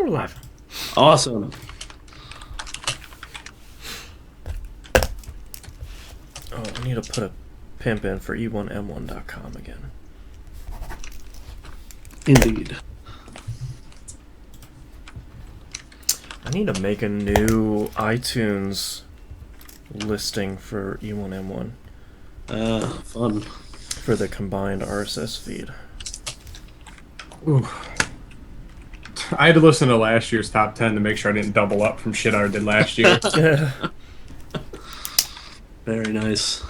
we're live. Awesome. Oh, I need to put a pimp in for e1m1.com again. Indeed. I need to make a new iTunes listing for e1m1 Fun. for the combined RSS feed. Ooh. I had to listen to last year's top 10 to make sure I didn't double up from shit I did last year. Very nice.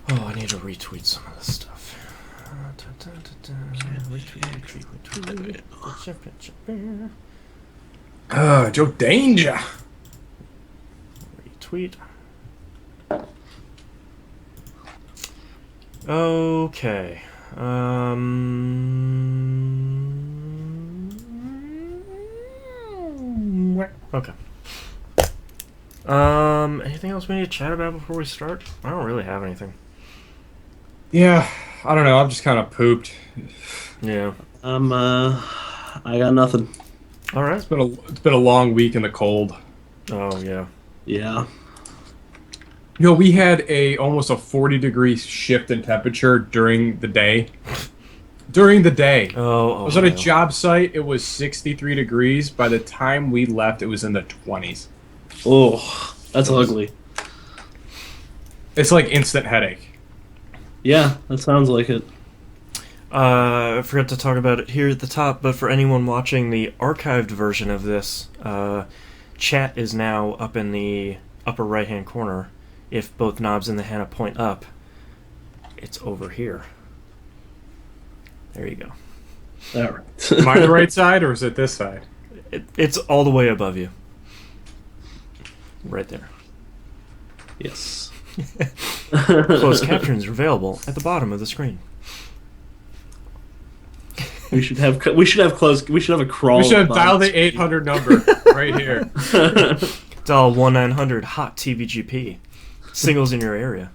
Oh, I need to retweet some of this stuff. Retweet. Joe Danger. Retweet. Okay. Okay. Anything else we need to chat about before we start? I don't really have anything. Yeah, I don't know. I'm just kind of pooped. Yeah. I got nothing. All right. It's been a long week in the cold. Oh yeah. Yeah. You know, we had almost a 40-degree shift in temperature during the day. During the day. Oh. I was at a job site. It was 63 degrees. By the time we left, it was in the 20s. Oh, that's ugly. It's like instant headache. Yeah, that sounds like it. I forgot to talk about it here at the top, but for anyone watching the archived version of this, chat is now up in the upper right-hand corner. If both knobs in the Hannah point up, it's over here. There you go. All right. Am I the right side, or is it this side? It's all the way above you. Right there. Yes. Closed captions are available at the bottom of the screen. We should have a crawl. We should have dialed the 800 number right here. Dial 1-900-HOT TVGP. Singles in your area.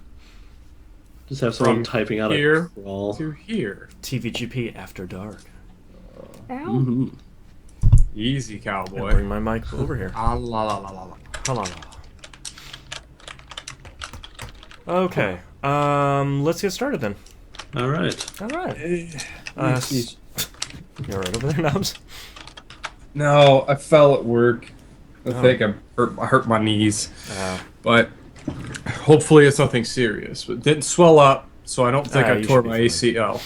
Just have someone From typing out here a crawl. to here. TVGP After Dark. Mm-hmm. Easy, And cowboy. bring my mic over here. Ah, la, la, la, la, la. Hello. Okay. Let's get started then. All right. All right. You're right over there, Knobs. No, I fell at work. I Oh. think I hurt my knees. But hopefully it's nothing serious. It didn't swell up, so I don't think I you tore should be my fine. ACL.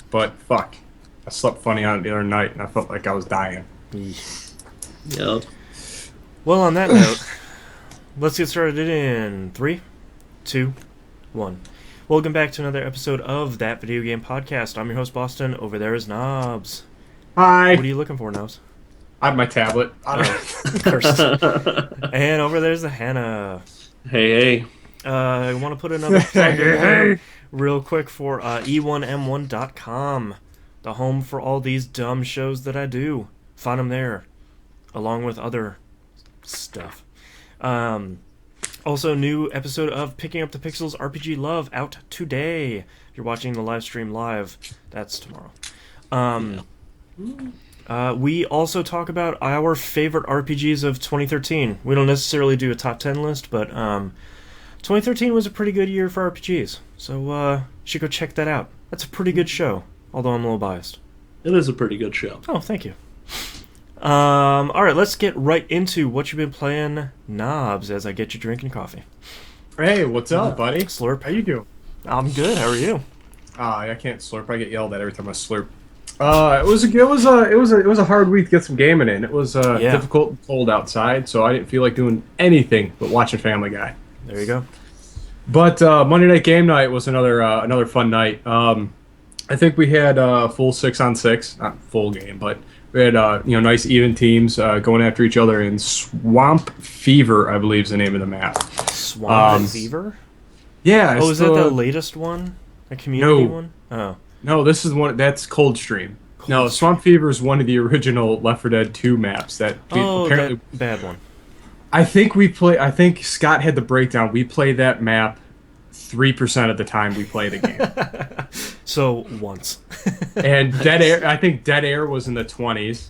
But fuck. I slept funny on it the other night, and I felt like I was dying. Yep. Well, on that note, let's get started in 3, 2, 1. Welcome back to another episode of That Video Game Podcast. I'm your host, Boston. Over there is Knobs. Hi. What are you looking for, Knobs? I have my tablet. Cursed. And over there's the Hannah. Hey. I want to put another plug in here real quick for e1m1.com, the home for all these dumb shows that I do. Find them there, along with other stuff. Also, new episode of Picking Up the Pixels RPG Love out today. If you're watching the live stream live, that's tomorrow. We also talk about our favorite RPGs of 2013. We don't necessarily do a top 10 list, but 2013 was a pretty good year for RPGs, so you should go check that out. That's a pretty good show, although I'm a little biased. It is a pretty good show. Oh, thank you. Alright, let's get right into what you've been playing, Knobs, as I get you drinking coffee. Hey, what's up, buddy? Slurp. How you doing? I'm good, how are you? I can't slurp. I get yelled at every time I slurp. It was a hard week to get some gaming in. It was difficult and cold outside, so I didn't feel like doing anything but watching Family Guy. There you go. But Monday Night Game Night was another fun night. I think we had full 6-on-6, not full game, but we had nice even teams going after each other in Swamp Fever, I believe is the name of the map. Swamp Fever? Yeah. Oh, is that the latest one? A community one? Oh. No, this is one. That's Coldstream. No, Swamp Fever is one of the original Left 4 Dead 2 maps that apparently that bad one. I think Scott had the breakdown. We play that map 3% of the time we play the game. So once. And Dead Air, I think Dead Air was in the 20s.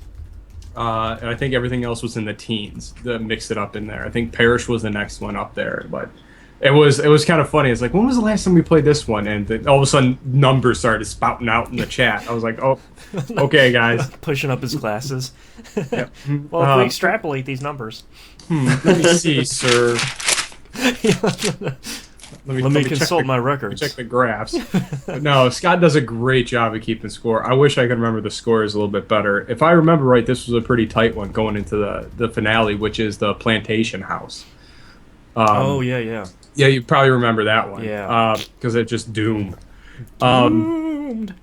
and I think everything else was in the teens. That mixed it up in there. I think Parish was the next one up there, but it was kind of funny. It's like, when was the last time we played this one? And then all of a sudden, numbers started spouting out in the chat. I was like, oh, okay, guys. Pushing up his glasses. Yep. Well, if we extrapolate these numbers. Let me see, sir. Let me consult my records. Check the graphs. But no, Scott does a great job of keeping score. I wish I could remember the scores a little bit better. If I remember right, this was a pretty tight one going into the finale, which is the plantation house. Yeah. Yeah, you probably remember that one. Yeah. Because it's just doom. Doomed.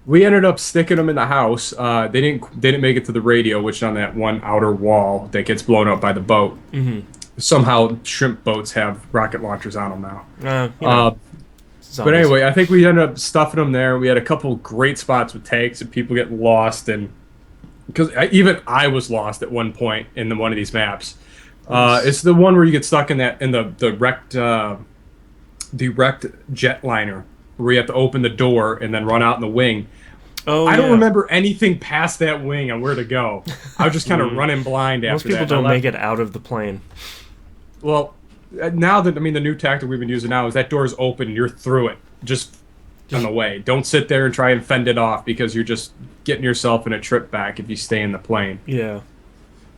We ended up sticking them in the house. They didn't make it to the radio, which is on that one outer wall that gets blown up by the boat. Mm-hmm. Somehow, shrimp boats have rocket launchers on them now. But Zombies. anyway, I think we ended up stuffing them there. We had a couple great spots with tanks and people getting lost, and because even I was lost at one point in one of these maps. It's the one where you get stuck in the wrecked jetliner, where you have to open the door and then run out in the wing. I don't remember anything past that wing on where to go. I was just kind of running blind after that. Most people don't make it out of the plane. Well, now that, the new tactic we've been using now is that door is open and you're through it. Just on the way. Don't sit there and try and fend it off, because you're just getting yourself in a trip back if you stay in the plane. Yeah.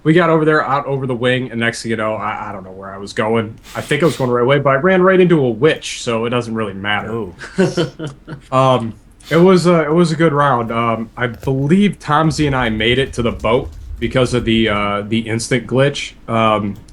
We got over there, out over the wing, and next thing you know, I don't know where I was going. I think I was going the right way, but I ran right into a witch, so it doesn't really matter. Oh. It was a good round. I believe Tomsy and I made it to the boat because of the instant glitch.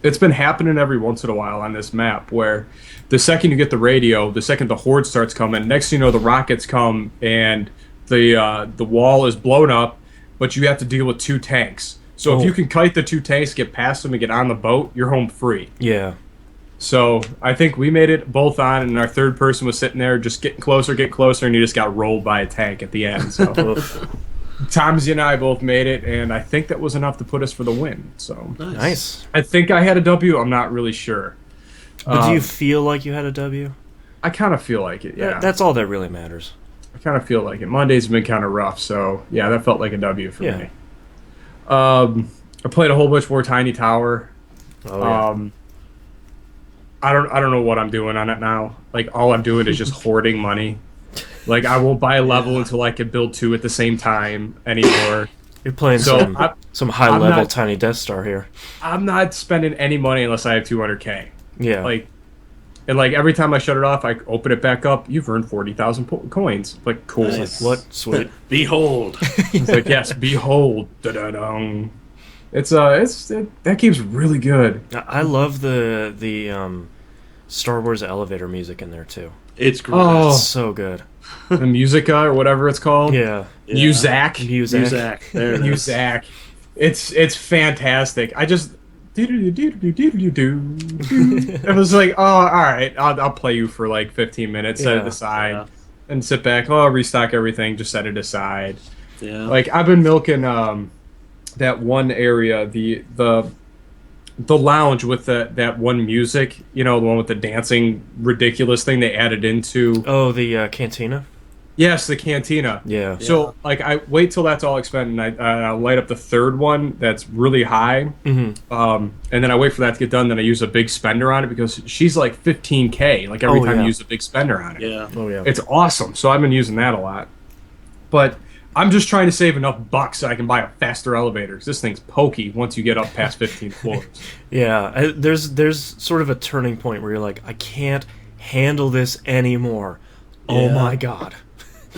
It's been happening every once in a while on this map, where the second you get the radio, the second the horde starts coming, next thing you know, the rockets come and the wall is blown up, but you have to deal with 2 tanks. So if you can kite the 2 tanks, get past them, and get on the boat, you're home free. Yeah. So I think we made it both on, and our third person was sitting there just getting closer, and he just got rolled by a tank at the end. So Tomsy and I both made it, and I think that was enough to put us for the win. So Nice. I think I had a W. I'm not really sure. But do you feel like you had a W? I kind of feel like it, yeah. That's all that really matters. I kind of feel like it. Monday's been kind of rough, so yeah, that felt like a W for Yeah. me. I played a whole bunch more Tiny Tower. Oh, yeah. I don't know what I'm doing on it now. Like, all I'm doing is just hoarding money. Like, I won't buy a level until I can build 2 at the same time anymore. You're playing some high-level Tiny Death Star here. I'm not spending any money unless I have 200K. Yeah. And every time I shut it off, I open it back up. You've earned 40,000 coins. Like, cool. Nice. What? Sweet. Behold. It's like, yes, behold. Da-da-dum. That game's really good. I love the Star Wars elevator music in there too. It's great. Oh, It's so good. the Musica or whatever it's called. Yeah. Muzak. Muzak. There it is. Muzak. It's fantastic. I just it was like, oh, all right, I'll play you for like 15 minutes, set it aside, and sit back. Oh, I'll restock everything, just set it aside. Yeah. Like, I've been milking that one area, the lounge with that one music, the one with the dancing ridiculous thing they added into. Oh, the cantina. Yes, the cantina. Yeah. So, I wait till that's all expended, and I light up the third one that's really high. Mm-hmm. And then I wait for that to get done. Then I use a big spender on it, because she's like 15K. Like, every time you use a big spender on it. Yeah. Oh yeah. It's awesome. So I've been using that a lot. But I'm just trying to save enough bucks so I can buy a faster elevator. 'Cause this thing's pokey once you get up past 15 floors. Yeah. There's sort of a turning point where you're like, I can't handle this anymore. Oh my god.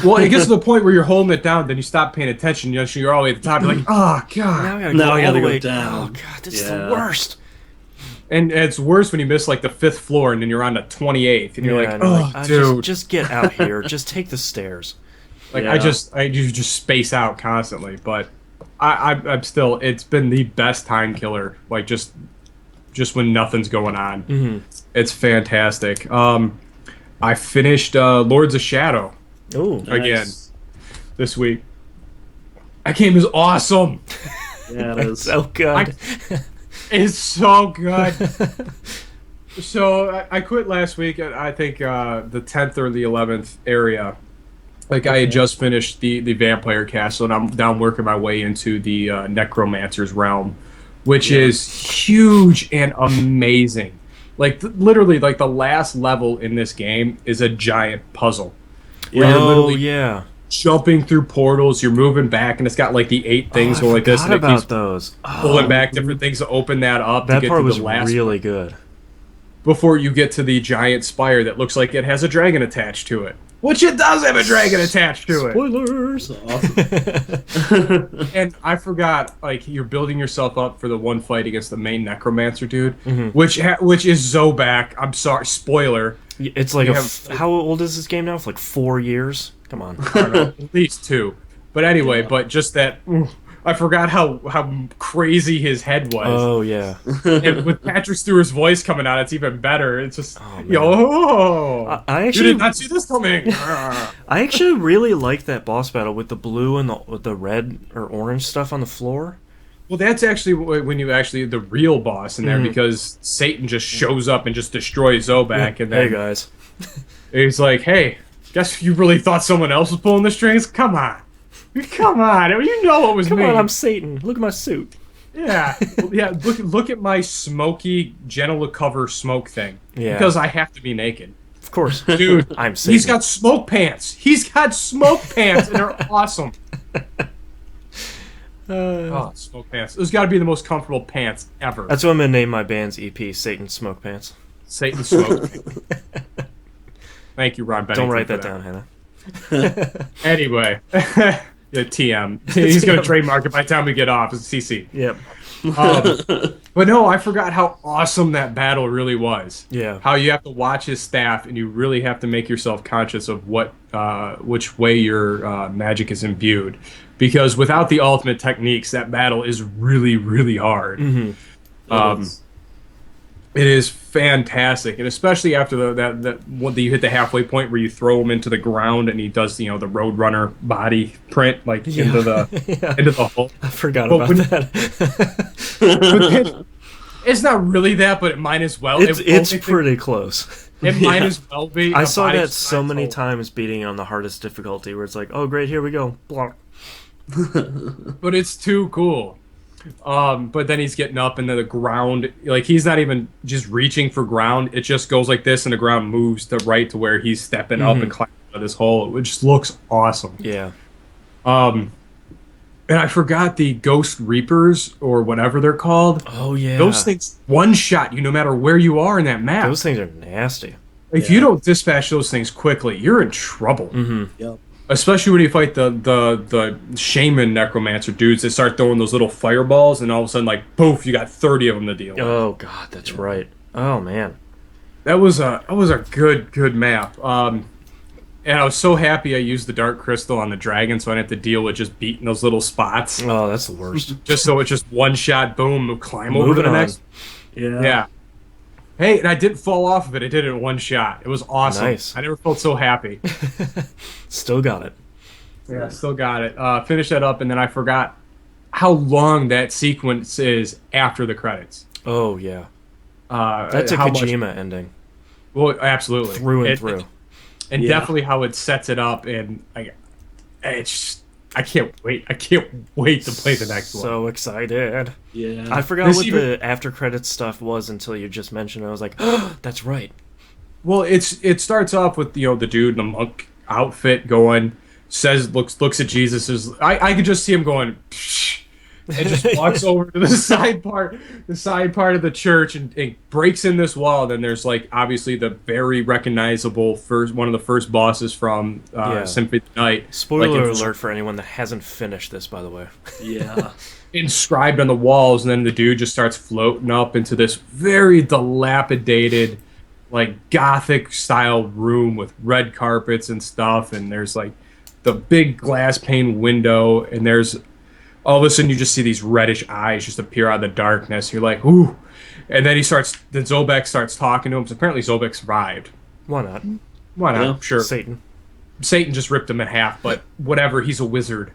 Well, it gets to the point where you're holding it down, then you stop paying attention. You're all the way at the top. You're like, oh, God. Now I gotta go go down. Oh, God, this is the worst. And it's worse when you miss, like, the 5th floor, and then you're on the 28th. And you're like, oh, dude. Just get out here. Just take the stairs. Like, I just space out constantly. But I'm still, it's been the best time killer. Like, just when nothing's going on. Mm-hmm. It's fantastic. I finished Lords of Shadow. Oh, again this week. That game is awesome. Yeah, it is. So good. It's so good. So I quit last week at, I think, the 10th or the 11th area, Like I had just finished the Vampire Castle, and I'm down working my way into the Necromancer's realm, which is huge and amazing. Like literally, like the last level in this game is a giant puzzle. Where you're literally jumping through portals, you're moving back, and it's got like the 8 things going like this, and it keeps those. pulling back different things to open that up. That to get part to was the last really good. before you get to the giant spire that looks like it has a dragon attached to it. Which it does have a dragon attached to it. Spoilers! Awesome. And I forgot, like, you're building yourself up for the one fight against the main necromancer dude, which is Zobak. I'm sorry, spoiler. It's like how old is this game now? For like 4 years? Come on. I don't know, at least 2. But anyway, but just that... I forgot how crazy his head was. Oh, yeah. And with Patrick Stewart's voice coming out, it's even better. It's just, I actually, you did not see this coming. I actually really like that boss battle with the blue and the red or orange stuff on the floor. Well, that's actually when you the real boss in there, because Satan just shows up and just destroys Zobak. And then, hey, guys. He's like, hey, guess you really thought someone else was pulling the strings? Come on. Come on, you know it was me. Come on, I'm Satan. Look at my suit. Yeah, Look at my smoky, gentle to cover smoke thing. Yeah. Because I have to be naked. Of course, dude. I'm Satan. He's got smoke pants. And they're awesome. Smoke pants. Those got to be the most comfortable pants ever. That's what I'm gonna name my band's EP: Satan Smoke Pants. Satan Smoke. Thank you, Ron Bennington. Don't write that down, Hannah. Anyway. The TM. He's going to trademark it by the time we get off. It's CC. Yep. But no, I forgot how awesome that battle really was. Yeah. How you have to watch his staff, and you really have to make yourself conscious of which way your magic is imbued. Because without the ultimate techniques, that battle is really, really hard. It is fantastic, and especially after when you hit the halfway point where you throw him into the ground and he does the Roadrunner body print into the hole. I forgot about that. It's not really that, but it might as well. It's pretty close. It might as well be. I saw that so many times beating on the hardest difficulty, where it's like, oh great, here we go. Blah. But it's too cool. But then he's getting up into the ground, like he's not even just reaching for ground. It just goes like this, and the ground moves to where he's stepping up and climbing out of this hole. It just looks awesome. Yeah. And I forgot the Ghost Reapers or whatever they're called. Oh yeah. Those things one shot you no matter where you are in that map. Those things are nasty. If you don't dispatch those things quickly, you're in trouble. Yep. Especially when you fight the shaman necromancer dudes that start throwing those little fireballs, and all of a sudden, like, poof, you got 30 of them to deal with. Oh god, that's right. Oh man, that was a good map. And I was so happy I used the Dark Crystal on the dragon, so I didn't have to deal with just beating those little spots. Oh, that's the worst. Just so it's just one shot, boom, climb over to the next. Yeah. Hey, and I didn't fall off of it. I did it in one shot. It was awesome. Nice. I never felt so happy. Still got it. Yeah, still got it. Finished that up, and then I forgot how long that sequence is after the credits. Oh, yeah. That's a Kojima ending. Well, absolutely. Through and through. And definitely how it sets it up, and I can't wait. I can't wait to play the next one. So excited. Yeah. I forgot what the after credits stuff was until you just mentioned it. I was like, oh, that's right. Well, it starts off with the dude in the monk outfit going, looks at Jesus. I could just see him going, psh, and just walks over to the side part of the church and breaks in this wall. Then there's obviously the very recognizable one of the first bosses from Symphony of the Night. Spoiler alert for anyone that hasn't finished this, by the way. Yeah. Inscribed on the walls, and then the dude just starts floating up into this very dilapidated, gothic style room with red carpets and stuff, and there's the big glass pane window, and there's all of a sudden you just see these reddish eyes just appear out of the darkness. You're like, ooh. And then Zobek starts talking to him. So apparently Zobek survived. Why not? Why not? Yeah. Sure. Satan just ripped him in half, but whatever, he's a wizard.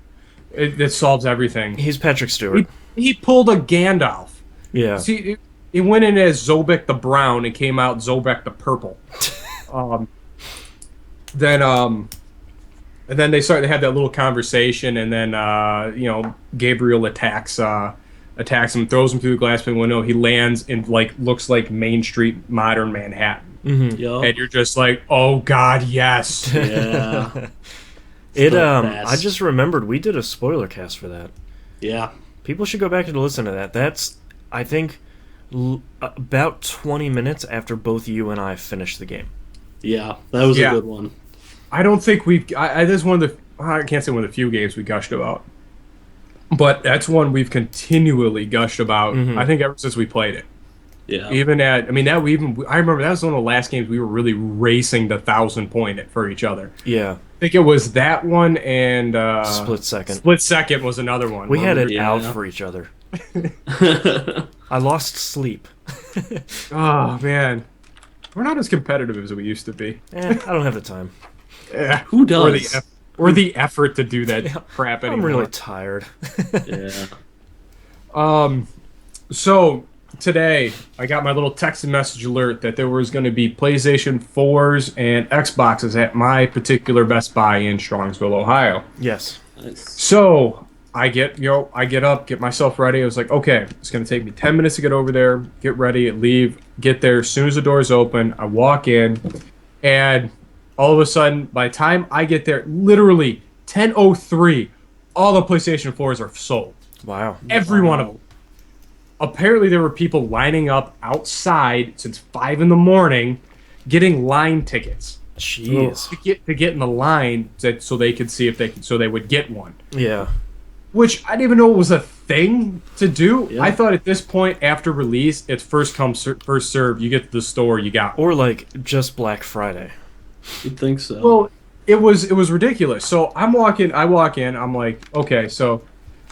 It solves everything. He's Patrick Stewart. He pulled a Gandalf. Yeah. See, he went in as Zobek the Brown and came out Zobek the Purple. And then they have that little conversation, and then Gabriel attacks him, throws him through the glass pane window. He lands in looks like Main Street, modern Manhattan, Yup. and you're just like, oh God, yes. Yeah. I just remembered we did a spoiler cast for that. Yeah. People should go back and listen to that. That's, I think, about 20 minutes after both you and I finished the game. Yeah, that was a good one. I don't think we've. This is one of the. I can't say one of the few games we gushed about, but that's one we've continually gushed about. I think ever since we played it. Yeah. I remember that was one of the last games we were really racing the 1,000 point for each other. Yeah. I think it was that one and Split Second. Split Second was another one. We had it out for each other. I lost sleep. Oh man, we're not as competitive as we used to be. I don't have the time. Who does? Or the effort to do that crap anymore. I'm really tired. Yeah. So today I got my little text and message alert that there was going to be PlayStation 4s and Xboxes at my particular Best Buy in Strongsville, Ohio. Yes. Nice. So I get up, get myself ready. I was like, okay, it's going to take me 10 minutes to get over there, get ready, leave, get there. As soon as the doors open, I walk in, and all of a sudden, by the time I get there, literally 10:03, all the PlayStation 4s are sold. Wow. Every one of them. Apparently, there were people lining up outside since 5 in the morning, getting line tickets. Jeez. To get in the line so they could see if they would get one. Yeah. Which I didn't even know was a thing to do. Yeah. I thought at this point, after release, it's first come, first serve. You get to the store, you got one. Or like just Black Friday. You'd think so. Well, it was ridiculous. So I walk in, I'm like, okay, so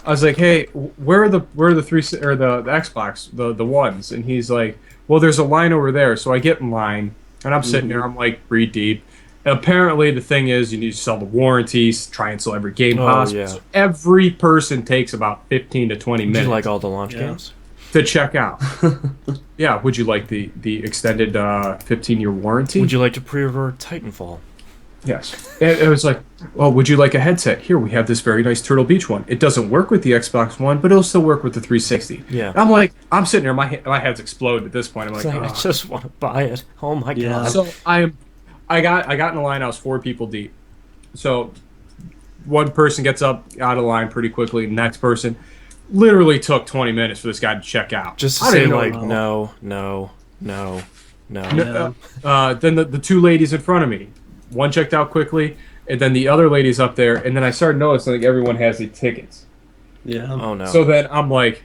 I was like, hey, where are the three or the Xbox, the ones? And he's like, well, there's a line over there. So I get in line, and I'm sitting there, I'm like 3 deep. And apparently the thing is you need to sell the warranties, try and sell every game possible. Yeah. So every person takes about 15 to 20 minutes. Did you like all the launch games? To check out. Yeah, would you like the extended 15-year warranty? Would you like to pre-order Titanfall? Yes. It was like, oh, would you like a headset? Here, we have this very nice Turtle Beach one. It doesn't work with the Xbox One, but it'll still work with the 360. Yeah. I'm sitting there, my head's exploded at this point. I'm like, I just want to buy it. Oh my god. So I got in the line, I was 4 people deep. So one person gets up out of the line pretty quickly, the next person literally took 20 minutes for this guy to check out. Just to say like, no. Then the 2 ladies in front of me, one checked out quickly, and then the other lady's up there, and then I started noticing like everyone has the tickets. Yeah. Oh no. So then I'm like,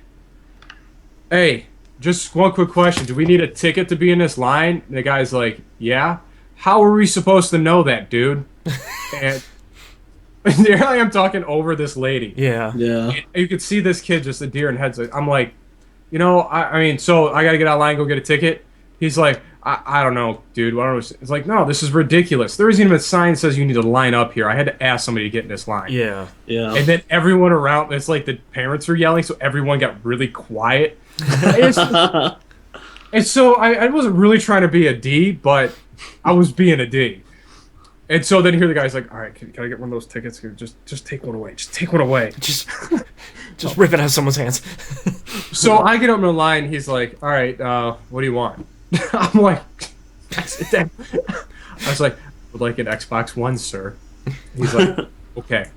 hey, just one quick question. Do we need a ticket to be in this line? And the guy's like, yeah. How are we supposed to know that, dude? And there I am talking over this lady. Yeah. Yeah. And you could see this kid just a deer in headlights. I'm like, I mean, so I got to get out of line and go get a ticket? He's like, I don't know, dude. It's like, no, this is ridiculous. There isn't even a sign that says you need to line up here. I had to ask somebody to get in this line. Yeah. Yeah. And then everyone around, it's like the parents were yelling, so everyone got really quiet. And so I wasn't really trying to be a D, but I was being a D. And so then here the guy's like, all right, can I get one of those tickets here? Just take one away. Just take one away. Just rip it out of someone's hands. So I get up in the line. He's like, all right, what do you want? I'm like, I was like, would like an Xbox One, sir. He's like, okay.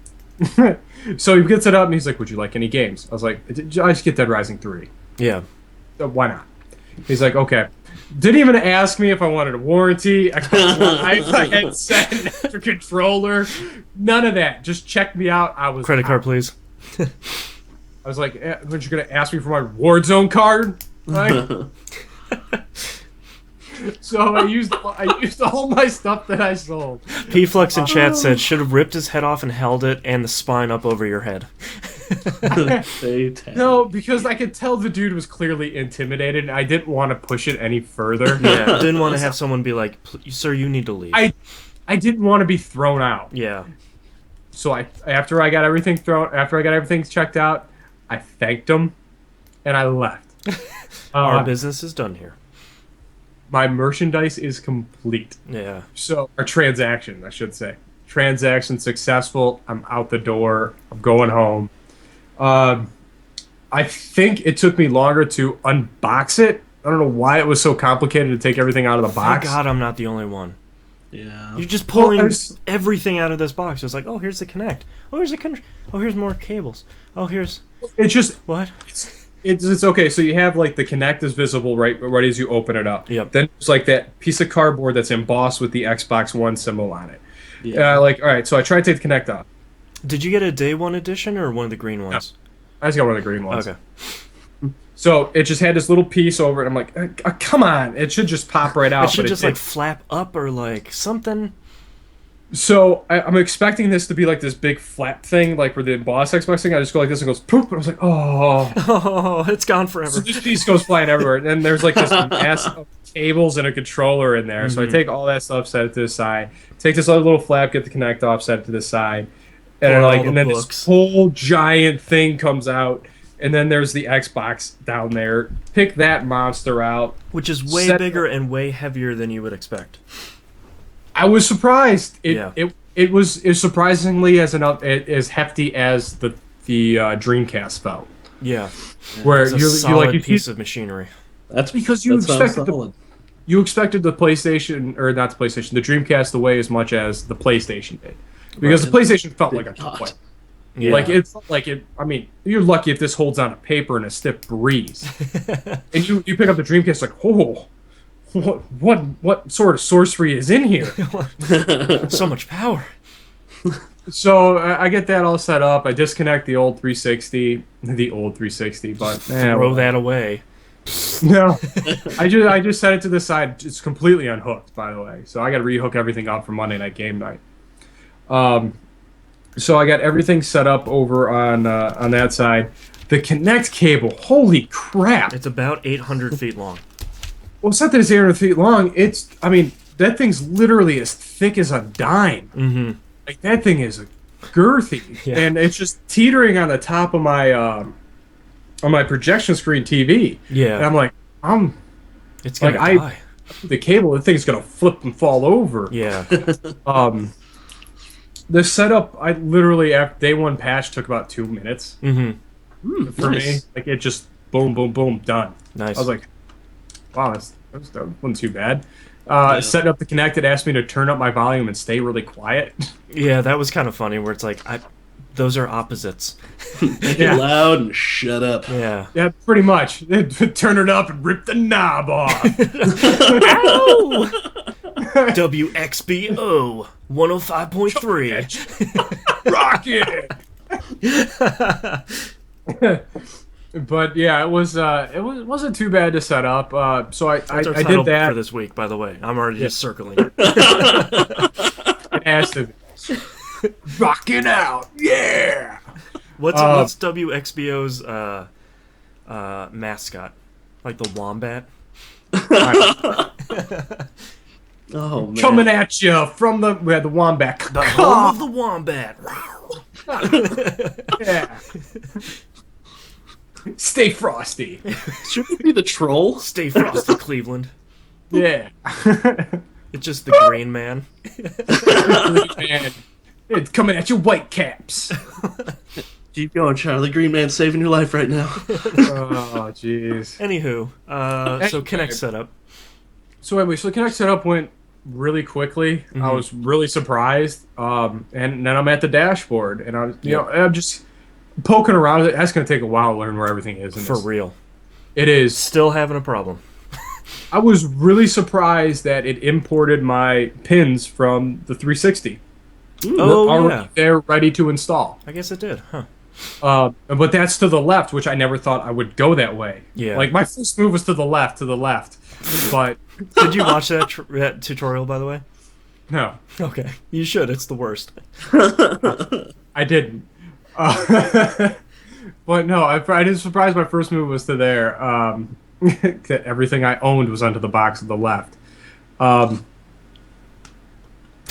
So he gets it up and he's like, would you like any games? I was like, I just get Dead Rising 3. Yeah. Why not? He's like, okay. Didn't even ask me if I wanted a warranty, Xbox One, headset, an extra controller. None of that. Just checked me out. I was Credit card, please. I was like, "Aren't you gonna ask me for my Warzone card?" Right? So I used all my stuff that I sold. P-Flux in chat said, should have ripped his head off and held it and the spine up over your head. No, because I could tell the dude was clearly intimidated, and I didn't want to push it any further. Yeah, didn't want to have someone be like, sir, you need to leave. I didn't want to be thrown out. Yeah. So after I got everything checked out, I thanked him, and I left. Our business is done here. My merchandise is complete. Yeah. So our transaction, I should say. transaction successful. I'm out the door. I'm going home. I think it took me longer to unbox it. I don't know why it was so complicated to take everything out of the box. Thank God I'm not the only one. Yeah. You're just pulling everything out of this box. It's like, oh, here's the Kinect. Oh, here's the oh, here's more cables. Oh, here's... It's just... What? It's okay. So you have, like, the Kinect is visible right as you open it up. Yep. Then there's, like, that piece of cardboard that's embossed with the Xbox One symbol on it. Yeah. All right, so I tried to take the Kinect off. Did you get a day one edition or one of the green ones? No. I just got one of the green ones. Okay. So it just had this little piece over it. I'm like, come on. It should just pop right out. It should just, like, flap up or, like, something. So I'm expecting this to be, like, this big flap thing, like, for the boss Xbox thing. I just go like this and goes, poop. And I was like, oh. Oh, it's gone forever. So this piece goes flying everywhere. And then there's, like, this mass of cables and a controller in there. Mm-hmm. So I take all that stuff, set it to the side. Take this other little flap, get the Kinect off, set it to the side. And then this whole giant thing comes out. And then there's the Xbox down there. Pick that monster out. Which is way bigger and way heavier than you would expect. I was surprised. It was surprisingly as hefty as the Dreamcast felt. Yeah. Where it's a solid piece of machinery. That's because you expected the PlayStation, or not the PlayStation, the Dreamcast to weigh as much as the PlayStation did. Because the PlayStation felt like a toy. Yeah. I mean, you're lucky if this holds on to paper in a stiff breeze. And you pick up the Dreamcast like, oh, what sort of sorcery is in here? So much power. So I get that all set up. I disconnect the old 360, but throw that away. No, I just set it to the side. It's completely unhooked, by the way. So I got to rehook everything up for Monday Night Game Night. So I got everything set up over on that side. The Kinect cable, holy crap! It's about 800 feet long. Well, it's not that it's 800 feet long. That thing's literally as thick as a dime. Mm-hmm. Like, that thing is girthy, yeah. And it's just teetering on the top of my on my projection screen TV. Yeah, and I'm like, it's gonna die. The cable, the thing's gonna flip and fall over. Yeah. The setup, I literally, after day one patch, took about 2 minutes. Mm-hmm. For me, like, it just boom, boom, boom, done. Nice. I was like, wow, that wasn't too bad. Setting up the Kinect, it asked me to turn up my volume and stay really quiet. Yeah, that was kind of funny. Where it's like, those are opposites. Make it loud and shut up. Yeah. Yeah, pretty much. Turn it up and rip the knob off. Ow! WXBO 105.3. Rocket. But yeah, it wasn't too bad to set up. So I did that for this week. By the way, I'm already just circling it. It has to be. Rocking out, yeah. What's WXBO's mascot? Like the wombat? Oh man! Coming at you from the wombat. The home of the wombat. Yeah. Stay frosty. Should it be the troll? Stay frosty, Cleveland. Yeah. It's just the Green Man. Green Man. It's coming at you, Whitecaps. Keep going, Charlie. Green Man saving your life right now. Oh, jeez. Anywho, so Kinect setup. So anyway, the Kinect setup went really quickly. Mm-hmm. I was really surprised. And then I'm at the dashboard, and I'm just poking around. That's going to take a while to learn where everything is. For real. It is. Still having a problem. I was really surprised that it imported my pins from the 360. They're ready to install. I guess it did, huh? But that's to the left, which I never thought I would go that way. Yeah. Like, my first move was to the left. But did you watch that tutorial, by the way? No. Okay, you should. It's the worst. I didn't. But no, I didn't surprise. My first move was to there. That everything I owned was onto the box to the left.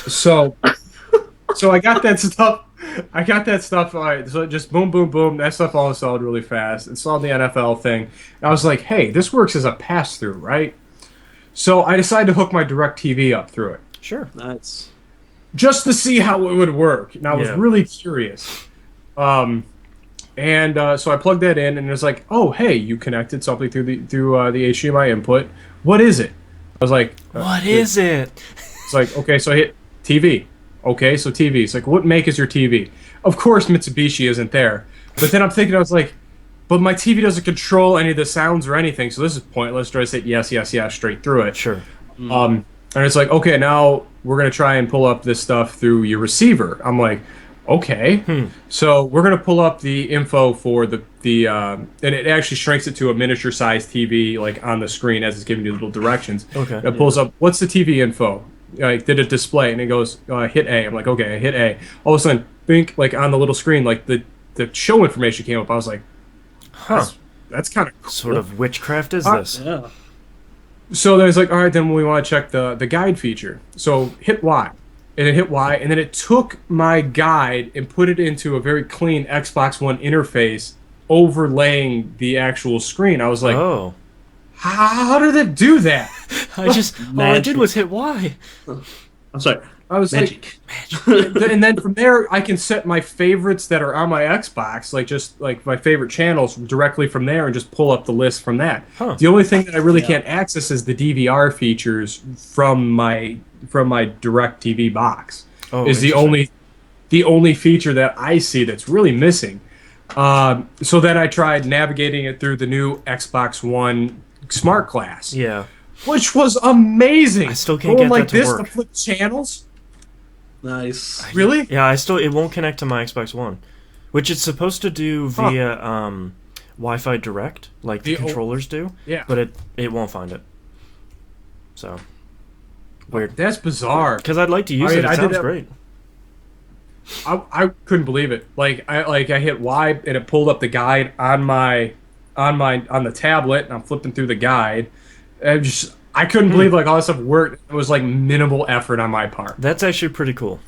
So I got that stuff. All right, so just boom, boom, boom. That stuff all installed really fast. Installed the NFL thing. And I was like, hey, this works as a pass-through, right? So I decided to hook my DirecTV up through it. Sure. Nice. just to see how it would work. And I was Yeah. really curious. So I plugged that in, and it was like, oh, hey, you connected something through the HDMI input. What is it? I was like, What is it? It's like, okay, so I hit TV. Okay, so TV. It's like, what make is your TV? Of course, Mitsubishi isn't there. But then I'm thinking, I was like, but my TV doesn't control any of the sounds or anything, so this is pointless. So I say yes, yes, yes, straight through it. Sure. And it's like, okay, now we're gonna try and pull up this stuff through your receiver. I'm like, okay. So we're gonna pull up the info for and it actually shrinks it to a miniature sized TV, like on the screen as it's giving you little directions. Okay. It pulls up, what's the TV info? Like, did it display? And it goes, hit A. I'm like, okay, I hit A. All of a sudden, bink, like on the little screen, like the show information came up. I was like, Huh. that's kind of cool. Sort of witchcraft is this? Yeah. So then it's like, all right, then we want to check the guide feature. So hit Y. And it hit Y, and then it took my guide and put it into a very clean Xbox One interface, overlaying the actual screen. I was like, Oh. how did it do that? All I did was hit Y. I'm sorry. I was Magic. like, and then from there, I can set my favorites that are on my Xbox, like just like my favorite channels, directly from there, and just pull up the list from that. Huh. The only thing that I really can't access is the DVR features from my Direct TV box. Oh, Is the only feature that I see that's really missing. So then I tried navigating it through the new Xbox One Smart Class, Yeah. which was amazing. I still can't Going get that like to this work. to flip channels. Nice. Really? Yeah, it won't connect to my Xbox One, which it's supposed to do via Wi-Fi Direct, like the controllers do. Yeah. But it won't find it. So weird. That's bizarre. Because I'd like to use it. It sounds great. I couldn't believe it. I hit Y and it pulled up the guide on the tablet, and I'm flipping through the guide. I couldn't believe all that stuff worked. It was like minimal effort on my part. That's actually pretty cool.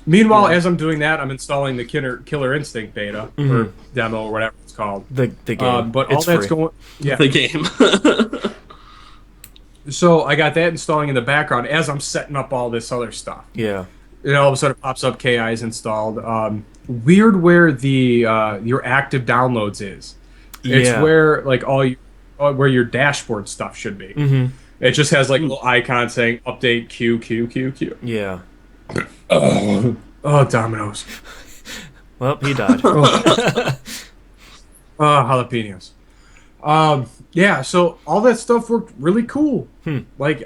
Meanwhile, as I'm doing that, I'm installing the Killer Instinct beta or demo or whatever it's called. The game. But it's all that's free. going. Yeah. The game. So I got that installing in the background as I'm setting up all this other stuff. Yeah. And all of a sudden it pops up KI is installed. Weird where the your active downloads is. It's Yeah. where like where your dashboard stuff should be. Mm-hmm. It just has like a little icon saying update Q. Yeah. Oh, Domino's. Well, he died. Jalapenos. Yeah, so all that stuff worked really cool. Like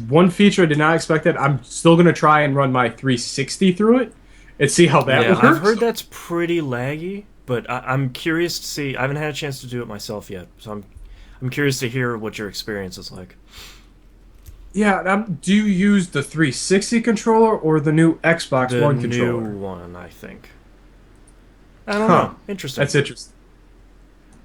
one feature I did not expect that. I'm still gonna try and run my 360 through it and see how that works. I've heard that's pretty laggy, but I'm curious to see. I haven't had a chance to do it myself yet, so I'm curious to hear what your experience is like. Yeah, do you use the 360 controller or the new Xbox One The controller? new one, I think. I don't know. Interesting. That's interesting.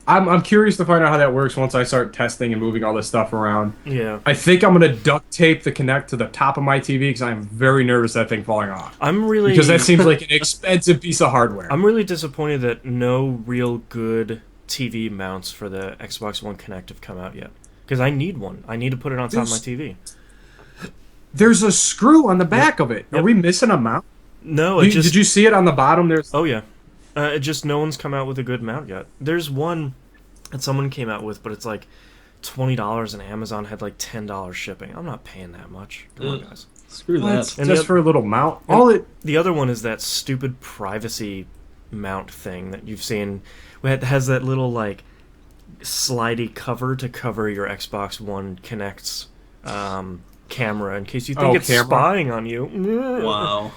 I'm curious to find out how that works once I start testing and moving all this stuff around. Yeah. I think I'm gonna duct tape the Kinect to the top of my TV because I'm very nervous that thing falling off. Because that seems like an expensive piece of hardware. I'm really disappointed that no real good TV mounts for the Xbox One Kinect have come out yet. Because I need one. I need to put it on top of my TV. There's a screw on the back of it. Are we missing a mount? No, Did you see it on the bottom? There's. Oh yeah. It just no one's come out with a good mount yet. There's one that someone came out with, but it's like $20 and Amazon had like $10 shipping. I'm not paying that much. Come on, guys. Screw that. And just for a little mount. The other one is that stupid privacy mount thing that you've seen. It has that little like slidey cover to cover your Xbox One Kinect's camera in case you think it's spying on you. Wow.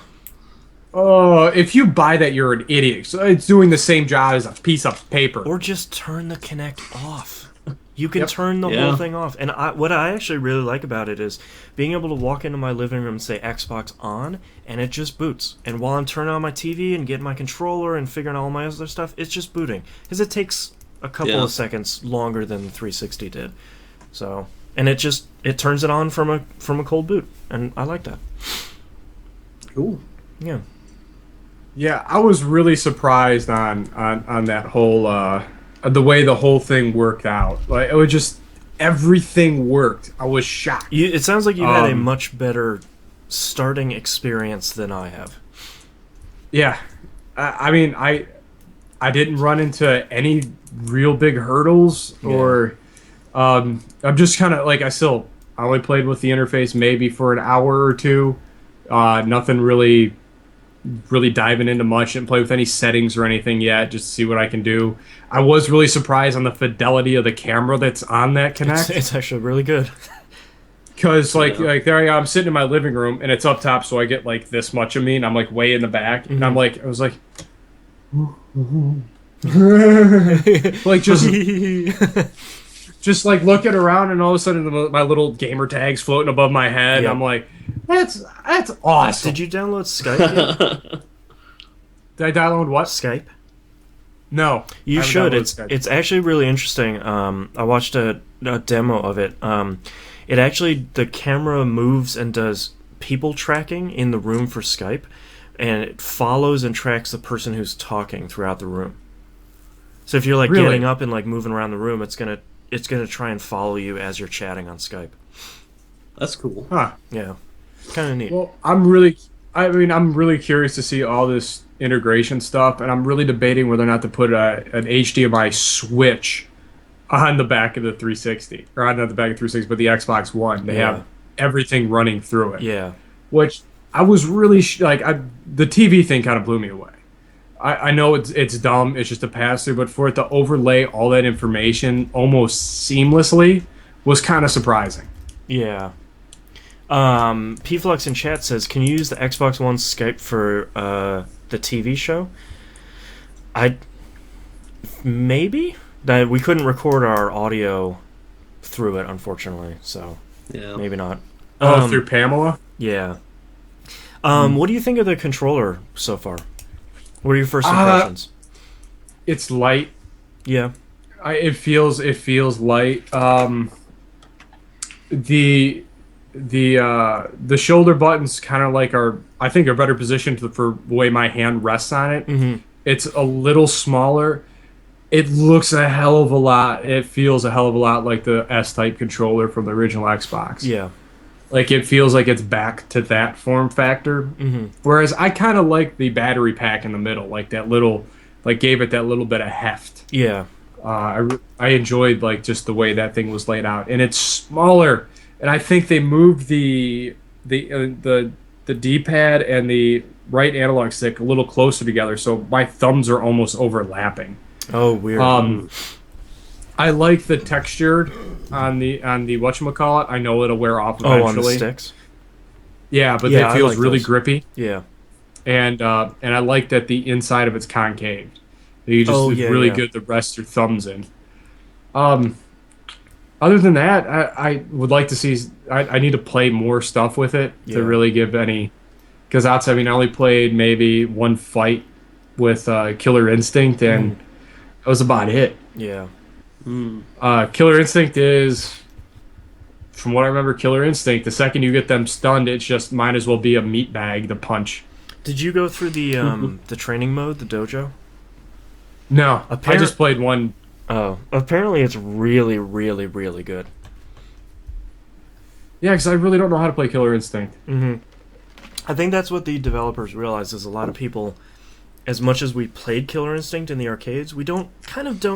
Oh, if you buy that, you're an idiot. So it's doing the same job as a piece of paper. Or just turn the Kinect off. You can turn the whole thing off. And what I actually really like about it is being able to walk into my living room and say Xbox on, and it just boots. And while I'm turning on my TV and getting my controller and figuring out all my other stuff, it's just booting. Because it takes a couple of seconds longer than the 360 did. So, and it turns it on from a cold boot. And I like that. Cool. Yeah. Yeah, I was really surprised on that whole the way the whole thing worked out. Like it was just everything worked. I was shocked. It sounds like you had a much better starting experience than I have. Yeah, I mean, I didn't run into any real big hurdles, or I'm just kind of like I only played with the interface maybe for an hour or two. Nothing really diving into much. Didn't play with any settings or anything yet, just to see what I can do. I was really surprised on the fidelity of the camera that's on that Kinect. It's actually really good. Because like there I am, I'm sitting in my living room and it's up top, so I get like this much of me, and I'm like way in the back, and I was like, like just like looking around, and all of a sudden my little gamer tag's floating above my head. Yep. I'm like, that's awesome. Did you download Skype yet? Did I download what? Skype? No. You should. Skype. It's actually really interesting. I watched a demo of it. It actually, the camera moves and does people tracking in the room for Skype, and it follows and tracks the person who's talking throughout the room. So if you're like Really? getting up and like moving around the room, it's gonna try and follow you as you're chatting on Skype. That's cool. Huh. Yeah, kind of neat. Well, I'm really curious to see all this integration stuff, and I'm really debating whether or not to put an HDMI switch on the back of the 360, or not the back of 360, but the Xbox One. They have everything running through it. Yeah. Which I was really the TV thing kind of blew me away. I know it's dumb, it's just a pass through, but for it to overlay all that information almost seamlessly was kind of surprising. Yeah. Pflux in chat says, "Can you use the Xbox One Skype for the TV show?" Maybe. That we couldn't record our audio through it, unfortunately. So maybe not. Through Pamela? Yeah. What do you think of the controller so far? What are your first impressions? It's light. Yeah. It feels light. The shoulder buttons kind of like I think are better positioned for the way my hand rests on it. Mm-hmm. It's a little smaller. It looks a hell of a lot. It feels a hell of a lot like the S-type controller from the original Xbox. Yeah. Like it feels like it's back to that form factor. Mm-hmm. Whereas I kind of like the battery pack in the middle, like that little, like gave it that little bit of heft. Yeah. I enjoyed like just the way that thing was laid out, and it's smaller. And I think they moved the D-pad and the right analog stick a little closer together, so my thumbs are almost overlapping. Oh, weird. I like the texture on the whatchamacallit. I know it'll wear off eventually. Oh, on the sticks? Yeah, but Yeah, it feels like really those. grippy. Yeah. And I like that the inside of it's concave. You just it's really good to rest your thumbs in. Other than that, I would like to see. I need to play more stuff with it to really give any. Because outside, I mean, I only played maybe one fight with Killer Instinct, and that was about it. Yeah. Killer Instinct is, from what I remember, Killer Instinct. The second you get them stunned, it's just might as well be a meat bag to punch. Did you go through the training mode, the dojo? No, I just played one. Oh, apparently it's really, really, really good. Yeah, because I really don't know how to play Killer Instinct. Mm-hmm. I think that's what the developers realized is a lot of people, as much as we played Killer Instinct in the arcades, we don't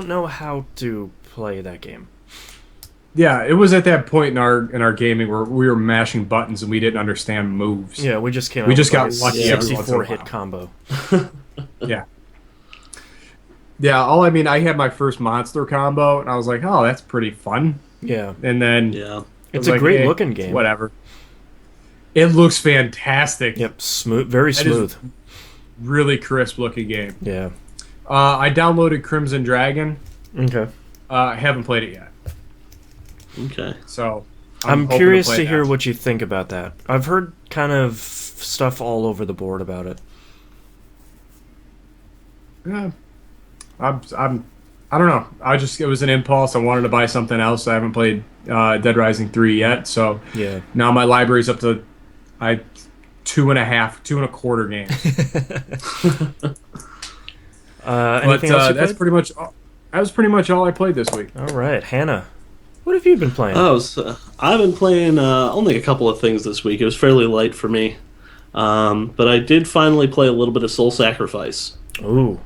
know how to play that game. Yeah, it was at that point in our gaming where we were mashing buttons and we didn't understand moves. Yeah, we just got lucky. 64 hit combo. Yeah. Yeah, I had my first monster combo, and I was like, oh, that's pretty fun. Yeah. And then... Yeah. It's a great looking game. Whatever. It looks fantastic. Yep, smooth, very smooth. Really crisp looking game. Yeah. I downloaded Crimson Dragon. Okay. I haven't played it yet. Okay. So... I'm curious to hear what you think about that. I've heard kind of stuff all over the board about it. Yeah. I don't know. It was an impulse. I wanted to buy something else. I haven't played Dead Rising 3 yet, so yeah. Now my library's up to 2.25 games. Anything else you that's played? that was pretty much all I played this week. All right, Hannah, What have you been playing? Oh, so I've been playing only a couple of things this week. It was fairly light for me. But I did finally play a little bit of Soul Sacrifice. Ooh.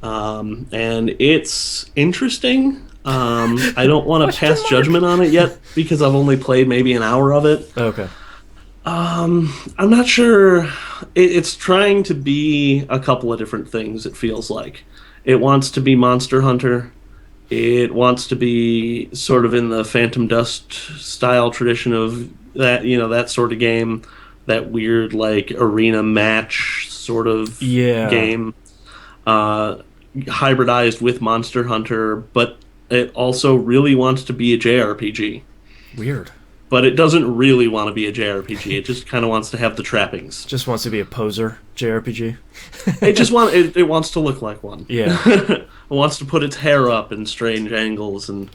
And it's interesting. I don't want to pass judgment on it yet because I've only played maybe an hour of it. Okay. I'm not sure. It's trying to be a couple of different things, it feels like. It wants to be Monster Hunter. It wants to be sort of in the Phantom Dust style tradition of that, that sort of game. That weird, like, arena match sort of game. Hybridized with Monster Hunter, but it also really wants to be a JRPG. Weird. But it doesn't really want to be a JRPG. It just kind of wants to have the trappings. Just wants to be a poser JRPG. It wants to look like one. Yeah. It wants to put its hair up in strange angles and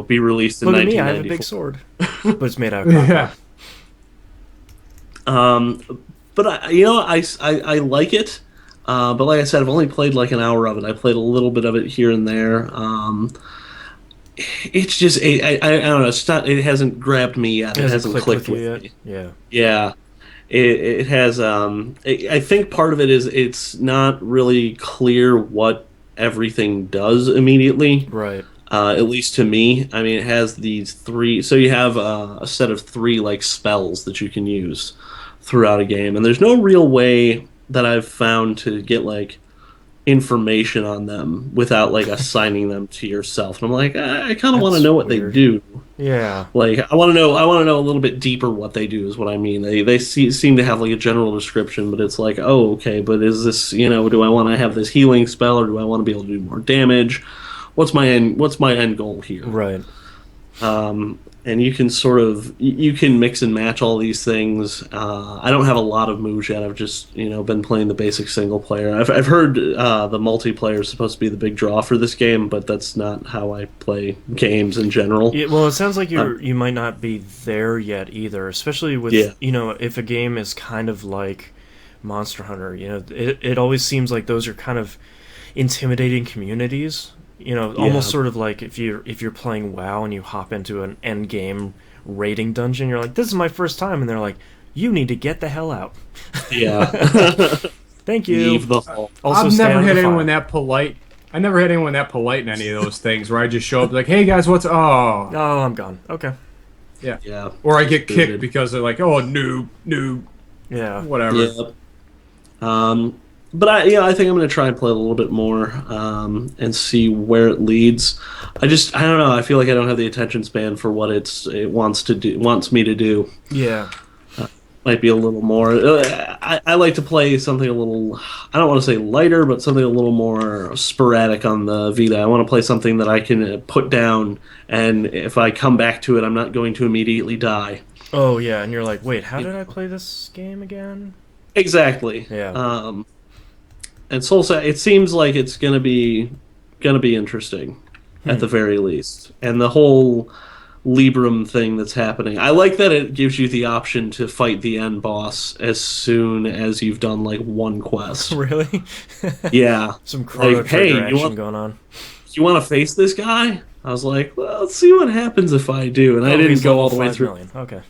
be released in 1994. Look at me, I have a big sword, but it's made out of copper. But I like it. But like I said, I've only played like an hour of it. I played a little bit of it here and there. It's just I don't know. It hasn't grabbed me yet. It hasn't clicked with me. Yeah. Yeah. It has. I think part of it is it's not really clear what everything does immediately. Right. At least to me. I mean, it has these three. So you have a set of three like spells that you can use throughout a game, and there's no real way that I've found to get like information on them without like assigning them to yourself. And I'm like, I kind of want to know what weird. they do. Yeah. Like I want to know a little bit deeper what they do is what I mean. They seem to have like a general description, but it's like, oh, okay, but is this, do I want to have this healing spell or do I want to be able to do more damage? What's my end goal here? Right. And you can you can mix and match all these things. I don't have a lot of moves yet. I've just been playing the basic single player. I've heard the multiplayer is supposed to be the big draw for this game, but that's not how I play games in general. Yeah, well, it sounds like you might not be there yet either, especially with if a game is kind of like Monster Hunter. It always seems like those are kind of intimidating communities. Almost sort of like if you're playing WoW and you hop into an end game raiding dungeon, you're like, this is my first time, and they're like, you need to get the hell out. Yeah. Thank you. Leave the hall. Also, I've never had anyone that polite. I never had anyone that polite in any of those things where I just show up like, hey guys, what's I'm gone. Okay. Yeah. Or I get kicked because they're like, oh, noob. Yeah. Whatever. Yeah. But I think I'm going to try and play a little bit more and see where it leads. I don't know. I feel like I don't have the attention span for what it wants me to do. Yeah. Might be a little more. I like to play something a little. I don't want to say lighter, but something a little more sporadic on the Vita. I want to play something that I can put down, and if I come back to it, I'm not going to immediately die. Oh yeah, and you're like, wait, how did I play this game again? Exactly. Yeah. And it seems like it's gonna be interesting, at the very least. And the whole Libram thing that's happening, I like that it gives you the option to fight the end boss as soon as you've done like one quest. Really? Yeah. Some Chrono Trigger action going on. You want to face this guy? I was like, well, let's see what happens if I do. And I didn't go all the way through. Million. Okay.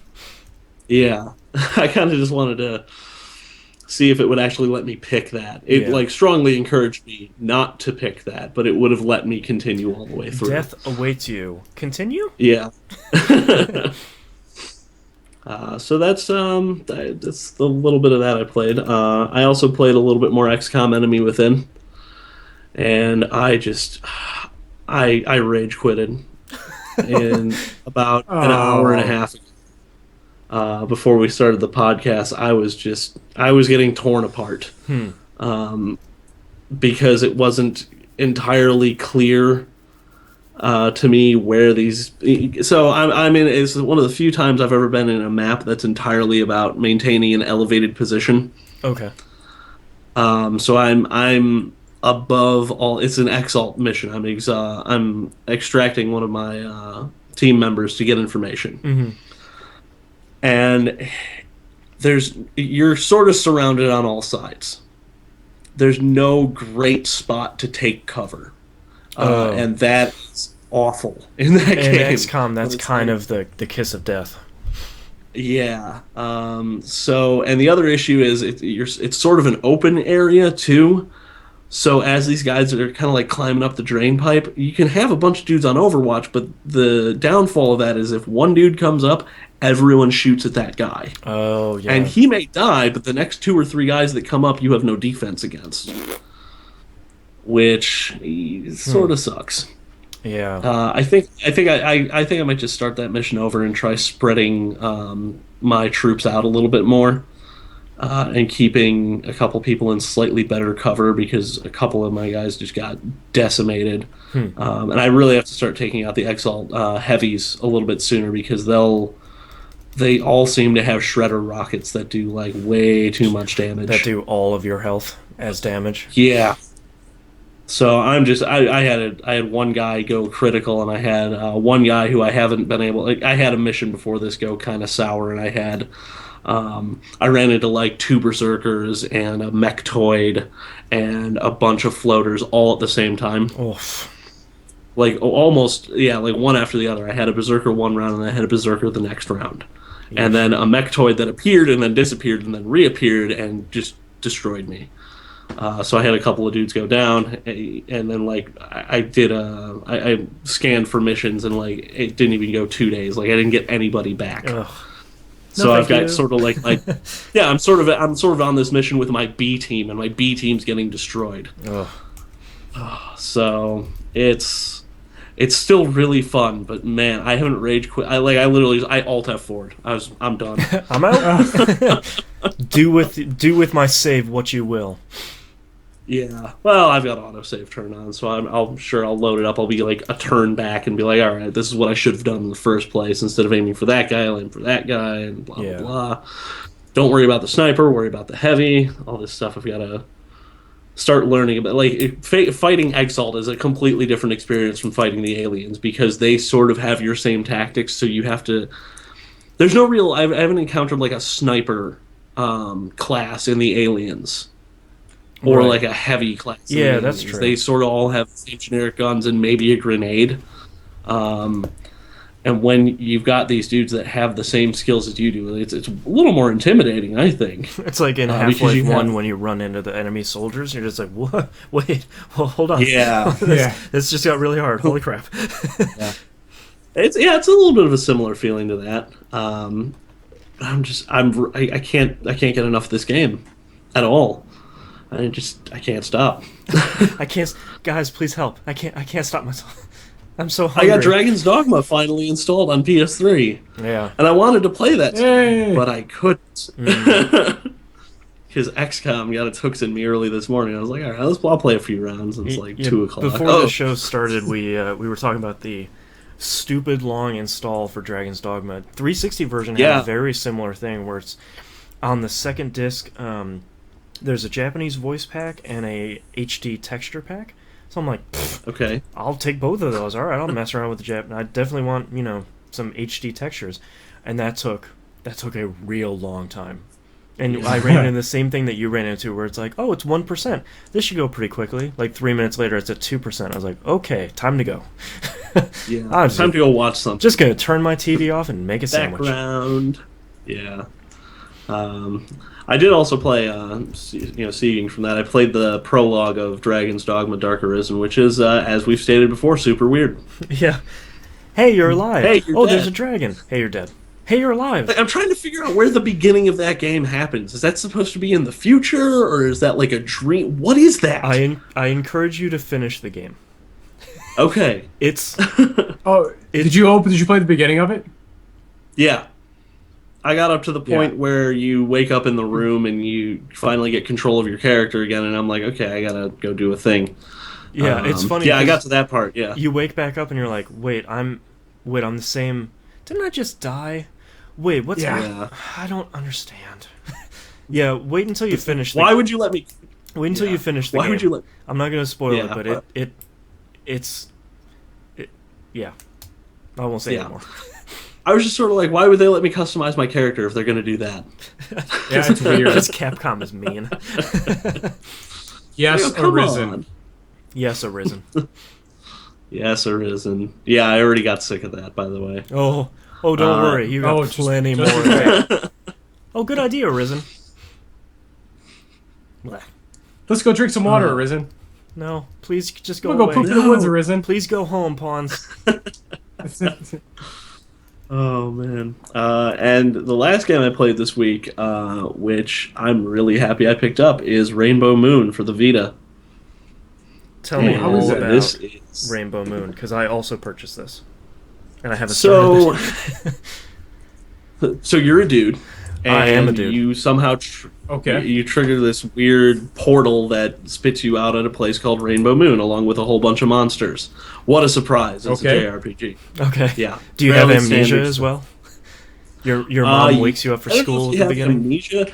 Yeah. I kind of just wanted to see if it would actually let me pick that. It strongly encouraged me not to pick that, but it would have let me continue all the way through. Death awaits you. Continue? Yeah. So that's the little bit of that I played. I also played a little bit more XCOM Enemy Within, and I rage quitted in about an hour and a half ago. Before we started the podcast, I was getting torn apart because it wasn't entirely clear to me where these. So I'm in. It's one of the few times I've ever been in a map that's entirely about maintaining an elevated position. Okay. So I'm above all. It's an exalt mission. I'm extracting one of my team members to get information. Mm-hmm. And you're sort of surrounded on all sides. There's no great spot to take cover. And that is awful in that And game. XCOM, that's kind of the kiss of death. Yeah. So, and the other issue is it's sort of an open area too. So as these guys are kind of like climbing up the drain pipe, you can have a bunch of dudes on Overwatch, but the downfall of that is if one dude comes up, everyone shoots at that guy. Oh, yeah. And he may die, but the next 2 or 3 guys that come up, you have no defense against. Which sort of sucks. Yeah. I think I might just start that mission over and try spreading my troops out a little bit more, and keeping a couple people in slightly better cover because a couple of my guys just got decimated. And I really have to start taking out the Exalt heavies a little bit sooner because they all seem to have shredder rockets that do like way too much damage. That do all of your health as damage. Yeah. So I'm just I had one guy go critical, and I had one guy who I haven't been able. Like, I had a mission before this go kind of sour, and I ran into like 2 berserkers and a mechtoid and a bunch of floaters all at the same time. Oof. Like almost, yeah, like one after the other. I had a berserker one round, and I had a berserker the next round, and then a mechtoid that appeared and then disappeared and then reappeared and just destroyed me. So I had a couple of dudes go down, and then like I scanned for missions, and like it didn't even go 2 days. Like I didn't get anybody back. Ugh. So No, I've got you. sort of like my yeah, I'm sort of on this mission with my B team, and my B team's getting destroyed. Ugh. So it's still really fun, but man, I haven't rage quit. I alt F4'd. I'm done. I'm out. Do with my save what you will. Yeah. Well, I've got autosave turned on, so I'm sure I'll load it up. I'll be like a turn back and be like, all right, this is what I should have done in the first place. Instead of aiming for that guy, I'll aim for that guy, and blah, Yeah. blah, blah. Don't worry about the sniper, worry about the heavy. All this stuff I've got to start learning about. Like, fighting Exalt is a completely different experience from fighting the aliens because they sort of have your same tactics, so you have to... There's no real... I haven't encountered like a sniper class in the aliens. Or Right. like a heavy class. Yeah, that's true. They sort of all have the same generic guns and maybe a grenade. And when you've got these dudes that have the same skills as you do, it's a little more intimidating, I think. It's like in because Half-Life you 1 have- when you run into the enemy soldiers, you're just like, what? Wait, well, hold on. Yeah. This just got really hard. Holy crap. It's a little bit of a similar feeling to that. I can't get enough of this game at all. I can't stop. I can't. Guys, please help. I can't stop myself. I'm so hungry. I got Dragon's Dogma finally installed on PS3. Yeah. And I wanted to play that, Yay. but I couldn't. Because XCOM got its hooks in me early this morning. I was like, all right, I'll play a few rounds. And it's like 2 o'clock. Before the show started, we were talking about the stupid long install for Dragon's Dogma. 360 version had a very similar thing where it's on the second disc. There's a Japanese voice pack and a HD texture pack. So I'm like, okay, I'll take both of those. All right, I'll mess around with the Japan. I definitely want some HD textures, and that took a real long time. And I ran into the same thing that you ran into, where it's like, oh, it's 1%. This should go pretty quickly. Like 3 minutes later, it's at 2%. I was like, okay, time to go. Yeah, time to go watch something. Just gonna turn my TV off and make a sandwich. Background. Yeah. I did also play, seeing from that, I played the prologue of Dragon's Dogma Dark Arisen, which is, as we've stated before, super weird. Yeah. Hey, you're alive. Hey, you're dead. There's a dragon. Hey, you're dead. Hey, you're alive. I'm trying to figure out where the beginning of that game happens. Is that supposed to be in the future, or is that like a dream? What is that? I encourage you to finish the game. Okay. It's... Did you play the beginning of it? Yeah. I got up to the point where you wake up in the room and you finally get control of your character again, and I'm like, okay, I gotta go do a thing. Yeah, it's funny. Yeah, I got to that part, yeah. You wake back up and you're like, wait, I'm the same... Didn't I just die? Wait, what's... Yeah. I don't understand. Yeah, wait until you finish the... Why would you let me... Wait until you finish the game. Why would you let... I'm not gonna spoil it, Yeah, but it's... Yeah. I won't say anymore. I was just sort of like, why would they let me customize my character if they're going to do that? Yeah, it's weird. Because Capcom is mean. Yes, Come Arisen. on. Yes, Arisen. Yes, Arisen. Yeah, I already got sick of that, by the way. Oh, don't worry, you got plenty more. Oh, good idea, Risen. Let's go drink some water, Arisen. No, please just go We'll away. go poop in the woods, Arisen. Please go home, Pawns. Oh man! And the last game I played this week, which I'm really happy I picked up, is Rainbow Moon for the Vita. Tell me how is all that? about This is... Rainbow Moon, because I also purchased this, and I haven't started it. So you're a dude. And I am a dude. You somehow you trigger this weird portal that spits you out at a place called Rainbow Moon, along with a whole bunch of monsters. What a surprise! It's a JRPG. Okay. Yeah. Do you have Fairly amnesia standard as stuff. well? Your mom wakes you up for I don't know school if at you the have beginning. Amnesia.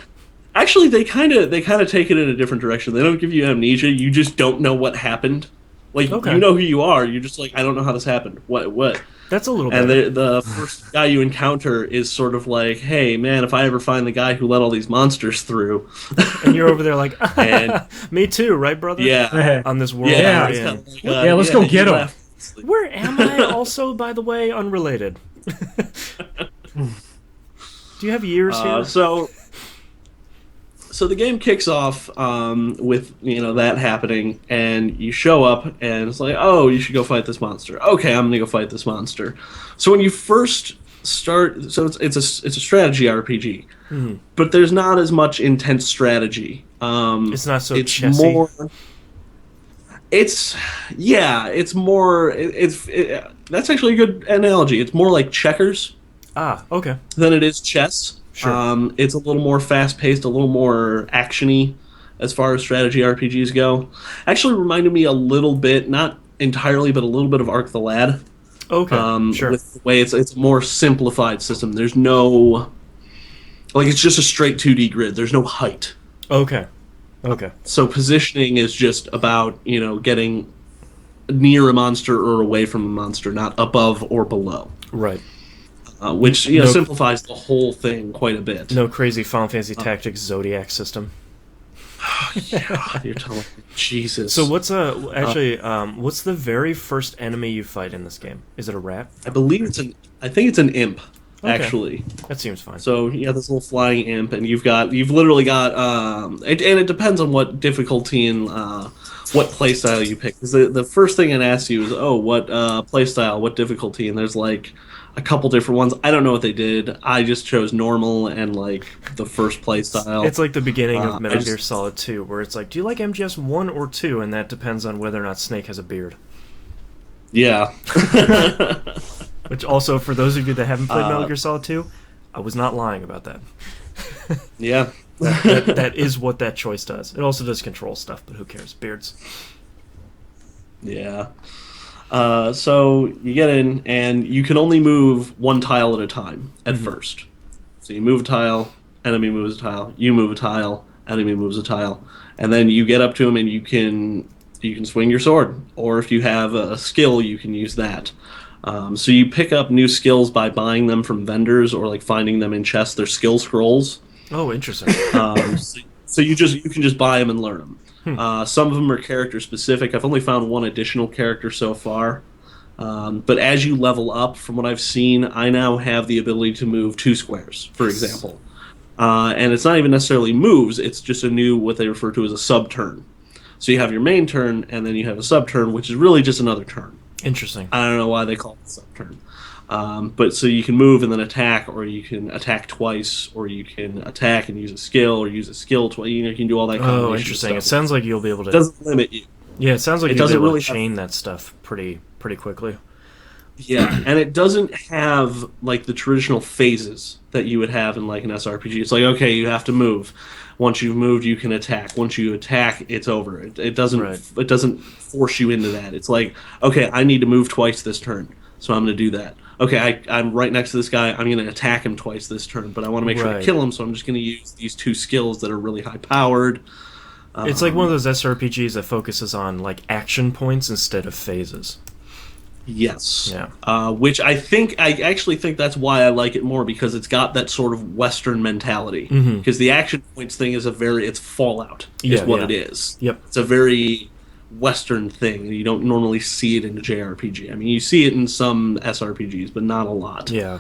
Actually, they kind of take it in a different direction. They don't give you amnesia. You just don't know what happened. Like you know who you are. You're just like, I don't know how this happened. What? That's a little. And better. the first guy you encounter is sort of like, hey man, if I ever find the guy who let all these monsters through, and you're over there like, and me too, right, brother? yeah, On this world. yeah, we're in. like, yeah. Let's go get him. Where am I? Also, by the way, unrelated. Do you have years here? So the game kicks off with that happening, and you show up, and it's like, oh, you should go fight this monster. Okay, I'm gonna go fight this monster. So when you first start, so it's a strategy RPG, but there's not as much intense strategy. It's not so it's chessy. more. It's more. That's actually a good analogy. It's more like checkers. Ah, okay. Than it is chess. Sure. It's a little more fast-paced, a little more action-y as far as strategy RPGs go. Actually reminded me a little bit, not entirely, but a little bit of Ark the Lad. Okay, sure. With the way it's a more simplified system. There's no... Like, it's just a straight 2D grid. There's no height. Okay. So positioning is just about, getting near a monster or away from a monster, not above or below. Right. Which simplifies the whole thing quite a bit. No crazy Final Fantasy Tactics Zodiac system. Yeah, you're telling me. Jesus. So what's what's the very first enemy you fight in this game? Is it a rat? I think it's an imp, actually. That seems fine. So you have this little flying imp, and you've literally got and it depends on what difficulty and what playstyle you pick. Because the first thing it asks you is, what playstyle, what difficulty, and there's like a couple different ones. I don't know what they did. I just chose normal and like the first play style. It's like the beginning of Metal Gear Solid 2, where it's like, do you like MGS 1 or 2? And that depends on whether or not Snake has a beard. Yeah. Which also, for those of you that haven't played Metal Gear Solid 2, I was not lying about that. Yeah. that is what that choice does. It also does control stuff, but who cares? Beards. Yeah. So you get in, and you can only move one tile at a time at first. So you move a tile, enemy moves a tile, you move a tile, enemy moves a tile, and then you get up to him, and you can swing your sword, or if you have a skill, you can use that. So you pick up new skills by buying them from vendors or like finding them in chests. They're skill scrolls. Oh, interesting. So you can just buy them and learn them. Some of them are character specific. I've only found one additional character so far. But as you level up, from what I've seen, I now have the ability to move 2 squares, for example. And it's not even necessarily moves, it's just a new, what they refer to as a sub-turn. So you have your main turn, and then you have a sub-turn, which is really just another turn. Interesting. I don't know why they call it a sub-turn. But so you can move and then attack, or you can attack twice, or you can attack and use a skill, or use a skill twice. You can do all that combination. Oh, interesting. Of stuff. It sounds like you'll be able to... It doesn't limit you. Yeah, it sounds like it you'll be able really to chain that stuff pretty quickly. Yeah, and it doesn't have like the traditional phases that you would have in like an SRPG. It's like, okay, you have to move. Once you've moved, you can attack. Once you attack, it's over. It doesn't force you into that. It's like, okay, I need to move twice this turn, so I'm going to do that. Okay, I'm right next to this guy. I'm going to attack him twice this turn, but I want to make sure to kill him, so I'm just going to use these 2 skills that are really high powered. It's like one of those SRPGs that focuses on like action points instead of phases. Yes. Yeah. Which I actually think that's why I like it more, because it's got that sort of Western mentality. Because the action points thing is it's Fallout is what it is. Yep. It's a very Western thing. You don't normally see it in a JRPG. I mean, you see it in some SRPGs, but not a lot. Yeah.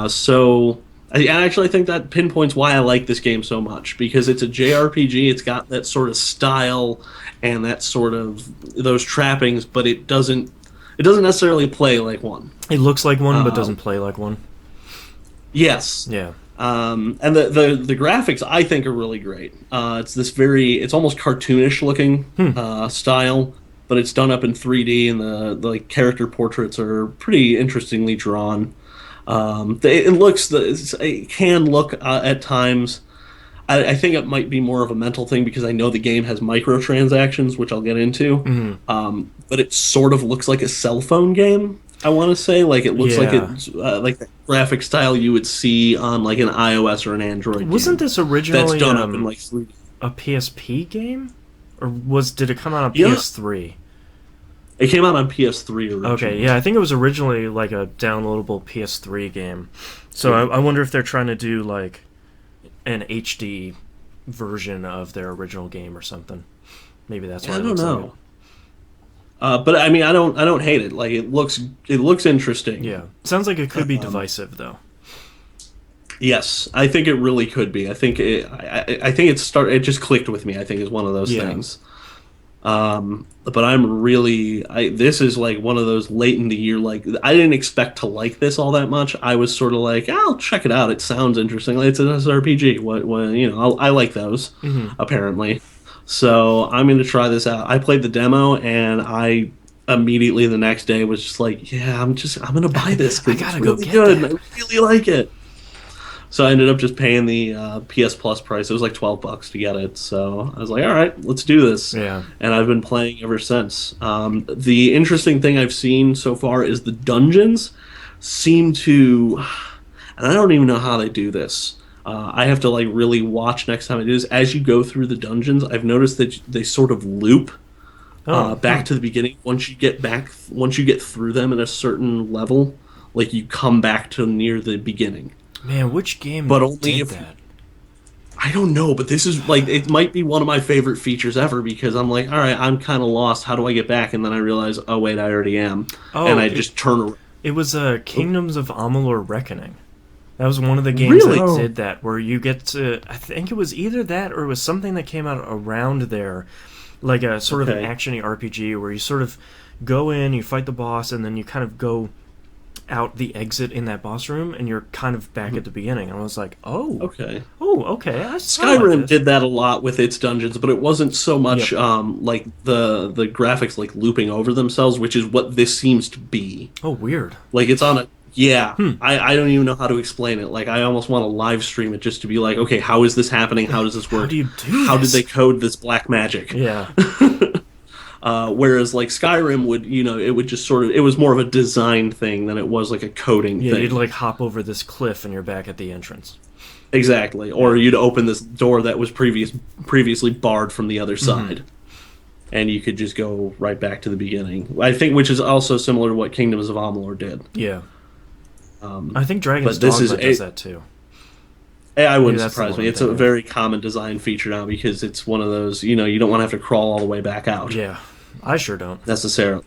So I actually think that pinpoints why I like this game so much, because it's a JRPG. It's got that sort of style and that sort of those trappings, but it doesn't necessarily play like one. It looks like one, but doesn't play like one. Yes. Yeah. And the graphics I think are really great. It's almost cartoonish looking style, but it's done up in 3D, and the like character portraits are pretty interestingly drawn. It can look at times. I think it might be more of a mental thing, because I know the game has microtransactions, which I'll get into. Mm-hmm. But it sort of looks like a cell phone game. I want to say, like, it looks like it's like the graphic style you would see on like an iOS or an Android. Wasn't game this originally that's done up in like 3D. a PSP game, or did it come out on PS3? It came out on PS3 originally. Okay, yeah, I think it was originally like a downloadable PS3 game. So I wonder if they're trying to do like an HD version of their original game or something. Maybe that's why. I don't know. But I mean, I don't hate it. Like, it looks interesting. Yeah, sounds like it could be divisive though. Yes, I think it really could be. I think it just clicked with me. I think is one of those things. But this is like one of those late in the year, like, I didn't expect to like this all that much. I was sort of like, I'll check it out. It sounds interesting. Like, it's an SRPG. I like those, apparently. So I'm going to try this out. I played the demo, and I immediately the next day was just like, yeah, I'm going to buy this. I gotta go get good. that. I really like it. So I ended up just paying the PS Plus price. It was like $12 to get it. So I was like, all right, let's do this. Yeah. And I've been playing ever since. The interesting thing I've seen so far is the dungeons seem to, and I don't even know how they do this. I have to like really watch next time I do this. As you go through the dungeons, I've noticed that they sort of loop back to the beginning. Once you get through them at a certain level, like, you come back to near the beginning. Man, which game did that? I don't know, but this is like, it might be one of my favorite features ever, because I'm like, all right, I'm kind of lost. How do I get back? And then I realize, oh wait, I already am. And I just turn around. It was Kingdoms of Amalur Reckoning. That was one of the games that did that, where you get to, I think it was either that or it was something that came out around there, like a sort of an action-y RPG where you sort of go in, you fight the boss, and then you kind of go out the exit in that boss room, and you're kind of back at the beginning. And I was like, okay. Skyrim did that a lot with its dungeons, but it wasn't so much like the graphics like looping over themselves, which is what this seems to be. Oh, weird. Like, it's on a I don't even know how to explain it. Like, I almost want to live stream it just to be like, okay, how is this happening? How does this work? How do you do How this? did they code this black magic? Yeah. Whereas like Skyrim would, it would just sort of, it was more of a design thing than it was like a coding thing. Yeah, you'd like hop over this cliff and you're back at the entrance. Exactly. Or you'd open this door that was previously barred from the other side. And you could just go right back to the beginning. I think, which is also similar to what Kingdoms of Amalur did. Yeah. I think Dragon's Dogma does that too. I wouldn't surprise me. It's a very common design feature now, because it's one of those, you don't want to have to crawl all the way back out. Yeah, I sure don't. Necessarily.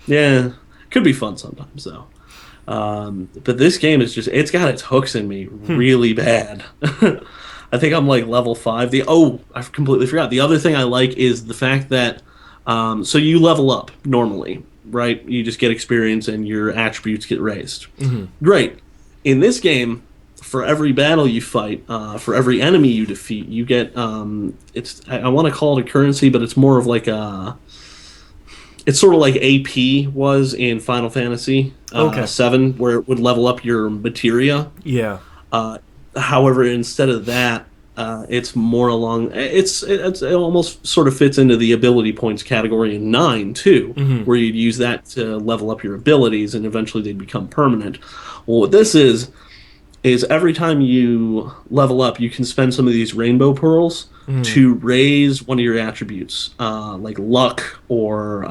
Yeah, could be fun sometimes, though. But this game is just, it's got its hooks in me really bad. I think I'm like level 5. I completely forgot. The other thing I like is the fact that, so you level up normally, right? You just get experience and your attributes get raised. Great. In this game, for every battle you fight, for every enemy you defeat, you get, I want to call it a currency, but it's more of like it's sort of like AP was in Final Fantasy 7, where it would level up your materia. Yeah. However, instead of that, it's more along, it almost sort of fits into the ability points category in 9 too, where you'd use that to level up your abilities and eventually they'd become permanent. Well, what this is every time you level up, you can spend some of these rainbow pearls to raise one of your attributes, like luck or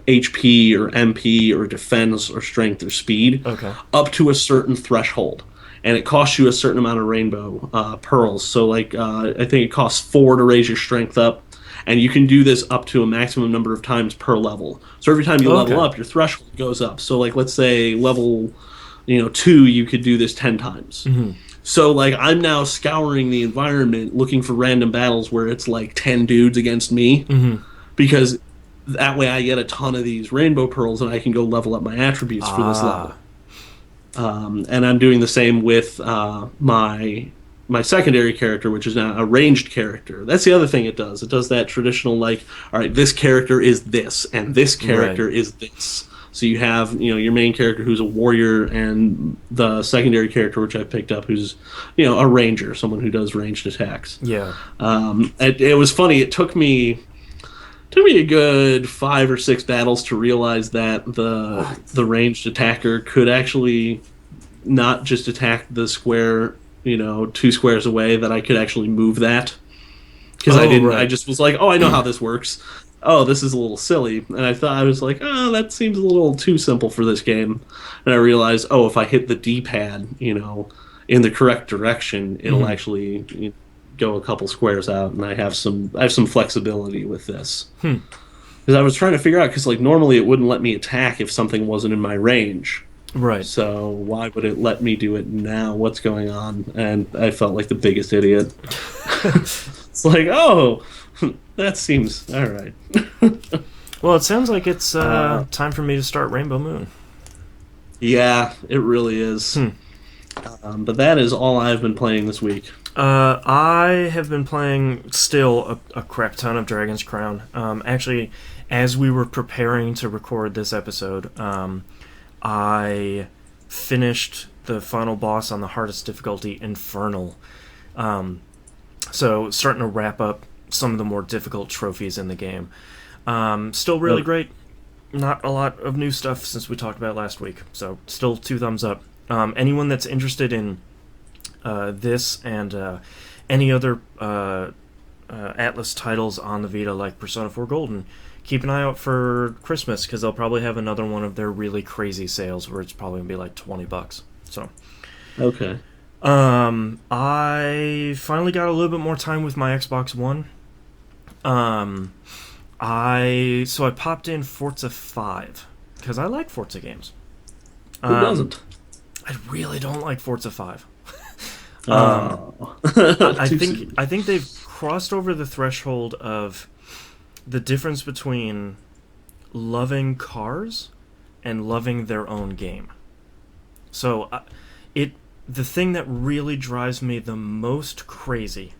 HP or MP or defense or strength or speed, up to a certain threshold. And it costs you a certain amount of rainbow pearls. So, like, I think it costs 4 to raise your strength up, and you can do this up to a maximum number of times per level. So every time you level Okay. up, your threshold goes up. So like let's say level 2, you could do this 10 times. So like I'm now scouring the environment looking for random battles where it's like 10 dudes against me, because that way I get a ton of these rainbow pearls and I can go level up my attributes for this level. And I'm doing the same with my secondary character, which is now a ranged character. That's the other thing it does. It does that traditional, like, all right, this character is this, and this character is this. So you have, your main character who's a warrior, and the secondary character, which I picked up, who's, a ranger, someone who does ranged attacks. Yeah. It was funny. It took me a good 5 or 6 battles to realize that the ranged attacker could actually not just attack the square, 2 squares away, that I could actually move that. Because I didn't. Right. I just was like, oh, I know how this works. Oh, this is a little silly. And I was like, oh, that seems a little too simple for this game. And I realized, oh, if I hit the D-pad, in the correct direction, it'll actually go a couple squares out, and I have some flexibility with this. Because I was trying to figure out, because like normally it wouldn't let me attack if something wasn't in my range. Right. So why would it let me do it now? What's going on? And I felt like the biggest idiot. It's like, oh, that seems all right. Well, it sounds like it's time for me to start Rainbow Moon. Yeah, it really is. But that is all I've been playing this week. I have been playing still a crap ton of Dragon's Crown. Actually, as we were preparing to record this episode, I finished the final boss on the hardest difficulty, Infernal. So starting to wrap up some of the more difficult trophies in the game. Still really great. Not a lot of new stuff since we talked about last week. So still 2 thumbs up. Anyone that's interested in this and any other Atlas titles on the Vita, like Persona 4 Golden, keep an eye out for Christmas, because they'll probably have another one of their really crazy sales where it's probably going to be like $20. So, okay. I finally got a little bit more time with my Xbox One. I popped in Forza 5 because I like Forza games. Who doesn't? I really don't like Forza 5. I think they've crossed over the threshold of the difference between loving cars and loving their own game. So the thing that really drives me the most crazy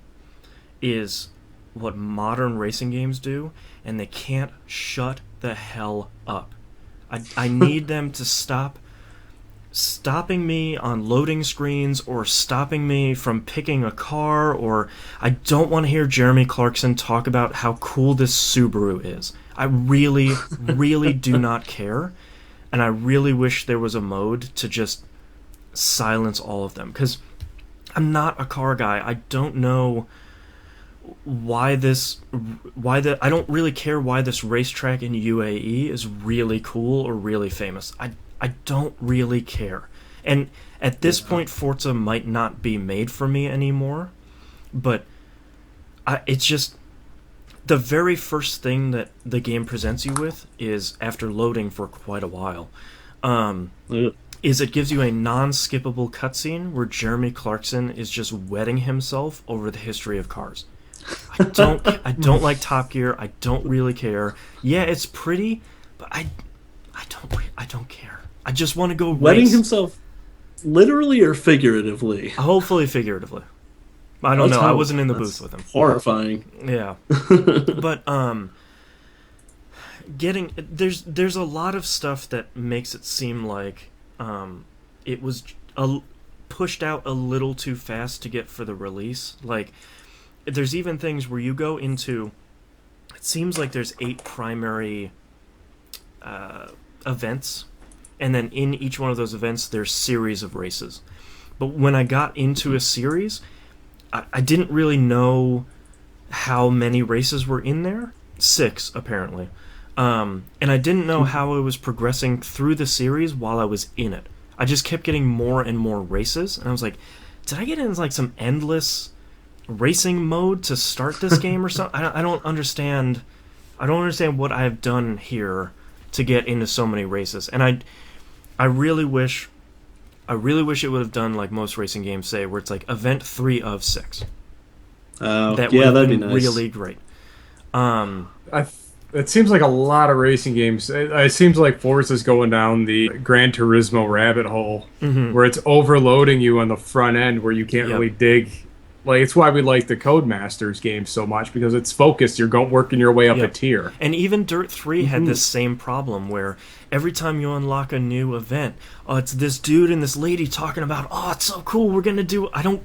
is what modern racing games do, and they can't shut the hell up. I need them to stopping me on loading screens, or stopping me from picking a car, or I don't want to hear Jeremy Clarkson talk about how cool this Subaru is. I really, really do not care, and I really wish there was a mode to just silence all of them, because I'm not a car guy. I don't know I don't really care why this racetrack in UAE is really cool or really famous. I don't really care. And at this point, Forza might not be made for me anymore, but it's just the very first thing that the game presents you with is, after loading for quite a while, is it gives you a non-skippable cutscene where Jeremy Clarkson is just wetting himself over the history of cars. I don't like Top Gear. I don't really care. Yeah, it's pretty, but I don't care. I just want to go wetting race. Himself, literally or figuratively? Hopefully figuratively. I don't know. I wasn't in the booth with him. Horrifying. Yeah. But there's a lot of stuff that makes it seem like it was pushed out a little too fast to get for the release. Like, there's even things where you go into, it seems like there's 8 primary events, and then in each one of those events there's series of races. But when I got into a series, I didn't really know how many races were in there. 6, apparently. And I didn't know how I was progressing through the series while I was in it. I just kept getting more and more races, and I was like, did I get into like some endless racing mode to start this game or something. I don't understand. I don't understand what I have done here to get into so many races, and I really wish it would have done like most racing games say, where it's like event 3 of 6. That would have that'd been be nice. really great. It seems like a lot of racing games. It seems like Forza's going down the Gran Turismo rabbit hole, where it's overloading you on the front end, where you can't really dig. Like, it's why we like the Codemasters games so much, because it's focused. You're working your way up a tier. And even Dirt 3 had this same problem, where every time you unlock a new event, it's this dude and this lady talking about, it's so cool, we're gonna do. I don't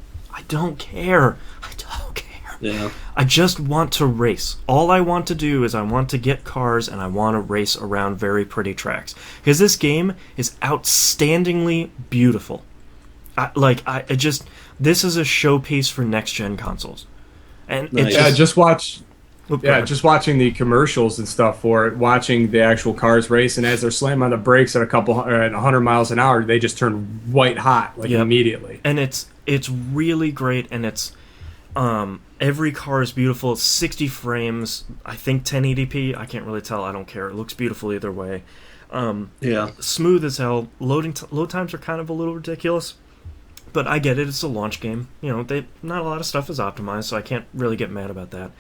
care. I don't care. Yeah. I just want to race. All I want to do is I want to get cars and I want to race around very pretty tracks. Because this game is outstandingly beautiful. This is a showpiece for next-gen consoles. And Nice. Just watching the commercials and stuff for it, watching the actual cars race, and as they're slamming on the brakes at 100 miles an hour, they just turn white hot immediately. And it's really great, and it's every car is beautiful. It's 60 frames, I think 1080p. I can't really tell. I don't care. It looks beautiful either way. Smooth as hell. Load times are kind of a little ridiculous, but I get it. It's a launch game. Not a lot of stuff is optimized, so I can't really get mad about that.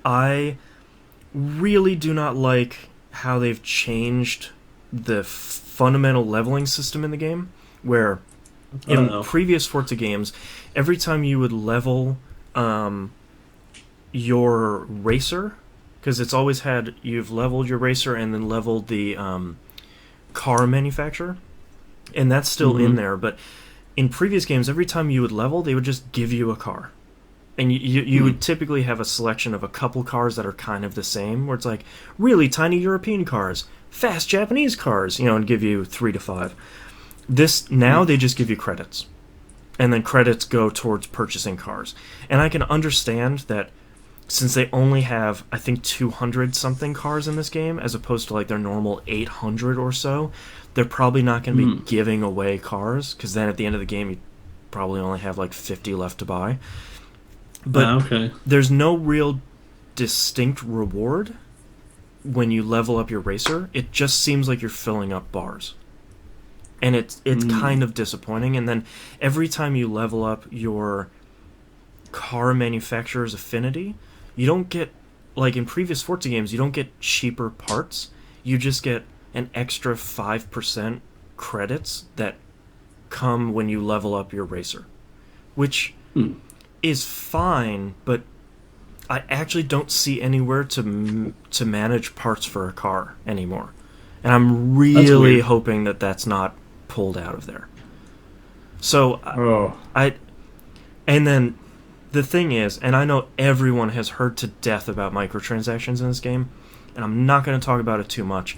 I really do not like how they've changed the fundamental leveling system in the game, where in previous Forza games, every time you would level your racer, because it's always had, you've leveled your racer and then leveled the car manufacturer, and that's still in there, but in previous games, every time you would level, they would just give you a car. And you would typically have a selection of a couple cars that are kind of the same, where it's like really tiny European cars, fast Japanese cars, and give you 3 to 5. Now they just give you credits, and then credits go towards purchasing cars. And I can understand that since they only have, I think, 200 something cars in this game, as opposed to like their normal 800 or so, they're probably not going to be giving away cars, because then at the end of the game you probably only have like 50 left to buy. But there's no real distinct reward when you level up your racer. It just seems like you're filling up bars. And it's kind of disappointing. And then every time you level up your car manufacturer's affinity, you don't get, like in previous Forza games, you don't get cheaper parts. You just get an extra 5% credits that come when you level up your racer. Which is fine, but I actually don't see anywhere to manage parts for a car anymore. And I'm really hoping that that's not pulled out of there. So and then the thing is, and I know everyone has heard to death about microtransactions in this game, and I'm not going to talk about it too much.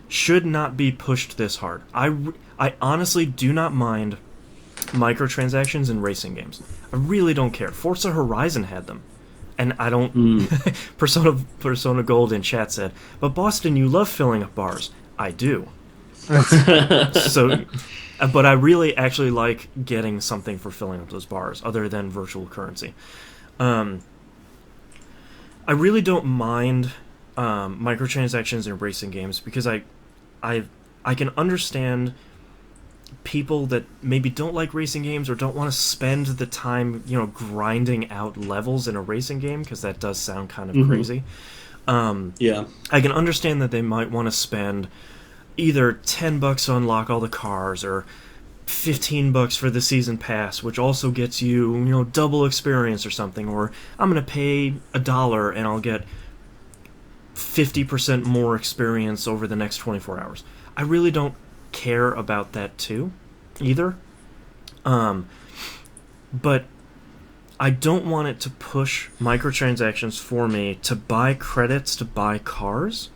Should not be pushed this hard. I honestly do not mind microtransactions in racing games. I really don't care. Forza Horizon had them, and I don't. Persona Gold in chat said, "But Boston, you love filling up bars." I do. So, but I really actually like getting something for filling up those bars, other than virtual currency. I really don't mind microtransactions in racing games, because I can understand people that maybe don't like racing games or don't want to spend the time, grinding out levels in a racing game, because that does sound kind of crazy. I can understand that they might want to spend either $10 to unlock all the cars, or $15 for the season pass, which also gets you, double experience or something, or I'm going to pay $1 and I'll get 50% more experience over the next 24 hours. I really don't care about that too, either. But I don't want it to push microtransactions for me to buy credits to buy cars,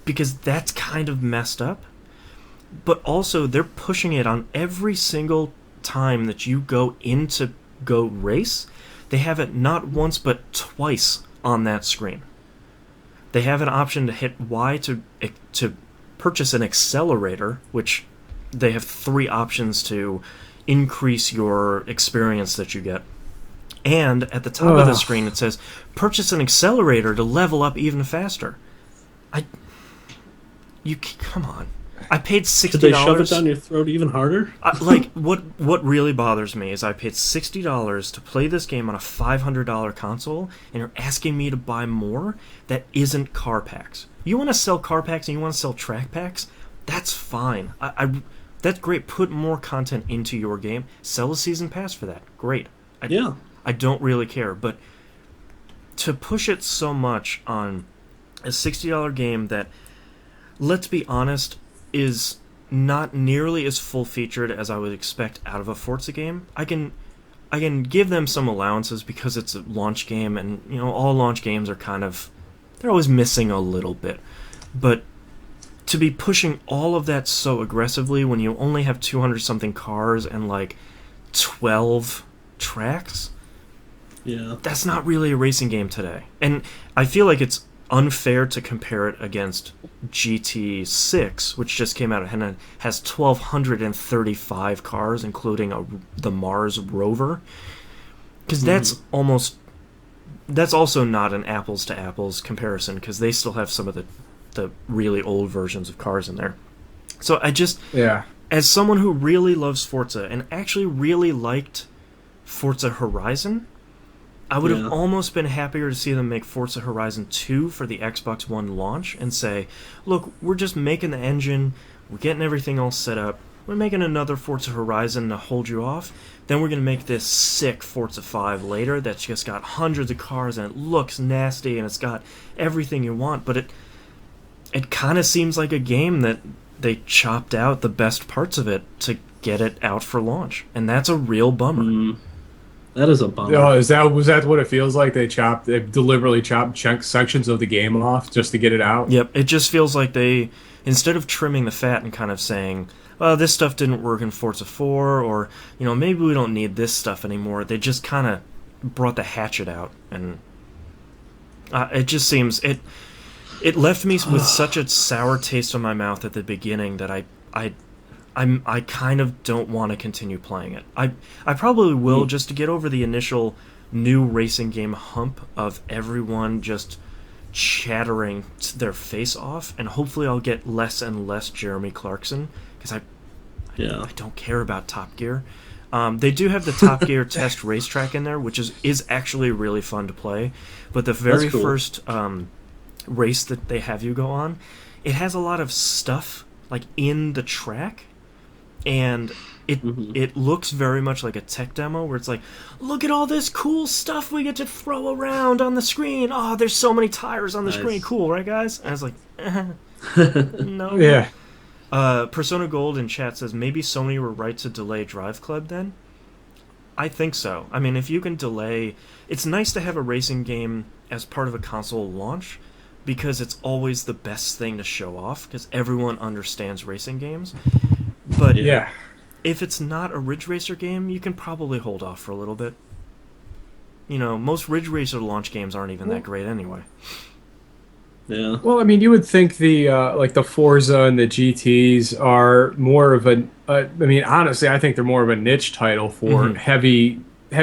because that's kind of messed up. But also, they're pushing it on every single time that you go in to go race. They have it not once but twice on that screen. They have an option to hit Y to purchase an accelerator, which they have 3 options to increase your experience that you get. And at the top of the screen it says, purchase an accelerator to level up even faster. Come on. I paid $60. Did they shove it down your throat even harder? What really bothers me is I paid $60 to play this game on a $500 console, and you're asking me to buy more that isn't car packs. You want to sell car packs and you want to sell track packs? That's fine. That's great. Put more content into your game. Sell a season pass for that. Great. I don't really care. But to push it so much on a $60 game that, let's be honest, is not nearly as full-featured as I would expect out of a Forza game. I can give them some allowances because it's a launch game, and all launch games are they're always missing a little bit. But to be pushing all of that so aggressively when you only have 200-something cars and like 12 tracks, that's not really a racing game today. And I feel like it's unfair to compare it against GT6, which just came out and has 1,235 cars, including the Mars rover. Because that's also not an apples to apples comparison, because they still have some of the really old versions of cars in there. So as someone who really loves Forza and actually really liked Forza Horizon, I would have almost been happier to see them make Forza Horizon 2 for the Xbox One launch and say, look, we're just making the engine, we're getting everything all set up, we're making another Forza Horizon to hold you off, then we're going to make this sick Forza 5 later that's just got hundreds of cars and it looks nasty and it's got everything you want, but it kind of seems like a game that they chopped out the best parts of it to get it out for launch, and that's a real bummer. That is a bummer. Oh, was that what it feels like? They deliberately chopped sections of the game off just to get it out? Yep, it just feels like they, instead of trimming the fat and kind of saying, well, this stuff didn't work in Forza 4, or, maybe we don't need this stuff anymore, they just kind of brought the hatchet out, and it just seems, it left me with such a sour taste in my mouth at the beginning that I kind of don't want to continue playing it. I probably will, just to get over the initial new racing game hump of everyone just chattering their face off, and hopefully I'll get less and less Jeremy Clarkson, because I don't care about Top Gear. They do have the Top Gear test racetrack in there, which is actually really fun to play, but the very first race that they have you go on, it has a lot of stuff like in the track, and it looks very much like a tech demo where it's like, look at all this cool stuff we get to throw around on the screen. Oh, there's so many tires on the screen. Cool, right, guys? And I was like, no. Yeah. Persona Gold in chat says, maybe Sony were right to delay Drive Club then? I think so. I mean, if you can delay... It's nice to have a racing game as part of a console launch, because it's always the best thing to show off, because everyone understands racing games. But if it's not a Ridge Racer game, you can probably hold off for a little bit. Most Ridge Racer launch games aren't even that great anyway. Yeah. Well, I mean, you would think the Forza and the GTs are more of honestly, I think they're more of a niche title for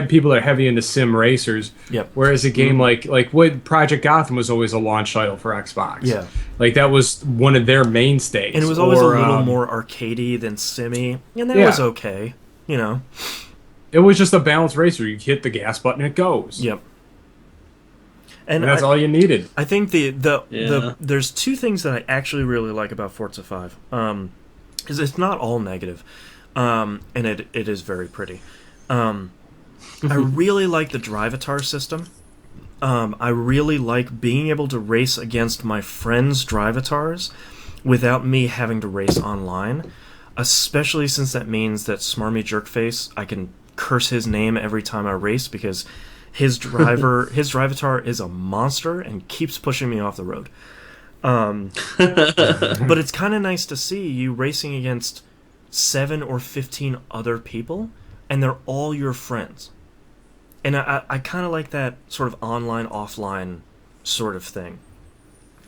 people that are heavy into sim racers. Yep. Whereas a game like what Project Gotham was always a launch title for Xbox. Yeah. Like that was one of their mainstays. And it was always a little more arcadey than simmy, and that was okay. It was just a balanced racer. You hit the gas button, it goes. Yep. And that's all you needed. I think there's two things that I actually really like about Forza 5. Because it's not all negative, and it is very pretty. I really like the Drivatar system. I really like being able to race against my friends' Drivatars without me having to race online, especially since that means that Smarmy Jerkface, I can curse his name every time I race, because his Drivatar is a monster and keeps pushing me off the road. But it's kind of nice to see you racing against 7 or 15 other people, and they're all your friends. And I kind of like that sort of online, offline sort of thing.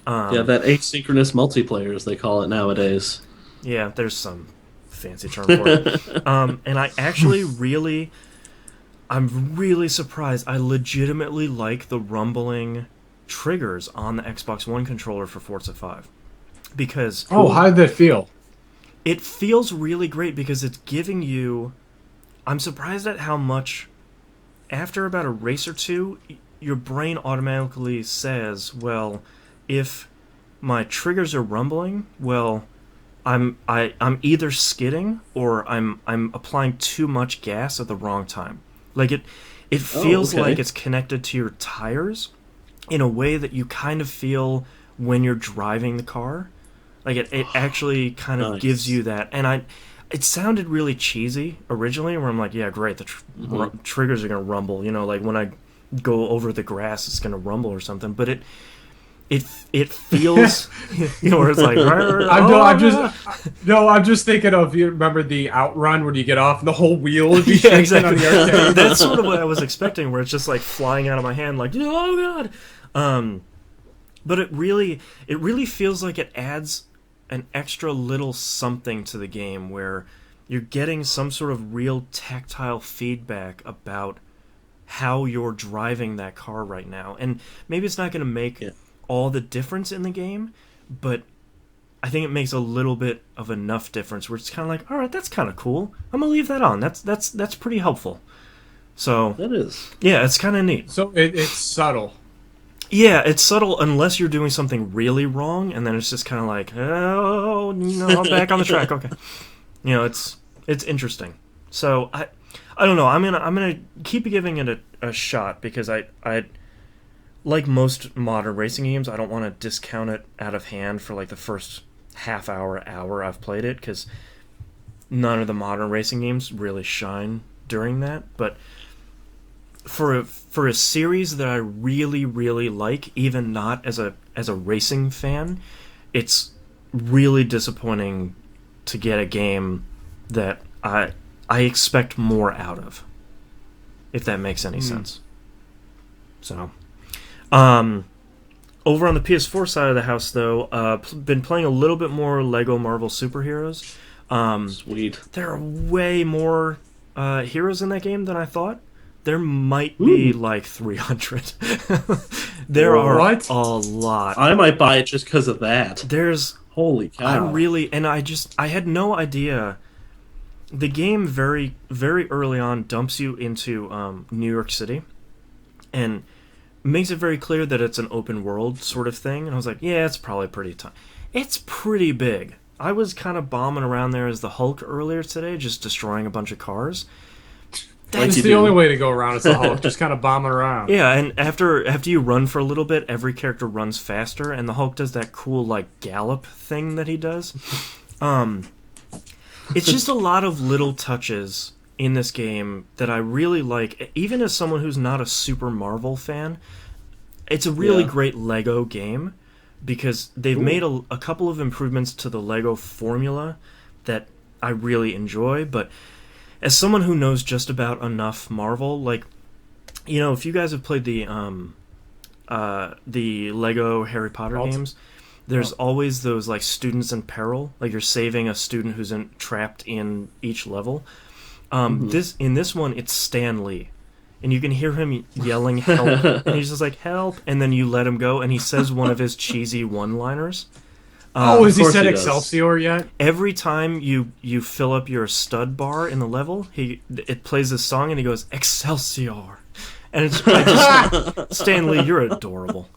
That asynchronous multiplayer, as they call it nowadays. Yeah, there's some fancy term for it. And I actually I'm really surprised. I legitimately like the rumbling triggers on the Xbox One controller for Forza 5. Because... Oh, how did that feel? It feels really great because it's giving you... I'm surprised at how much... After about a race or two, your brain automatically says, well, if my triggers are rumbling, well, I'm either skidding or I'm applying too much gas at the wrong time. Like it feels like it's connected to your tires in a way that you kind of feel when you're driving the car. Like it actually kind of gives you that. And it sounded really cheesy originally, where I'm like, yeah, great, the triggers are gonna rumble. You know, like when I go over the grass, it's gonna rumble or something. But it feels, you know, where it's like, I'm just thinking of, you remember the Outrun when you get off and the whole wheel would be shaking exactly. on the arcade? That's sort of what I was expecting, where it's just like flying out of my hand, like, oh god. But it really feels like it adds an extra little something to the game, where you're getting some sort of real tactile feedback about how you're driving that car right now. And maybe it's not going to make all the difference in the game, but I think it makes a little bit of enough difference where it's kind of like, all right, that's kind of cool. I'm gonna leave that on. That's pretty helpful. So that is, yeah, it's kind of neat. So it's subtle. Yeah, it's subtle unless you're doing something really wrong, and then it's just kind of like, oh, I'm back on the track. Okay, it's interesting. So I don't know. I'm gonna keep giving it a shot, because I like most modern racing games, I don't want to discount it out of hand for like the first half hour I've played it, because none of the modern racing games really shine during that. But for a series that I really, really like, even not as a racing fan, it's really disappointing to get a game that I expect more out of, if that makes any sense. So, over on the PS4 side of the house, though, been playing a little bit more Lego Marvel Superheroes. Sweet. There are way more heroes in that game than I thought. There might be like 300. There are a lot. I might buy it just because of that. Holy cow. I had no idea. The game very, very early on dumps you into New York City, and makes it very clear that it's an open world sort of thing. And I was like, yeah, it's probably pretty it's pretty big. I was kind of bombing around there as the Hulk earlier today, just destroying a bunch of cars. That's the only way to go around as the Hulk, just kind of bombing around. Yeah, and after you run for a little bit, every character runs faster, and the Hulk does that cool like gallop thing that he does. It's just a lot of little touches in this game that I really like. Even as someone who's not a super Marvel fan, it's a really great Lego game, because they've made a couple of improvements to the Lego formula that I really enjoy. But as someone who knows just about enough Marvel, like, if you guys have played the Lego Harry Potter games, there's always those like students in peril, like you're saving a student who's trapped in each level. In this one, it's Stan Lee, and you can hear him yelling help, and he's just like, help, and then you let him go, and he says one of his cheesy one-liners. Has he said Excelsior yet? Every time you fill up your stud bar in the level, it plays this song, and he goes, Excelsior, and Stan Lee, you're adorable.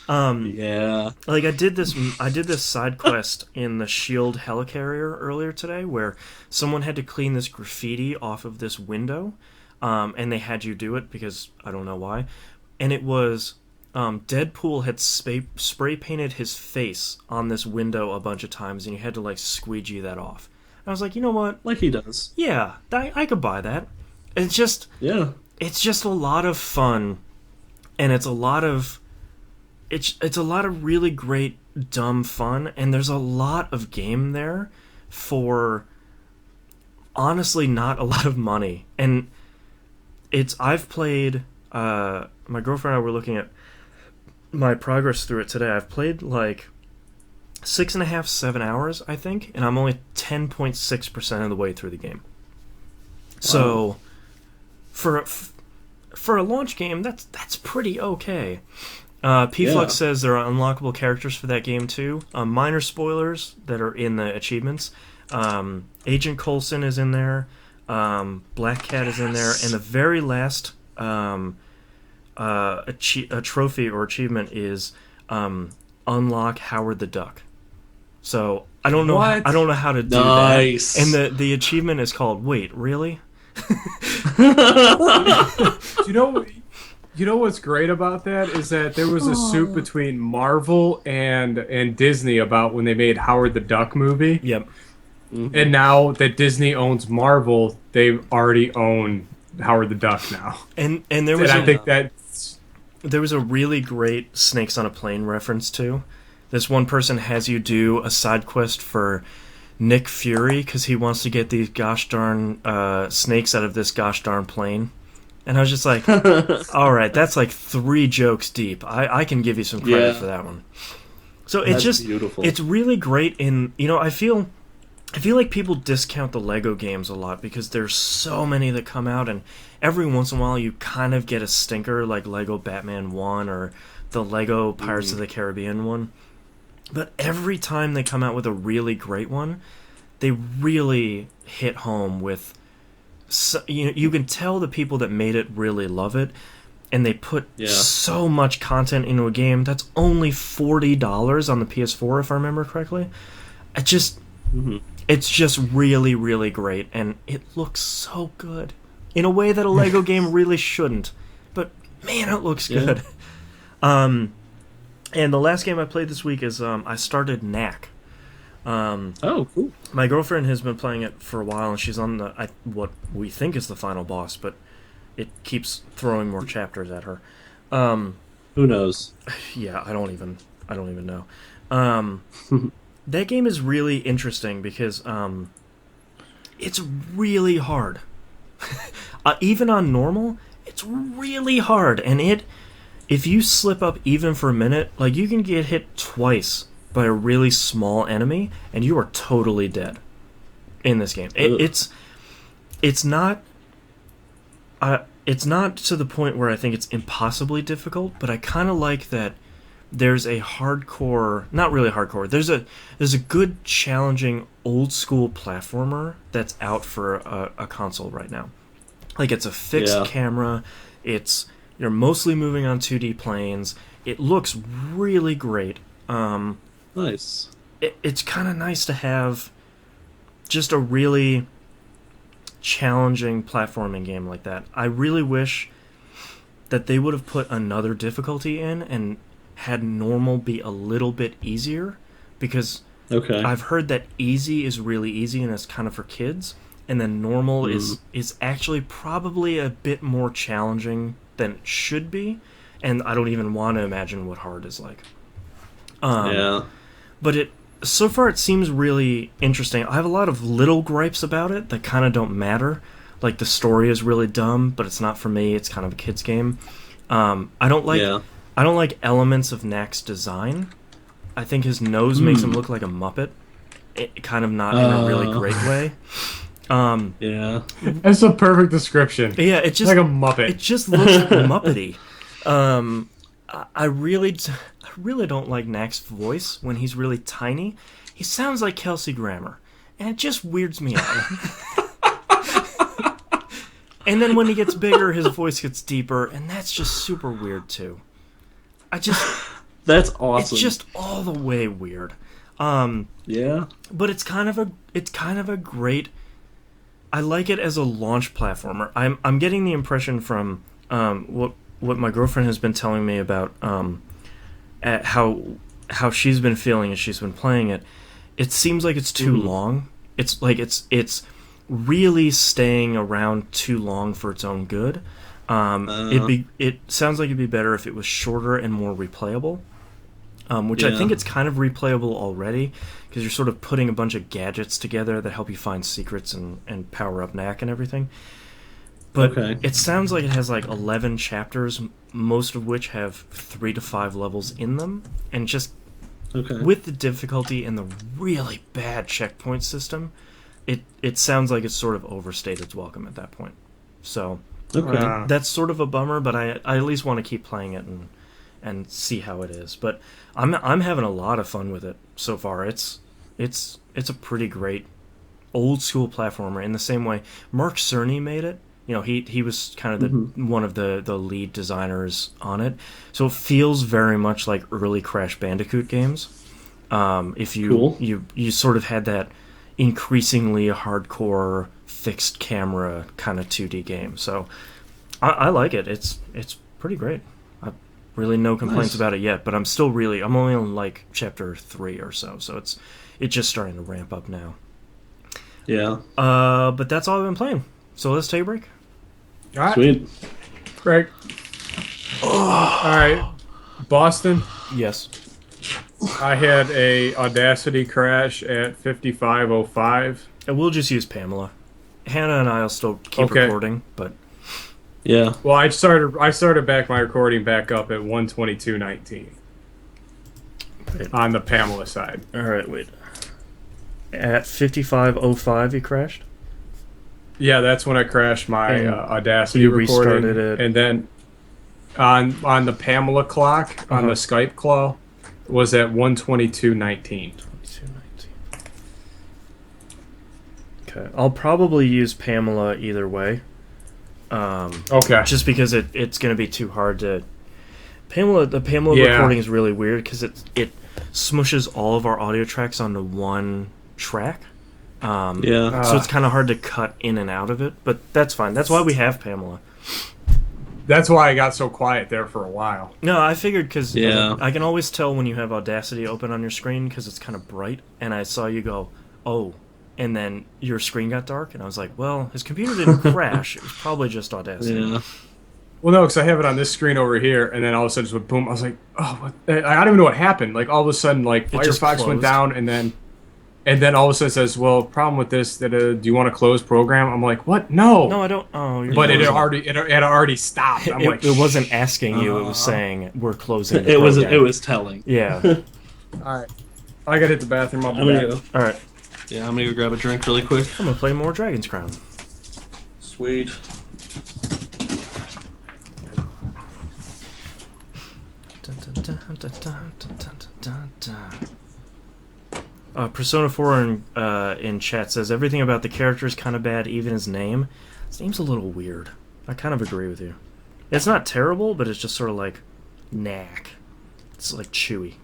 Like I did this side quest in the Shield helicarrier earlier today, where someone had to clean this graffiti off of this window, and they had you do it because I don't know why, and it was Deadpool had spray painted his face on this window a bunch of times, and you had to like squeegee that off. And I was like, you know what? Like he does. Yeah, I could buy that. It's just a lot of fun, and it's a lot of really great dumb fun, and there's a lot of game there for honestly not a lot of money. And I've played, my girlfriend and I were looking at my progress through it today. I've played like 6.5, 7 hours, I think, and I'm only 10.6% of the way through the game. So, for a launch game, that's pretty okay. PFlux says there are unlockable characters for that game too. Minor spoilers that are in the achievements. Agent Coulson is in there. Black Cat is in there, and the very last a trophy or achievement is unlock Howard the Duck. So I don't know. What? I don't know how to do Nice. that. And the achievement is called "Wait, really?" You know what's great about that is that there was a suit between Marvel and Disney about when they made Howard the Duck movie. Yep. And now that Disney owns Marvel, they already own Howard the Duck now. And there was I think that's there was a really great Snakes on a Plane reference too. This one person has you do a side quest for Nick Fury because he wants to get these gosh darn snakes out of this gosh darn plane. And I was just like, all right, that's like 3 jokes deep. I can give you some credit for that one. So it's just beautiful. It's really great. I feel like people discount the Lego games a lot because there's so many that come out, and every once in a while you kind of get a stinker like Lego Batman 1 or the Lego Pirates of the Caribbean one. But every time they come out with a really great one, they really hit home with... you can tell the people that made it really love it, and they put so much content into a game that's only $40 on the PS4, if I remember correctly. It's just really, really great, and it looks so good in a way that a Lego game really shouldn't. But man, it looks good. And the last game I played this week is I started Knack. Oh, cool. My girlfriend has been playing it for a while, and she's on what we think is the final boss, but it keeps throwing more chapters at her. Who knows? Yeah, I don't even know. That game is really interesting because it's really hard. Even on normal, it's really hard, and if you slip up even for a minute, like you can get hit twice by a really small enemy, and you are totally dead in this game. It's not to the point where I think it's impossibly difficult, but I kind of like that there's a hardcore, not really hardcore, there's a good challenging old school platformer that's out for a console right now. Like it's a fixed camera, you're mostly moving on 2D planes, it looks really great. Nice. It's kind of nice to have just a really challenging platforming game like that. I really wish that they would have put another difficulty in and had normal be a little bit easier, because I've heard that easy is really easy and it's kind of for kids, and then normal is actually probably a bit more challenging than it should be, and I don't even want to imagine what hard is like. But so far it seems really interesting. I have a lot of little gripes about it that kind of don't matter. Like the story is really dumb, but it's not for me. It's kind of a kid's game. I don't like elements of Knack's design. I think his nose makes him look like a Muppet. Kind of not in a really great way. That's a perfect description. Yeah, it's just like a Muppet. It just looks Muppety. I really don't like Knack's voice when he's really tiny. He sounds like Kelsey Grammer, and it just weirds me out. And then when he gets bigger, his voice gets deeper, and that's just super weird too. That's awesome. It's just all the way weird. But it's kind of a great. I like it as a launch platformer. I'm getting the impression from what my girlfriend has been telling me about at how she's been feeling as she's been playing it. It seems like it's too long. It's like it's really staying around too long for its own good. It sounds like it'd be better if it was shorter and more replayable. Which I think it's kind of replayable already, because you're sort of putting a bunch of gadgets together that help you find secrets and power up Knack and everything. But it sounds like it has like 11 chapters, most of which have 3 to 5 levels in them, and just Okay. with the difficulty and the really bad checkpoint system, it sounds like it's sort of overstayed its welcome at that point. So Okay. that's sort of a bummer, but I at least want to keep playing it and see how it is. But I'm having a lot of fun with it so far. It's a pretty great old school platformer in the same way Mark Cerny made it. You know, he was kind of one of the lead designers on it, so it feels very much like early Crash Bandicoot games. If you sort of had that increasingly hardcore fixed camera kind of 2D game, so I like it. It's pretty great. I really no complaints about it yet, but I'm only on like chapter 3 or so it's just starting to ramp up now. Yeah. But that's all I've been playing. So let's take a break. All right. Sweet. Great. All right. Boston, Yes. I had a Audacity crash at 5505. And we'll just use Pamela. Hannah and I'll still keep recording, but Yeah. Well, I started back my recording back up at 122.19 on the Pamela side. all right, wait. At 55:05, you crashed. Yeah, that's when I crashed my And Audacity you recording, restarted it. and then on the Pamela clock on the Skype call was at 122.19. 22:19. Okay, I'll probably use Pamela either way. Okay. Just because it's going to be too hard to. The Pamela recording is really weird because it smushes all of our audio tracks onto one track. So it's kind of hard to cut in and out of it, but that's fine. That's why we have Pamela. That's why I got so quiet there for a while. No, I figured because I can always tell when you have Audacity open on your screen because it's kind of bright, and I saw you go, oh, and then your screen got dark, and I was like, well, his computer didn't crash. It was probably just Audacity. Yeah. Well, no, because I have it on this screen over here, and then all of a sudden just went boom. I was like, oh, what? I don't even know what happened. Like, all of a sudden, like, Firefox went down, and then all of a sudden it says, well, problem with this, that do you want to close program? I'm like, what? No. No, I don't. Oh, you're But it had already stopped. I'm like, it wasn't asking you. It was saying we're closing the It program. was telling. Yeah. all right. I gotta hit the bathroom. I'll be I'm gonna back. go. All right. Yeah, I'm gonna go grab a drink really quick. I'm going to play more Dragon's Crown. Sweet. Persona 4 in chat says everything about the character is kind of bad, even his name. His name's a little weird. I kind of agree with you. It's not terrible, but it's just sort of like knack. It's like chewy.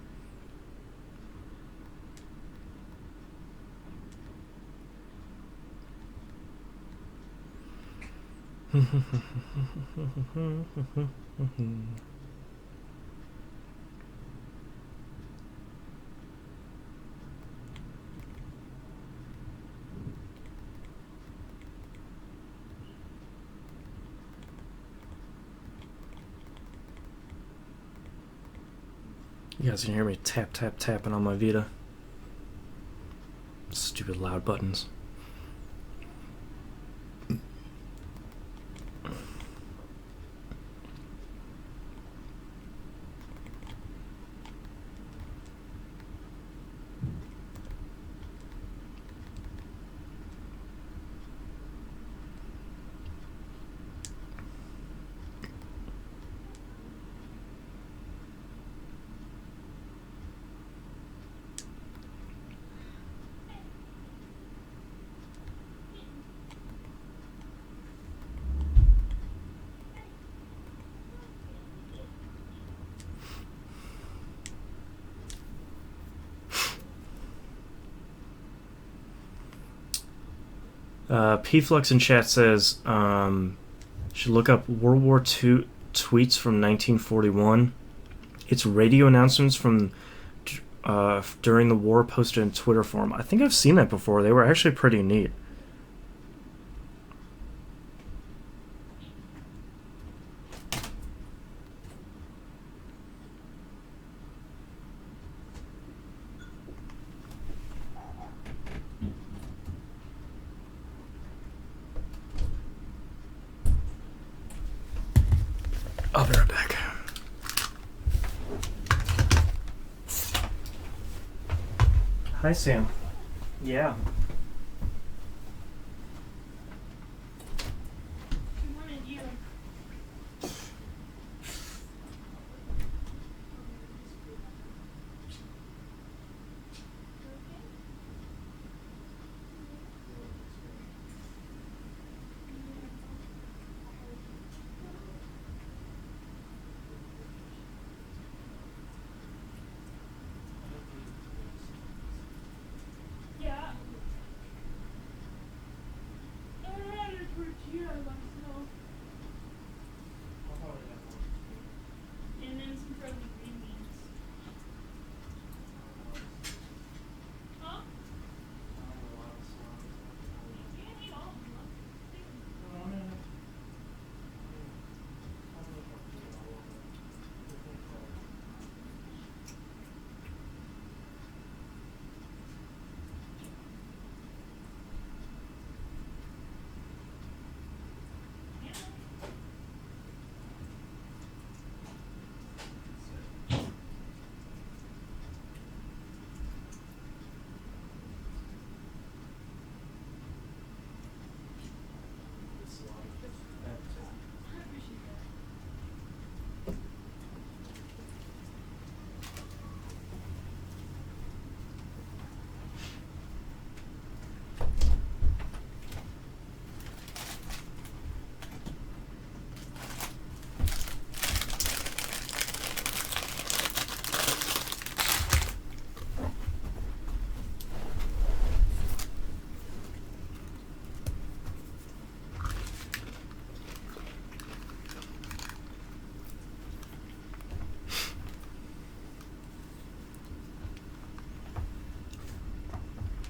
You guys can hear me tapping on my Vita. Stupid loud buttons. P-Flux in chat says, should look up World War II tweets from 1941. It's radio announcements from during the war posted in Twitter form. I think I've seen that before. They were actually pretty neat. I'll be right back. Hi, Sam. Yeah.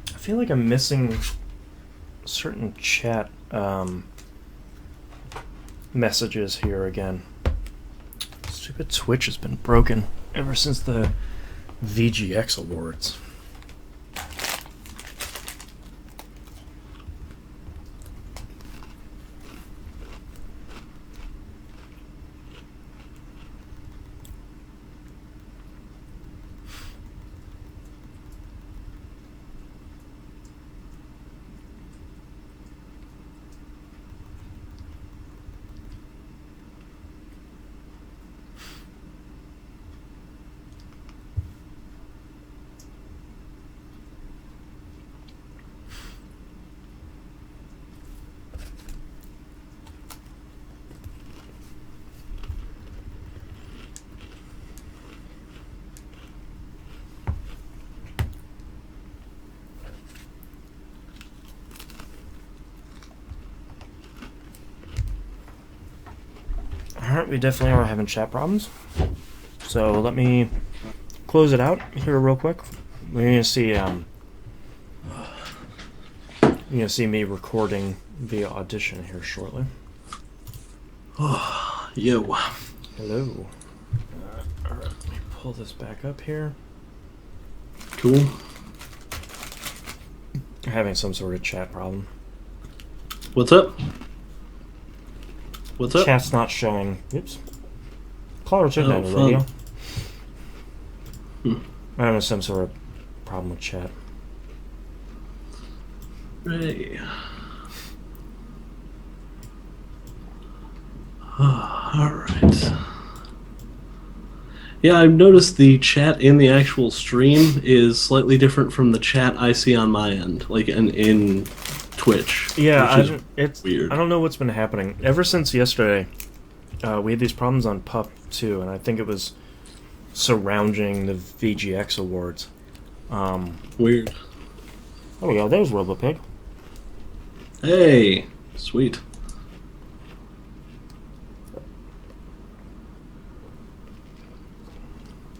I feel like I'm missing certain chat messages here again. Stupid Twitch has been broken ever since the VGX awards. Alright, we definitely are having chat problems. So let me close it out here real quick. We're gonna see you're gonna see me recording the audition here shortly. Oh, yo. Hello. Alright, let me pull this back up here. Cool. Having some sort of chat problem. What's up? What's up? Chat's not showing. Oops. Caller turned down the fun. radio. I don't know, some sort of problem with chat. Hey. Alright. Yeah, I've noticed the chat in the actual stream is slightly different from the chat I see on my end, like in Twitch. Yeah, which is it's weird. I don't know what's been happening. Ever since yesterday, we had these problems on Pup too, and I think it was surrounding the VGX awards. Weird. There we go. There's RoboPig. Hey, sweet.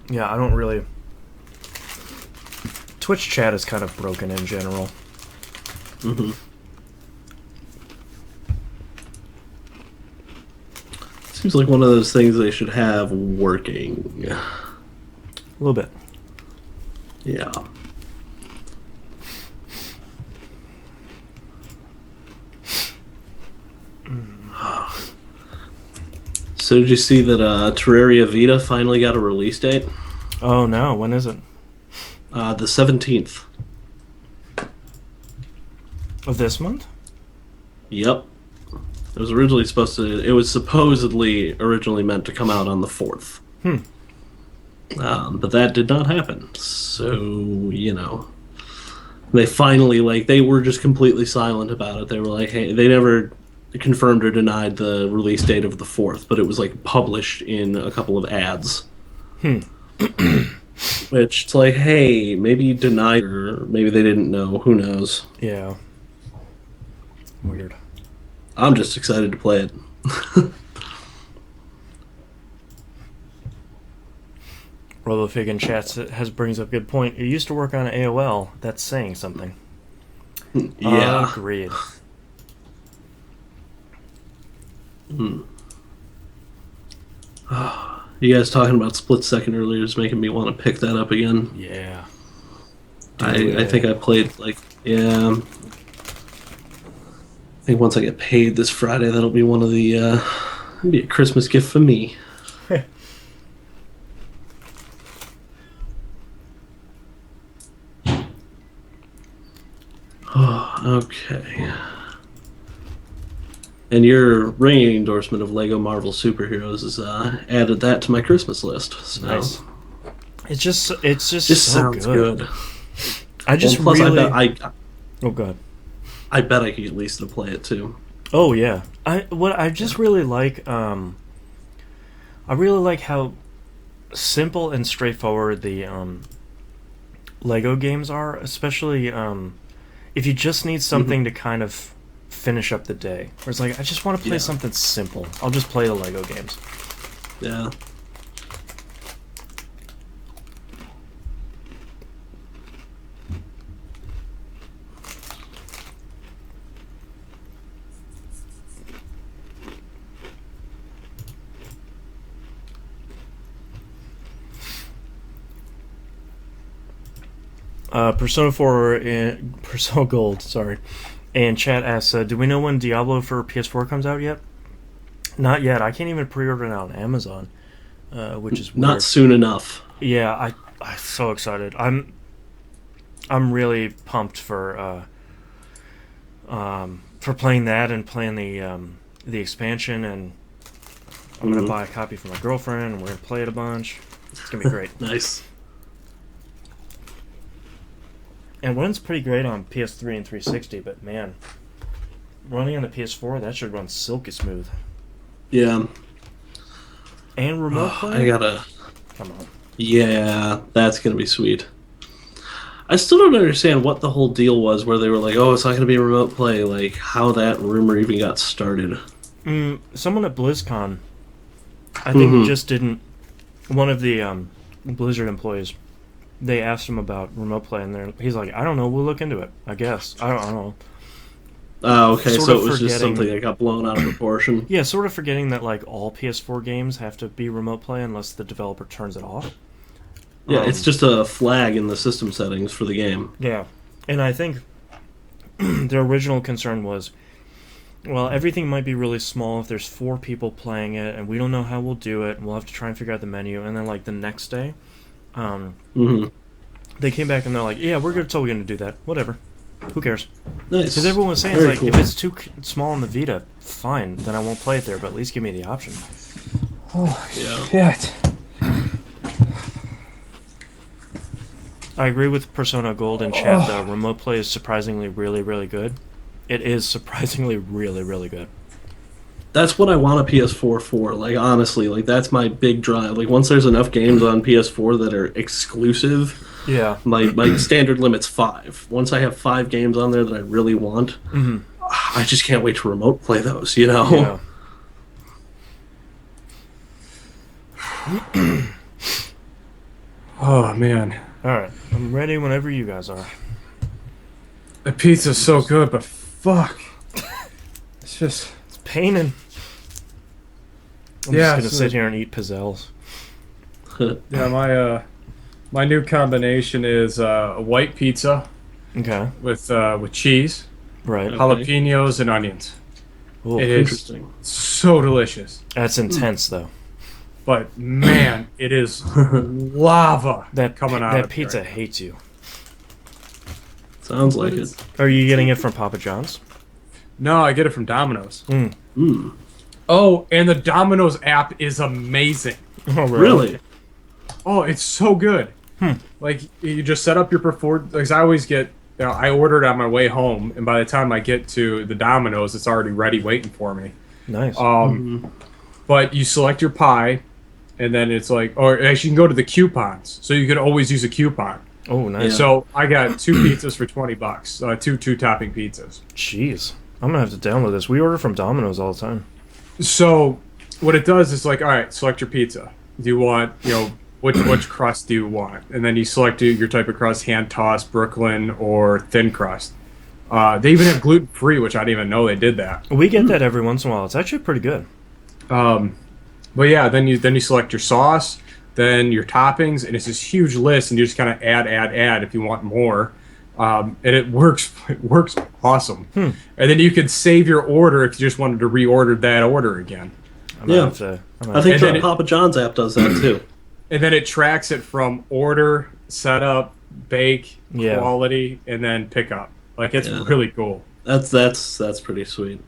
Yeah, I don't really. Twitch chat is kind of broken in general. Mm-hmm. Seems like one of those things they should have working. A little bit. Yeah. So did you see that Terraria Vita finally got a release date? Oh no, when is it? The 17th. Of this month? Yep. It was originally supposed to. It was supposedly originally meant to come out on the 4th. But that did not happen. So, they finally, they were just completely silent about it. They were like, hey, they never confirmed or denied the release date of the 4th, but it was, published in a couple of ads. Which, it's like, hey, maybe you denied, or maybe they didn't know. Who knows? Yeah. Weird. I'm just excited to play it. RoboFig in chats brings up a good point. You used to work on AOL. That's saying something. Yeah. Agreed. You guys talking about Split Second earlier is making me want to pick that up again. Yeah. I think I played, yeah. I think once I get paid this Friday, that'll be one of the, be a Christmas gift for me. Okay. And your ringing endorsement of Lego Marvel Superheroes has added that to my Christmas list. So. Nice. It's just so sounds good. I just plus really. Oh god. I bet I could at least play it too. Oh yeah. I just really like. I really like how simple and straightforward the Lego games are, especially if you just need something to kind of finish up the day. Where it's like, I just want to play something simple. I'll just play the Lego games. Yeah. Persona 4 and Persona Gold, sorry. And chat asks, do we know when Diablo for PS4 comes out yet? Not yet. I can't even pre-order it on Amazon, which is weird. Not soon enough. Yeah, I'm so excited. I'm really pumped for playing that and playing the expansion, and I'm gonna buy a copy for my girlfriend, and we're gonna play it a bunch. It's gonna be great. Nice. And runs pretty great on PS3 and 360, but man, running on the PS4, that should run silky smooth. Yeah. And remote play? I gotta... Come on. Yeah, that's gonna be sweet. I still don't understand what the whole deal was where they were like, oh, it's not gonna be remote play, like how that rumor even got started. Someone at BlizzCon, I think just didn't... One of the Blizzard employees, they asked him about remote play, and he's like, I don't know, we'll look into it, I guess. I don't know. Oh, okay, so it was just something that got blown out of proportion. Yeah, sort of forgetting that all PS4 games have to be remote play unless the developer turns it off. Yeah, it's just a flag in the system settings for the game. Yeah, and I think their original concern was, well, everything might be really small if there's 4 people playing it, and we don't know how we'll do it, and we'll have to try and figure out the menu, and then the next day... they came back and they're like, yeah, we're totally going to do that. Whatever. Who cares? Nice. Because everyone was saying, Very cool. if it's too small on the Vita, fine, then I won't play it there, but at least give me the option. Oh, yeah. shit. I agree with Persona Gold in chat, though. Remote play is surprisingly really, really good. It is surprisingly really, really good. That's what I want a PS4 for. Honestly, that's my big drive. Once there's enough games on PS4 that are exclusive, yeah, my standard limit's 5. Once I have 5 games on there that I really want, I just can't wait to remote play those. Yeah. Oh, man. All right, I'm ready whenever you guys are. The pizza's so good, but fuck. It's just... It's paining. I'm just gonna sit here and eat pizzelles. Yeah, my new combination is a white pizza. Okay. With cheese, right? Jalapenos and onions. Ooh, it is so delicious. That's intense, though. But man, it is lava that coming out. That pizza hates you. Sounds like it. Are you getting it from Papa John's? No, I get it from Domino's. Mm. Oh, and the Domino's app is amazing. Oh, Really? Oh, it's so good. Like, you just set up your preferred... Because I always get... I order it on my way home, and by the time I get to the Domino's, it's already ready waiting for me. Nice. But you select your pie, and then it's like... Or actually, you can go to the coupons, so you can always use a coupon. Oh, nice. Yeah. So I got 2 pizzas for $20. Two topping pizzas. Jeez. I'm going to have to download this. We order from Domino's all the time. So what it does is like, all right, select your pizza. Do you want, which crust do you want? And then you select your type of crust, hand tossed, Brooklyn, or thin crust. They even have gluten free, which I didn't even know they did that. We get that every once in a while. It's actually pretty good. But yeah, then you select your sauce, then your toppings, and it's this huge list, and you just kind of add if you want more. And it works awesome. And then you could save your order if you just wanted to reorder that order again. I think the Papa John's app does that too. And then it tracks it from order, setup, bake, Yeah. quality, and then pickup. Like, it's really cool. That's pretty sweet.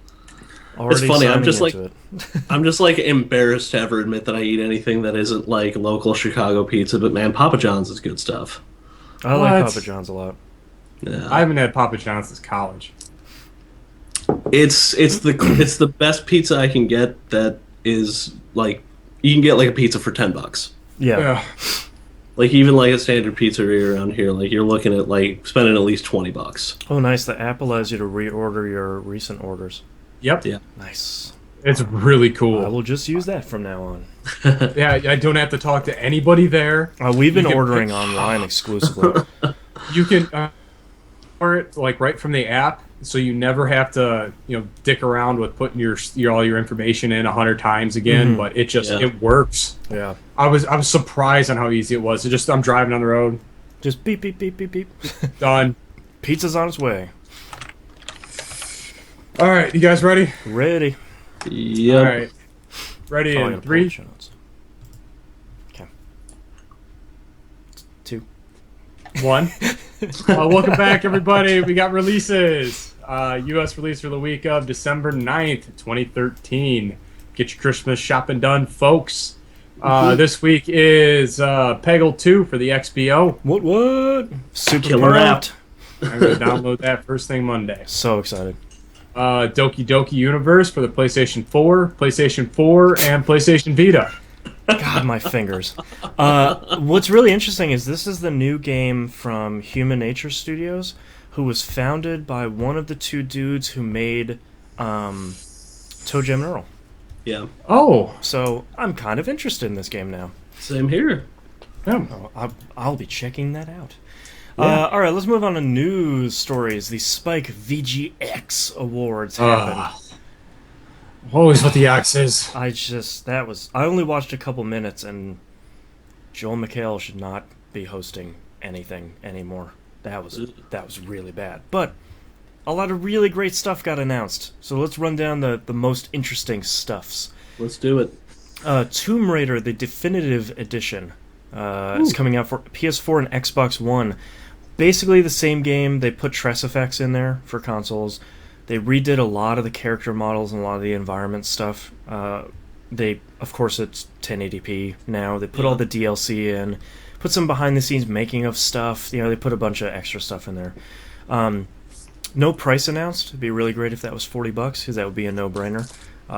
Already It's funny. I'm signing just like embarrassed to ever admit that I eat anything that isn't like local Chicago pizza. But man, Papa John's is good stuff. I like What? Papa John's a lot. Yeah. I haven't had Papa John's since college. It's the best pizza I can get. That is like you can get like a pizza for $10. Yeah. Like even like a standard pizzeria around here, like you're looking at like spending at least $20. Oh, nice. The app allows you to reorder your recent orders. Yep. Yeah. Nice. It's really cool. I will just use that from now on. Yeah, I don't have to talk to anybody there. We've been You can ordering pick- online exclusively. You can order it like right from the app, so you never have to dick around with putting your all your information in 100 times again. But it just it works. Yeah. I was surprised on how easy it was. I'm driving on the road, Just beep, beep, beep, beep, beep. done. Pizza's on its way. All right, you guys ready? Ready. Yep. All right, ready Oh, I in gotta pull 3, the show notes. Okay. 2. 1. Welcome back, everybody. We got releases. U.S. release for the week of December 9th, 2013. Get your Christmas shopping done, folks. This week is Peggle 2 for the XBO. What? Super Killer app. pumped. I'm going to download that first thing Monday. So excited. Doki Doki Universe for the PlayStation 4, and PlayStation Vita. God, my fingers. What's really interesting is this is the new game from Human Nature Studios, who was founded by one of the 2 dudes who made Toe Jam and Earl. Yeah. Oh. So I'm kind of interested in this game now. Same here. Yeah. Oh, I'll be checking that out. Yeah. All right, let's move on to news stories. The Spike VGX Awards happened. Always what the X is. I only watched a couple minutes, and Joel McHale should not be hosting anything anymore. That was really bad. But a lot of really great stuff got announced. So let's run down the most interesting stuffs. Let's do it. Tomb Raider, the definitive edition, is coming out for PS4 and Xbox One. Basically the same game. They put Tress effects in there for consoles. They redid a lot of the character models and a lot of the environment stuff. Of course, it's 1080p now. They put all the DLC in, put some behind-the-scenes making of stuff. They put a bunch of extra stuff in there. No price announced. It'd be really great if that was $40, because that would be a no-brainer.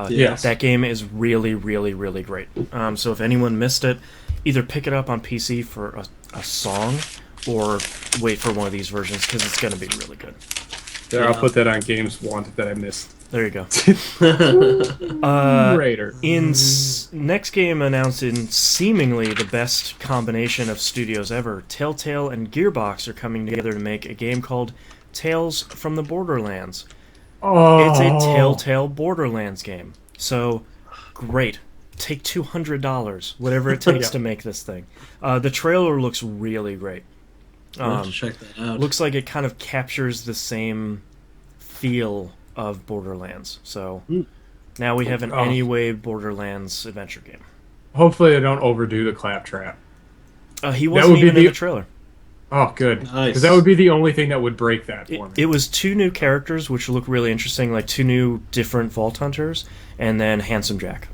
Yes. That game is really, really, really great. So if anyone missed it, either pick it up on PC for a song, or wait for one of these versions, because it's going to be really good. There, I'll put that on Games Wanted that I missed. There you go. Raider. Next game announced in seemingly the best combination of studios ever, Telltale and Gearbox are coming together to make a game called Tales from the Borderlands. Oh. It's a Telltale Borderlands game. So, great. Take $200, whatever it takes to make this thing. The trailer looks really great. I'll have to check that out. Looks like it kind of captures the same feel of Borderlands. So now we have an Anyway Borderlands adventure game. Hopefully they don't overdo the claptrap. He wasn't even in the trailer. Oh, good. Nice. Because that would be the only thing that would break that for me. It was 2 new characters, which look really interesting, like 2 new different Vault Hunters, and then Handsome Jack.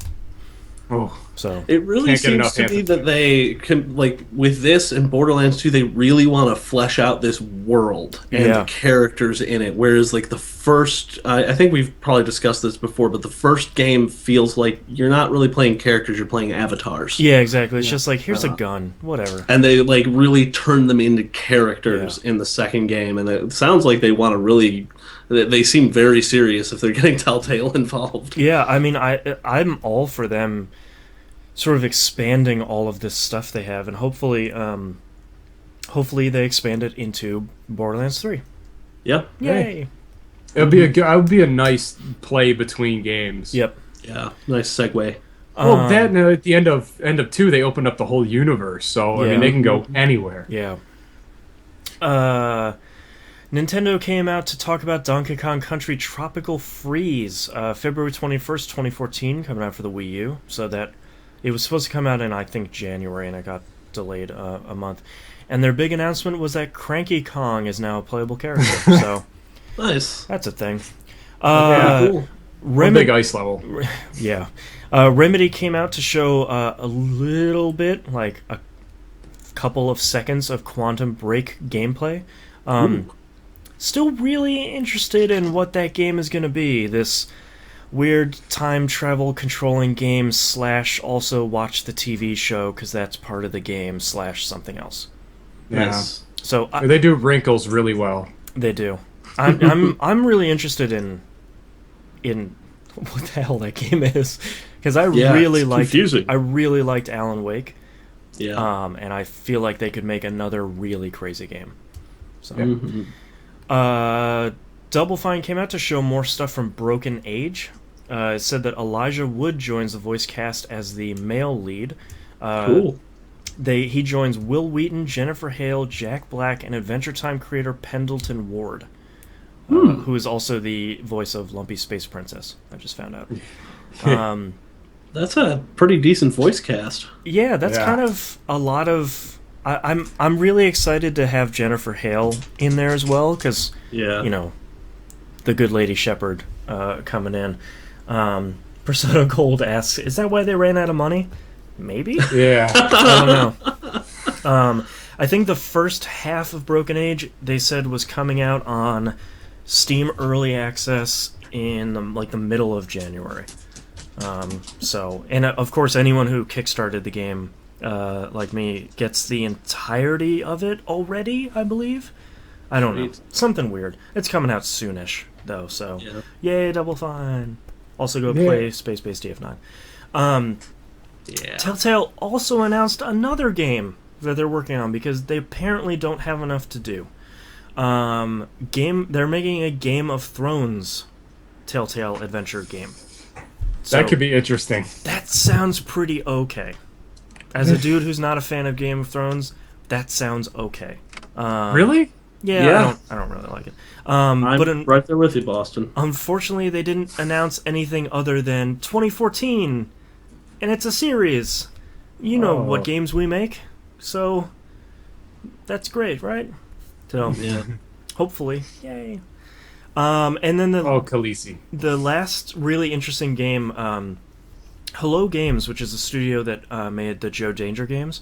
Oh, So It really seems to be that they can, like, with this and Borderlands 2, they really want to flesh out this world and the characters in it. Whereas, like, the first, I think we've probably discussed this before, but the first game feels like you're not really playing characters, you're playing avatars. yeah, exactly. It's just like, here's a gun, whatever. And they, like, really turn them into characters in the second game. And it sounds like they want to really, they seem very serious if they're getting Telltale involved. Yeah, I mean, I'm all for them sort of expanding all of this stuff they have, and hopefully they expand it into Borderlands 3. Yep. Yay! It would be a nice play between games. Yep. Yeah. Nice segue. Well, that and at the end of 2, they opened up the whole universe, so I mean they can go anywhere. Yeah. Nintendo came out to talk about Donkey Kong Country Tropical Freeze, February 21st, 2014, coming out for the Wii U. So that it was supposed to come out in, I think, January, and it got delayed a month. And their big announcement was that Cranky Kong is now a playable character. So Nice. that's a thing. Cool. One big ice level. Yeah. Remedy came out to show a little bit, like a couple of seconds of Quantum Break gameplay. Still really interested in what that game is going to be. This weird time travel controlling game / also watch the TV show because that's part of the game / something else. Yeah. Nice. So They do wrinkles really well. they do. I'm really interested in what the hell that game is, because I really liked Alan Wake. Yeah. And I feel like they could make another really crazy game. So, Double Fine came out to show more stuff from Broken Age. It said that Elijah Wood joins the voice cast as the male lead. Cool. He joins Will Wheaton, Jennifer Hale, Jack Black, and Adventure Time creator Pendleton Ward, who is also the voice of Lumpy Space Princess. I just found out. That's a pretty decent voice cast. Yeah, that's kind of a lot of. I'm really excited to have Jennifer Hale in there as well, because the good Lady Shepherd coming in. Persona Gold asks, "Is that why they ran out of money?" Maybe. Yeah. I don't know. I think the first half of Broken Age they said was coming out on Steam Early Access in the middle of January. And of course, anyone who kickstarted the game, like me, gets the entirety of it already, I believe. I don't know. Something weird. It's coming out soonish, though, so yay, Double Fine. Also go play Space Base DF9. Telltale also announced another game that they're working on, because they apparently don't have enough to do. They're making a Game of Thrones Telltale adventure game. So, that could be interesting. That sounds pretty okay. As a dude who's not a fan of Game of Thrones, that sounds okay. Really? Yeah. I don't really like it. I'm right there with you, Boston. Unfortunately, they didn't announce anything other than 2014, and it's a series. You know what games we make, so that's great, right? So hopefully, yay. And then Khaleesi. The last really interesting game, Hello Games, which is a studio that made the Joe Danger games,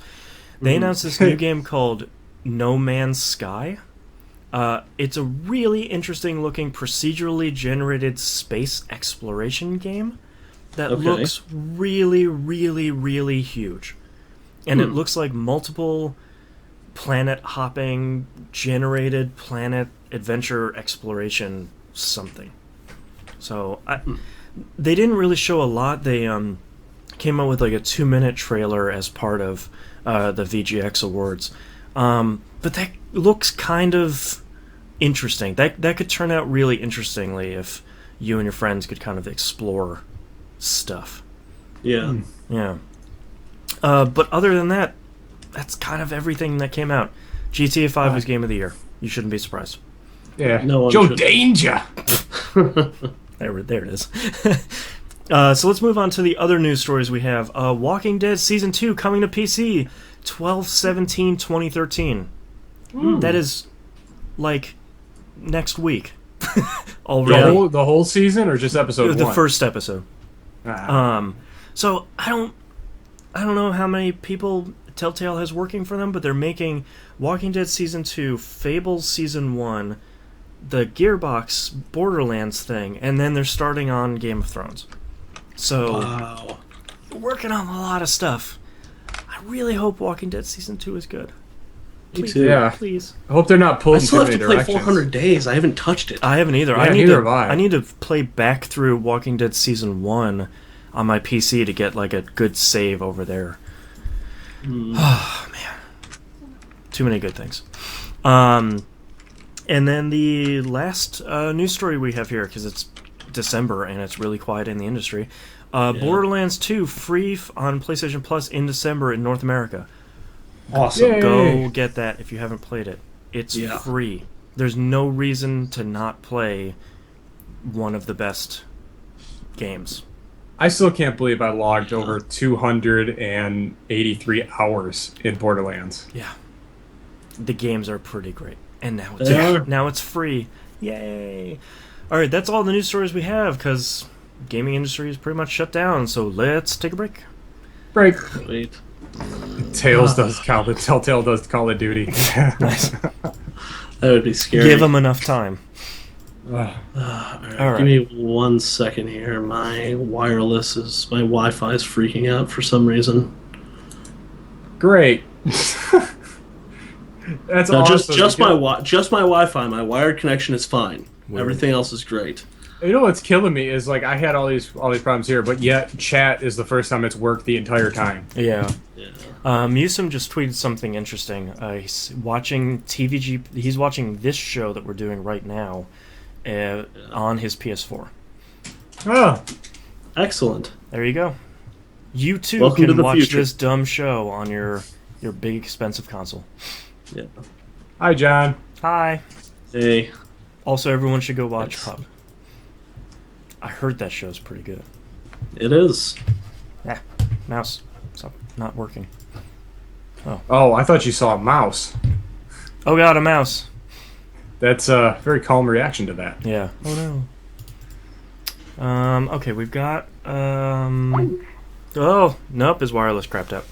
they announced this new game called No Man's Sky. It's a really interesting looking procedurally generated space exploration game that looks really, really, really huge. And it looks like multiple planet hopping, generated planet adventure exploration something. So they didn't really show a lot. They came out with like a 2-minute trailer as part of the VGX Awards. But that looks kind of interesting. That could turn out really interestingly if you and your friends could kind of explore stuff. Yeah. Yeah. But other than that, that's kind of everything that came out. GTA 5 was Game of the Year. You shouldn't be surprised. Yeah. No one Joe should. Danger! There it is. So let's move on to the other news stories we have. Walking Dead Season 2 coming to PC 12/17/2013. That is like next week already. The whole season, or just episode The one? first episode. So I don't know how many people Telltale has working for them, but they're making Walking Dead Season 2, Fables Season 1, the Gearbox Borderlands thing, and then they're starting on Game of Thrones. So, Wow. working on a lot of stuff. I really hope Walking Dead Season 2 is good. Me Please, too. Yeah. please. I hope they're not I pulling still too have many to play directions. 400 Days. I haven't touched it. I haven't either. Yeah, I need neither to. have I. I need to play back through Walking Dead Season 1 on my PC to get like a good save over there. Oh man, too many good things. And then the last news story we have here, because it's December and it's really quiet in the industry. Borderlands 2 free on PlayStation Plus in December in North America. Awesome. Yay. Go get that if you haven't played it. It's Yeah. free. There's no reason to not play one of the best games. I still can't believe I logged over 283 hours in Borderlands. Yeah. The games are pretty great. And now They are. it's free. Yay. Alright, that's all the news stories we have, because gaming industry is pretty much shut down, so let's take a break. Break. Wait. Telltale does Call of Duty. Nice. That would be scary. Give them enough time. All All Give me 1 second here. My Wi-Fi is freaking out for some reason. Great. That's No, awesome. just my Wi-Fi. My wired connection is fine. Weird. Everything else is great. You know what's killing me is like I had all these problems here, but yet chat is the first time it's worked the entire time. Yeah. Yeah. Musum just tweeted something interesting. He's watching TVGP. He's watching this show that we're doing right now on his PS4. Oh, Excellent. There you go. You too Welcome to can the watch future. this dumb show on your big expensive console. Yeah. hi John. Hi. Hey. Also, everyone should go watch Thanks. Pub. I heard that show's pretty good. It is. Yeah. Mouse. Stop not working. Oh, I thought you saw a mouse. Oh god, a mouse. That's a very calm reaction to that. Yeah. Oh no. Okay, we've got oh, nope, his wireless crapped out.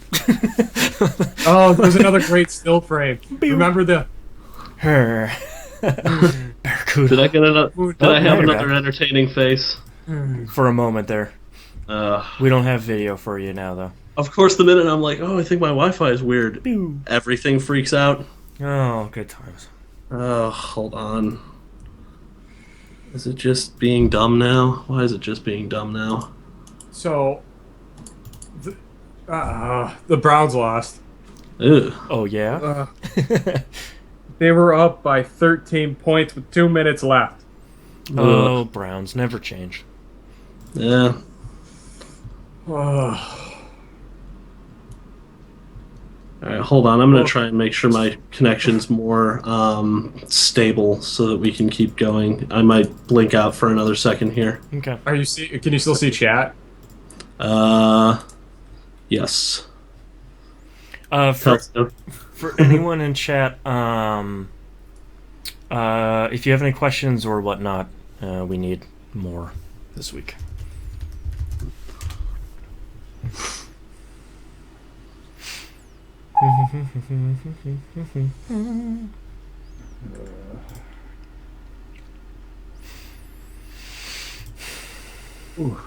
Oh, there's another great still frame. Remember the Her. Barracuda. Did I get another? Did I have you're another back. entertaining face? For a moment there. Uh, We don't have video for you now, though. of course, the minute I'm like, oh, I think my Wi-Fi is weird, Pew. everything freaks out. Oh, good times. Oh, hold on. Is it just being dumb now? Why is it just being dumb now? so the Browns lost. Ugh. Oh, yeah? They were up by 13 points with 2 minutes left. Oh, Browns never change. Yeah. Oh. All right, hold on. I'm going to try and make sure my connection's more stable so that we can keep going. I might blink out for another second here. Okay. Can you still see chat? Yes. For anyone in chat, if you have any questions or whatnot, we need more this week. Ooh.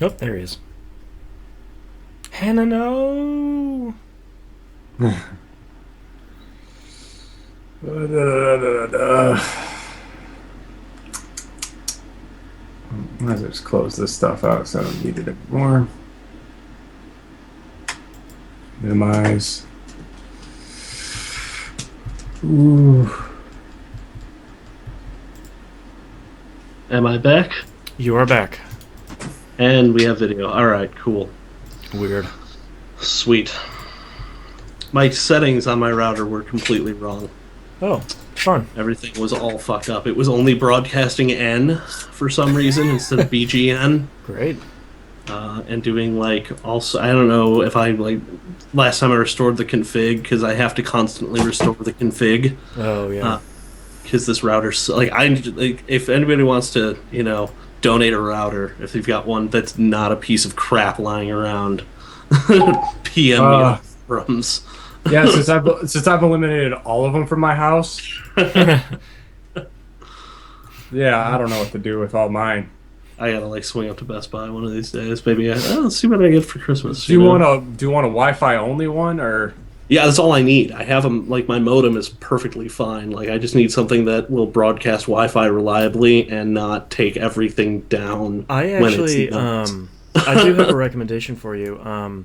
Oh, there he is. Hannah, no! Let's just close this stuff out so I don't need it anymore. Minimize. Ooh. Am I back? You are back. And we have video. All right, cool. Weird. Sweet. My settings on my router were completely wrong. Oh, fun. Everything was all fucked up. It was only broadcasting N for some reason instead of BGN. Great. and doing like also I don't know if I like last time I restored the config because I have to constantly restore the config Oh yeah. because this router's like if anybody wants to donate a router if you've got one that's not a piece of crap lying around PM me on Uh, forums. yeah, since I've eliminated all of them from my house, yeah, I don't know what to do with all mine. I gotta like swing up to Best Buy one of these days. Maybe let's see what I get for Christmas. Do you want a Wi-Fi only one or? Yeah, that's all I need. I have them. Like my modem is perfectly fine. Like I just need something that will broadcast Wi-Fi reliably and not take everything down. I when actually, it's not. I do have a recommendation for you.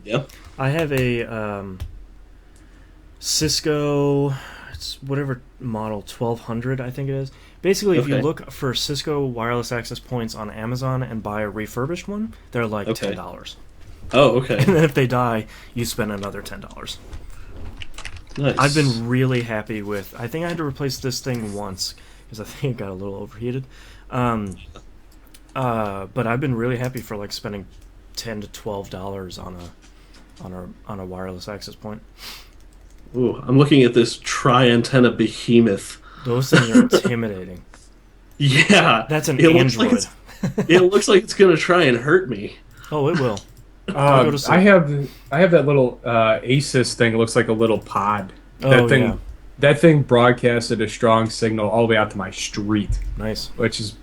Yep. I have a Cisco, it's whatever model, 1200, I think it is. Basically, if you Okay. look for Cisco wireless access points on Amazon and buy a refurbished one, they're like Okay. $10. Oh, And okay. then if they die, you spend another $10. Nice. I've been really happy with. I think I had to replace this thing once because I think it got a little overheated. But I've been really happy for like spending $10 to $12 on a wireless access point. Ooh, I'm looking at this tri-antenna behemoth. Those things are intimidating. Yeah, That's an it looks like Android. it looks like it's gonna try and hurt me. Oh, it will. I'll go to sleep. I have that little Asus thing. It looks like a little pod. Oh, That thing, yeah. that thing broadcasted a strong signal all the way out to my street, Nice. which is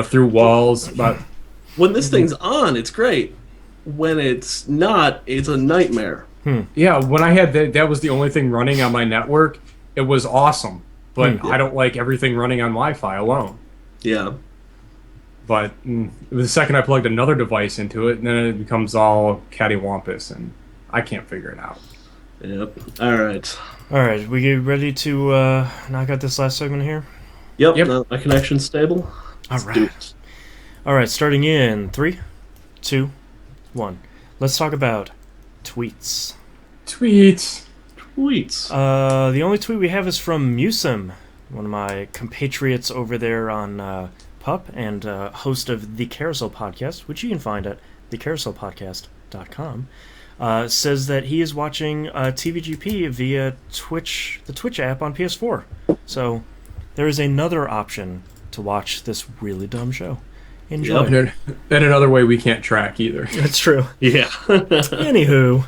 through walls. But When this thing's on, it's great. When it's not, it's a nightmare. yeah, when I had that was the only thing running on my network. It was awesome, but I don't like everything running on Wi-Fi alone. Yeah. But the second I plugged another device into it, then it becomes all cattywampus, and I can't figure it out. Yep. All right. All right, we get ready to knock out this last segment here. Yep. Yep. Now my connection's stable. All Let's do right. it. All right, starting in 3, 2, 1. Let's talk about tweets. Tweets. Tweets. The only tweet we have is from Musim, one of my compatriots over there on PUP and host of the Carousel Podcast, which you can find at thecarouselpodcast.com. Says that he is watching TVGP via Twitch, the Twitch app on PS4. So there is another option to watch this really dumb show. Enjoy. Yep. And another way we can't track either. That's true. Yeah. Anywho,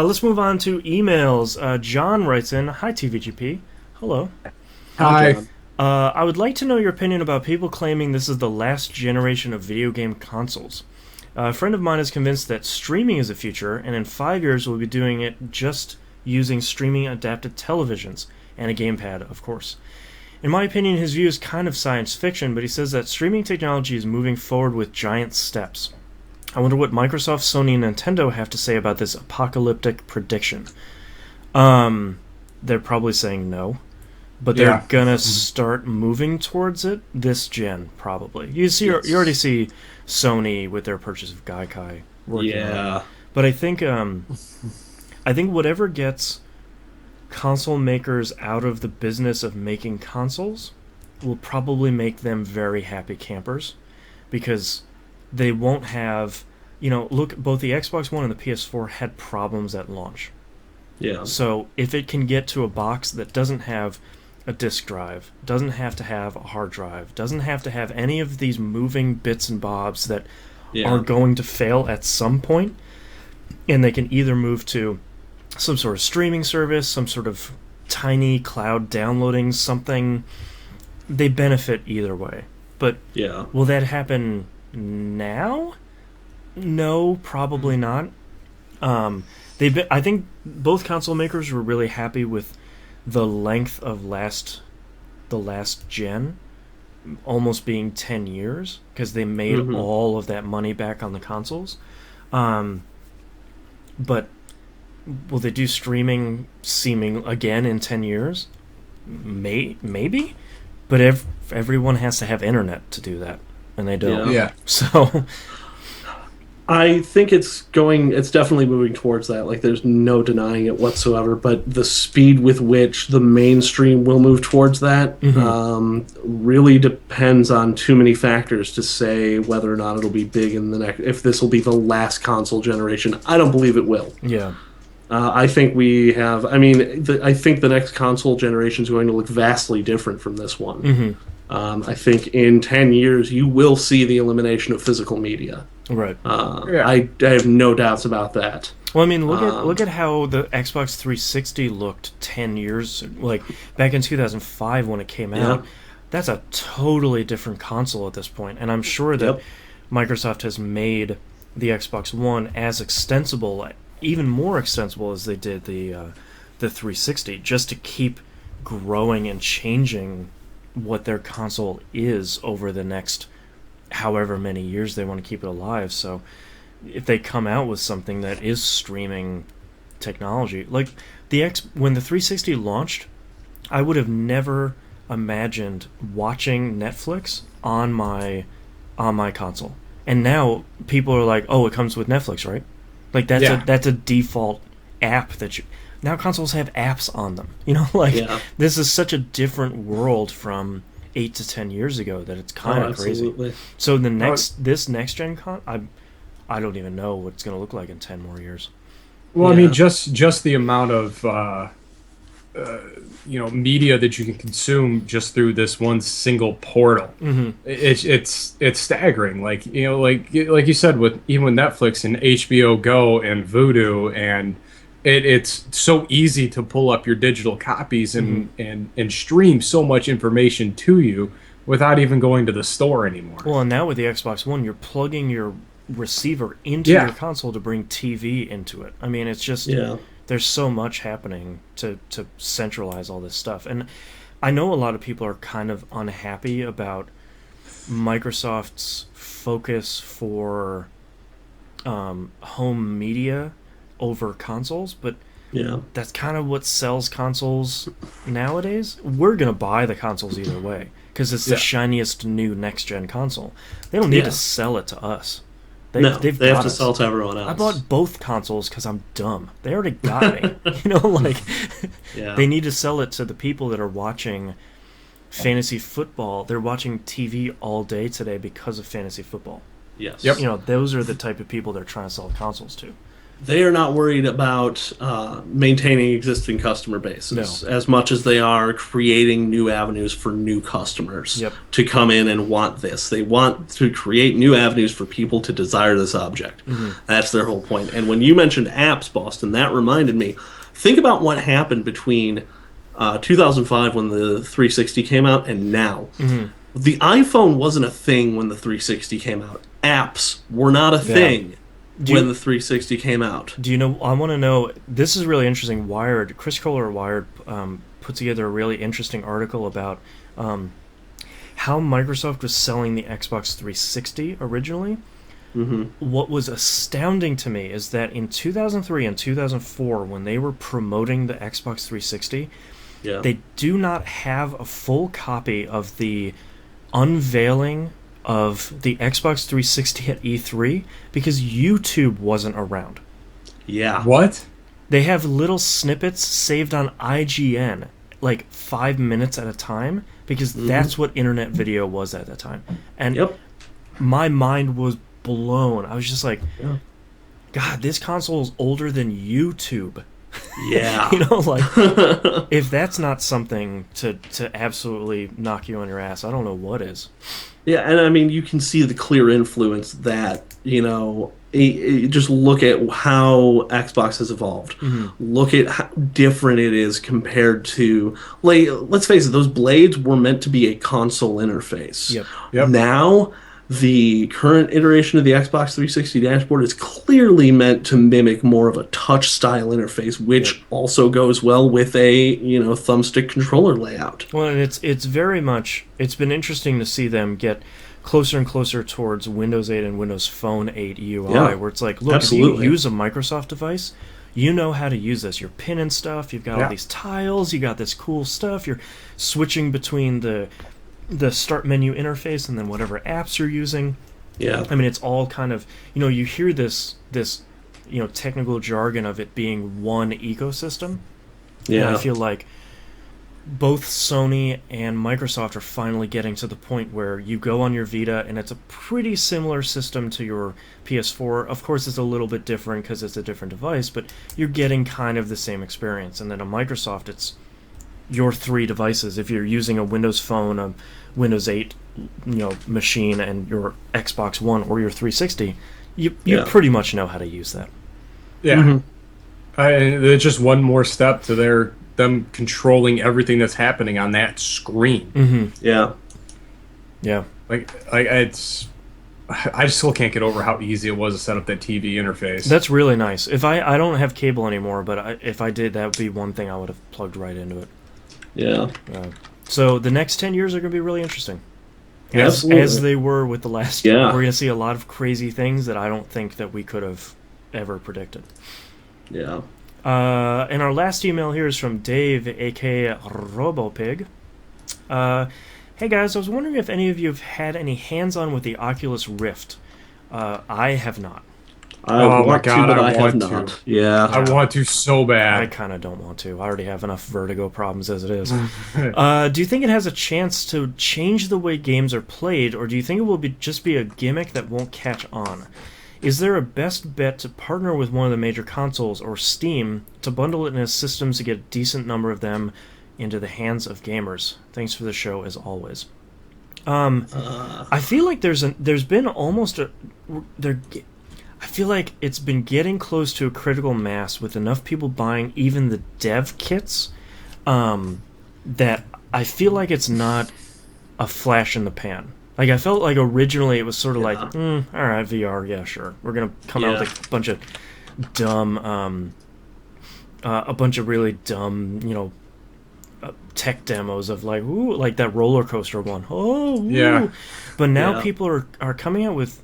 let's move on to emails. John writes in, "Hi TVGP, hello. Hi. John. I would like to know your opinion about people claiming this is the last generation of video game consoles. A friend of mine is convinced that streaming is the future, and in 5 years we'll be doing it just using streaming adapted televisions and a gamepad, of course. In my opinion, his view is kind of science fiction, but he says that streaming technology is moving forward with giant steps. I wonder what Microsoft, Sony, and Nintendo have to say about this apocalyptic prediction. They're probably saying no, but they're Yeah. gonna start moving towards it this gen, probably. You already see Sony with their purchase of Gaikai working on it. Yeah. But I think whatever gets console makers out of the business of making consoles will probably make them very happy campers, because they won't have, look, both the Xbox One and the PS4 had problems at launch. Yeah. So if it can get to a box that doesn't have a disk drive, doesn't have to have a hard drive, doesn't have to have any of these moving bits and bobs that Yeah. are going to fail at some point, and they can either move to some sort of streaming service, some sort of tiny cloud downloading something, they benefit either way. But Yeah. will that happen now? No, probably not. I think both console makers were really happy with the length of the last gen, almost being 10 years, because they made all of that money back on the consoles. But will they do streaming seeming again in 10 years? Maybe, but everyone has to have internet to do that, and they don't. Yeah. So I think it's definitely moving towards that. Like, there's no denying it whatsoever. But the speed with which the mainstream will move towards that really depends on too many factors to say whether or not it'll be big in the next. If this will be the last console generation, I don't believe it will. Yeah. I think we have. I mean, I think the next console generation is going to look vastly different from this one. I think in 10 years you will see the elimination of physical media. Right. I have no doubts about that. Well, I mean, look at how the Xbox 360 looked 10 years, like back in 2005 when it came out. That's a totally different console at this point, and I'm sure that Microsoft has made the Xbox One as extensible, even more extensible as they did the 360, just to keep growing and changing what their console is over the next however many years they want to keep it alive. So if they come out with something that is streaming technology, like when the 360 launched, I would have never imagined watching Netflix on my console. And now people are like, "Oh, it comes with Netflix, right?" Like that's a default app that you. Now consoles have apps on them. This is such a different world from 8 to 10 years ago that it's kind of crazy. So this next gen I don't even know what it's going to look like in 10 more years. Well, I mean, just the amount of media that you can consume just through this one single portal. It's staggering. Like you said, even with Netflix and HBO Go and Vudu, and it's so easy to pull up your digital copies and stream so much information to you without even going to the store anymore. Well, and now with the Xbox One, you're plugging your receiver into your console to bring TV into it. I mean, it's just there's so much happening to centralize all this stuff. And I know a lot of people are kind of unhappy about Microsoft's focus for home media over consoles, but that's kind of what sells consoles nowadays. We're going to buy the consoles either way because it's the shiniest new next-gen console. They don't need to sell it to us. They have to sell to everyone else. I bought both consoles because I'm dumb. They already got me. They need to sell it to the people that are watching fantasy football. They're watching TV all day today because of fantasy football. Yes. Yep. Those are the type of people they're trying to sell consoles to. They are not worried about maintaining existing customer bases as much as they are creating new avenues for new customers to come in and want this. They want to create new avenues for people to desire this object. That's their whole point. And when you mentioned apps, Boston, that reminded me. Think about what happened between 2005 when the 360 came out and now. The iPhone wasn't a thing when the 360 came out. Apps were not a thing when the 360 came out. Do you know? I want to know. This is really interesting. Chris Kohler of Wired put together a really interesting article about how Microsoft was selling the Xbox 360 originally. What was astounding to me is that in 2003 and 2004, when they were promoting the Xbox 360, they do not have a full copy of the unveiling of the Xbox 360 at E3 because YouTube wasn't around. Yeah. What? They have little snippets saved on IGN, like 5 minutes at a time, because that's what internet video was at that time. And my mind was blown. I was just like, God, this console is older than YouTube. Yeah. If that's not something to absolutely knock you on your ass, I don't know what is. Yeah, and I mean, you can see the clear influence that, just look at how Xbox has evolved. Look at how different it is compared to, let's face it, those blades were meant to be a console interface. Yep. Now, the current iteration of the Xbox 360 dashboard is clearly meant to mimic more of a touch-style interface, which also goes well with a, thumbstick controller layout. Well, and it's very much... It's been interesting to see them get closer and closer towards Windows 8 and Windows Phone 8 UI, where it's like, look, if you use a Microsoft device, you know how to use this. You're pinning stuff, you've got all these tiles, you got this cool stuff, you're switching between the start menu interface and then whatever apps you're using. Yeah. I mean, it's all kind of, you hear this technical jargon of it being one ecosystem. Yeah. And I feel like both Sony and Microsoft are finally getting to the point where you go on your Vita and it's a pretty similar system to your PS4. Of course, it's a little bit different because it's a different device, but you're getting kind of the same experience. And then on Microsoft, it's your 3 devices. If you're using a Windows Phone, a Windows 8 machine, and your Xbox One or your 360, you pretty much know how to use that. Yeah. Mm-hmm. There's just one more step to them controlling everything that's happening on that screen. Mm-hmm. Yeah. Yeah. Like it's, I still can't get over how easy it was to set up that TV interface. That's really nice. If I don't have cable anymore, but if I did, that would be one thing I would have plugged right into it. Yeah. So the next 10 years are going to be really interesting. As they were with the last year. We're going to see a lot of crazy things that I don't think that we could have ever predicted. Yeah. And our last email here is from Dave, a.k.a. RoboPig. Hey guys, I was wondering if any of you have had any hands-on with the Oculus Rift. I have not. I want to, but I have not. Yeah. I want to so bad. I kind of don't want to. I already have enough vertigo problems as it is. Do you think it has a chance to change the way games are played, or do you think it will just be a gimmick that won't catch on? Is there a best bet to partner with one of the major consoles or Steam to bundle it in as systems to get a decent number of them into the hands of gamers? Thanks for the show as always. I feel like there's been almost I feel like it's been getting close to a critical mass with enough people buying even the dev kits that I feel like it's not a flash in the pan. Like, I felt like originally it was sort of like, all right, VR, yeah, sure. We're going to come out with a bunch of dumb, really dumb, tech demos of like, ooh, like that roller coaster one. Oh, ooh. Yeah. But now people are coming out with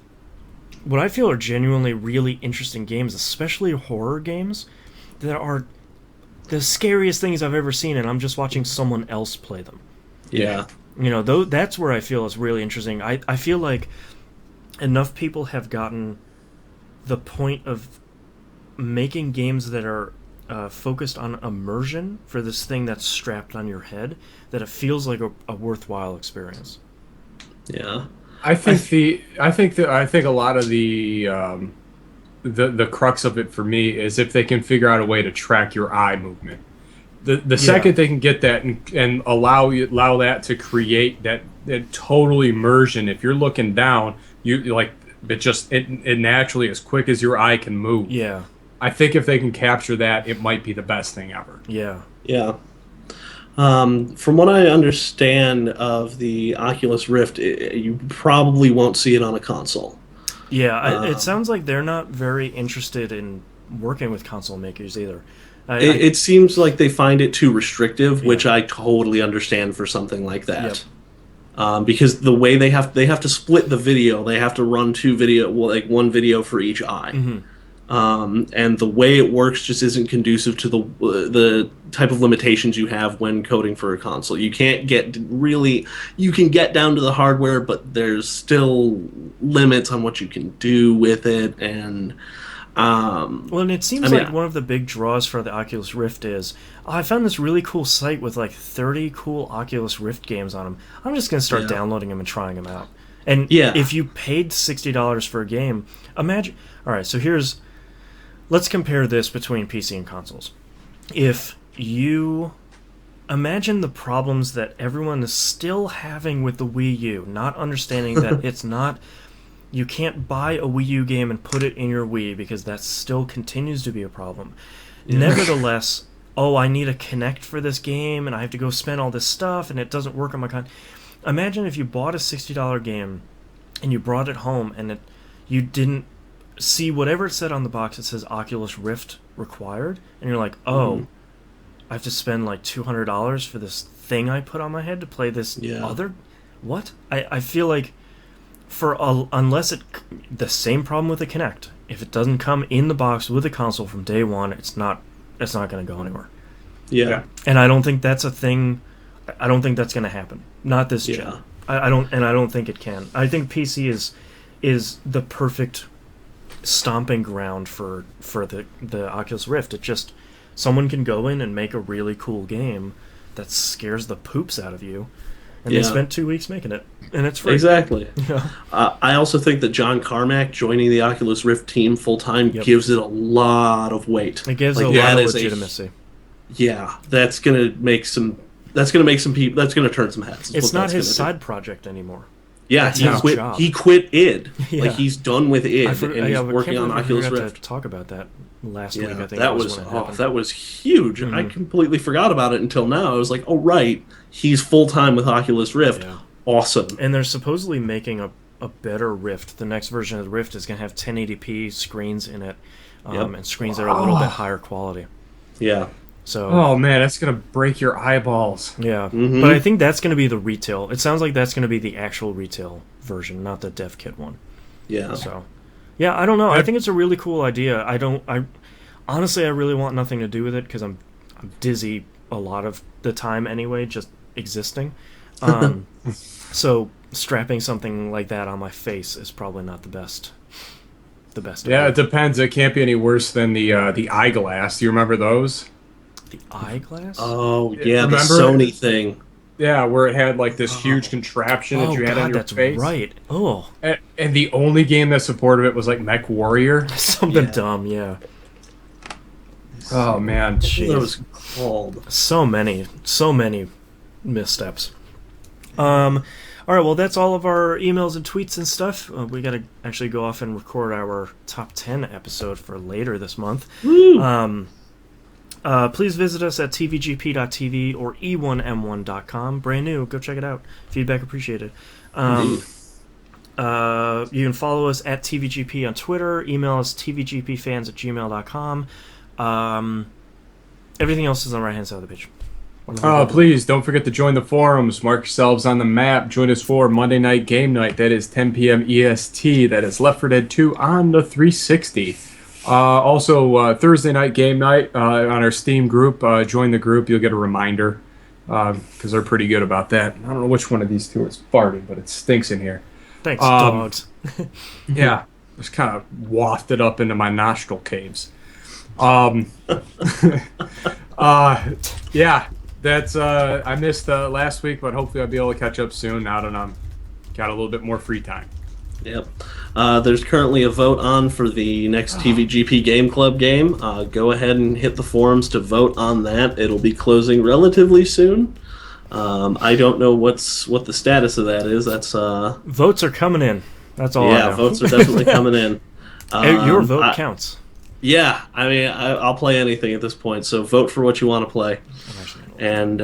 what I feel are genuinely really interesting games, especially horror games, that are the scariest things I've ever seen, and I'm just watching someone else play them. Yeah. That's where I feel it's really interesting. I feel like enough people have gotten the point of making games that are focused on immersion for this thing that's strapped on your head that it feels like a worthwhile experience. Yeah. I think a lot of the crux of it for me is if they can figure out a way to track your eye movement. The second they can get that and allow that to create that total immersion, if you're looking down, it naturally, as quick as your eye can move. Yeah. I think if they can capture that, it might be the best thing ever. Yeah. Yeah. From what I understand of the Oculus Rift, you probably won't see it on a console. Yeah, it sounds like they're not very interested in working with console makers either. It seems like they find it too restrictive, which I totally understand for something like that. Yep. Because the way they have to split the video, they have to run one video for each eye. Mm-hmm. And the way it works just isn't conducive to the type of limitations you have when coding for a console. You can't you can get down to the hardware, but there's still limits on what you can do with it. And and it seems like one of the big draws for the Oculus Rift is, I found this really cool site with like 30 cool Oculus Rift games on them. I'm just going to start downloading them and trying them out. And if you paid $60 for a game, imagine... All right, so let's compare this between PC and consoles. If you imagine the problems that everyone is still having with the Wii U, not understanding that it's not... You can't buy a Wii U game and put it in your Wii because that still continues to be a problem. Yeah. Nevertheless, I need a Kinect for this game and I have to go spend all this stuff and it doesn't work on my con. Imagine if you bought a $60 game and you brought it home and you didn't see whatever it said on the box. It says Oculus Rift required, and you're like, I have to spend like $200 for this thing I put on my head to play this other. What? I feel like unless the same problem with the Kinect. If it doesn't come in the box with the console from day one, it's not going to go anywhere. Yeah. And I don't think that's a thing. I don't think that's going to happen. Not this gen. I don't think it can. I think PC is the perfect stomping ground for the Oculus Rift. It just, someone can go in and make a really cool game that scares the poops out of you, and they spent 2 weeks making it, and it's free. Exactly. Yeah. I also think that John Carmack joining the Oculus Rift team full time gives it a lot of weight. It gives a lot of legitimacy. That's gonna make some. That's gonna make some people. That's gonna turn some heads. It's not his side project anymore. Yeah, he quit id. Yeah. Like, he's done with id, and he's working on Oculus Rift. To talk about that last week. I think that was huge. Mm-hmm. I completely forgot about it until now. I was like, oh right, he's full time with Oculus Rift. Yeah. Awesome. And they're supposedly making a better Rift. The next version of the Rift is going to have 1080p screens in it, and screens that are a little bit higher quality. Yeah. So. Oh man, that's gonna break your eyeballs. Yeah, but I think that's gonna be the retail. It sounds like that's gonna be the actual retail version, not the dev kit one. Yeah. So, yeah, I don't know. I think it's a really cool idea. I honestly, I really want nothing to do with it because I'm dizzy a lot of the time anyway, just existing. So strapping something like that on my face is probably not the best. Yeah, it depends. It can't be any worse than the eyeglass. Do you remember those? The eyeglass? Oh, yeah, the Sony thing. Yeah, where it had like this huge contraption that you had on your face. That's right. Oh. And the only game that supported it was like Mech Warrior. Something dumb, yeah. Oh, man. Jeez. That was called. So many missteps. All right, well, that's all of our emails and tweets and stuff. We got to actually go off and record our top 10 episode for later this month. Woo! Please visit us at tvgp.tv or e1m1.com. Brand new. Go check it out. Feedback appreciated. You can follow us at tvgp on Twitter. Email us tvgpfans@gmail.com. Everything else is on the right-hand side of the page. Please don't forget to join the forums. Mark yourselves on the map. Join us for Monday Night Game Night. That is 10 p.m. EST. That is Left 4 Dead 2 on the 360. Also, Thursday night game night on our Steam group. Join the group. You'll get a reminder because they're pretty good about that. I don't know which one of these two is farting, but it stinks in here. Thanks, dogs. Yeah, just kind of wafted up into my nostril caves. Yeah, that's I missed last week, but hopefully I'll be able to catch up soon now that I'm got a little bit more free time. Yep. There's currently a vote on for the next TVGP Game Club game. Go ahead and hit the forums to vote on that. It'll be closing relatively soon. I don't know what the status of that is. That's votes are coming in. That's all. Yeah, votes are definitely coming in. Your vote counts. Yeah, I mean, I'll play anything at this point. So vote for what you want to play. And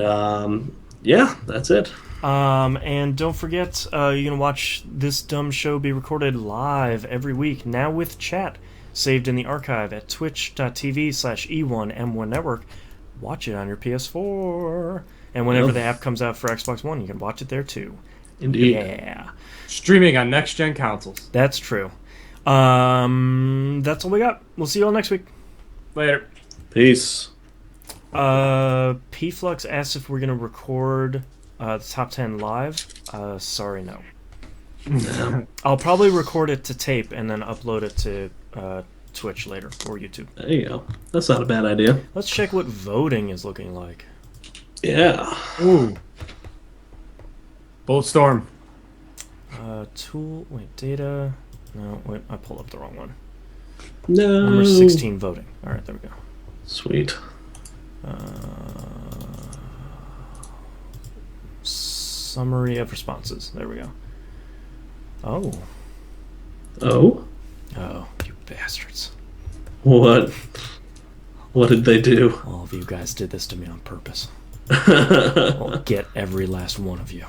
yeah, that's it. And don't forget, you can watch this dumb show be recorded live every week, now with chat, saved in the archive at twitch.tv/E1M1Network. Watch it on your PS4. And whenever the app comes out for Xbox One, you can watch it there too. Indeed. Yeah. Streaming on next-gen consoles. That's true. That's all we got. We'll see you all next week. Later. Peace. Pflux asked if we're going to record the top 10 live. Sorry, no. I'll probably record it to tape and then upload it to Twitch later or YouTube. There you go. That's not a bad idea. Let's check what voting is looking like. Yeah. Ooh. Bulletstorm. Data. No, wait, I pulled up the wrong one. No. Number 16 voting. All right, there we go. Sweet. Summary of responses. There we go. Oh. Oh? Oh, you bastards. What? What did they do? All of you guys did this to me on purpose. I'll get every last one of you.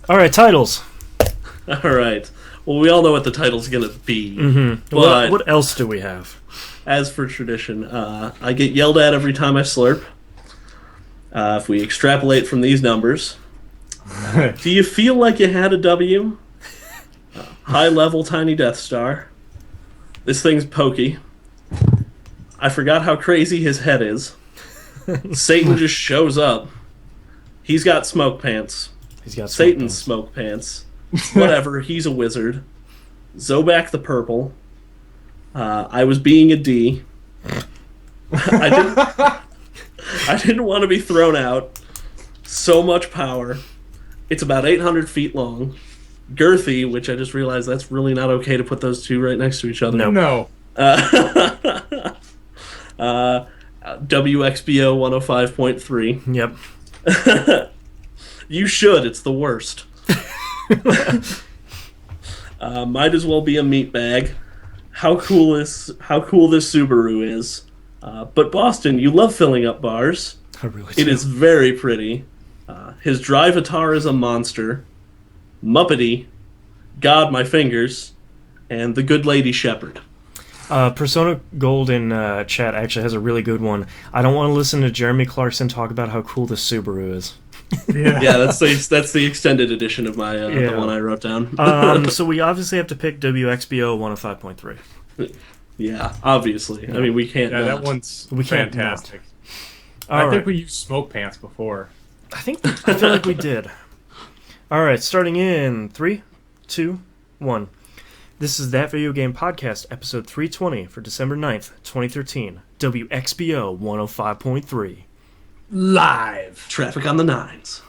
All right, titles. All right. Well, we all know what the title's going to be. Mm-hmm. But what else do we have? As for tradition, I get yelled at every time I slurp. If we extrapolate from these numbers, do you feel like you had a W? High-level tiny Death Star. This thing's pokey. I forgot how crazy his head is. Satan just shows up. He's got smoke pants. He's got Satan's smoke pants. Whatever, he's a wizard. Zobak the purple. I was being a D. I didn't want to be thrown out. So much power. It's about 800 feet long. Girthy, which I just realized that's really not okay to put those two right next to each other. No. WXBO 105.3. Yep. You should. It's the worst. Might as well be a meat bag. How cool this Subaru is. But Boston, you love filling up bars. I really do. It is very pretty. His drive-atar is a monster. Muppety. God, my fingers. And the good lady shepherd. Persona Gold in chat actually has a really good one. I don't want to listen to Jeremy Clarkson talk about how cool the Subaru is. Yeah, that's the extended edition of my the one I wrote down. So we obviously have to pick WXBO 105.3. Yeah, obviously. I mean, we can't. Yeah, not. that one's We can't fantastic. All I right. think we used smoke pants before. I feel like we did. All right, starting in 3, 2, 1. This is That Video Game Podcast, episode 320 for December 9th, 2013. WXBO 105.3. Live. Traffic on the nines.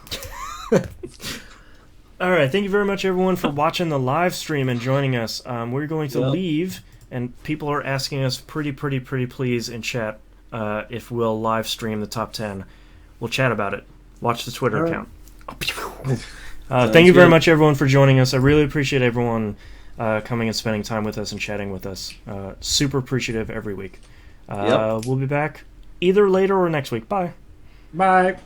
All right, thank you very much, everyone, for watching the live stream and joining us. We're going to leave, and people are asking us pretty please in chat if we'll live stream the top 10. We'll chat about it. Watch the Twitter account. Thank you very much, everyone, for joining us. I really appreciate everyone coming and spending time with us and chatting with us. Super appreciative every week. We'll be back either later or next week. Bye. Bye.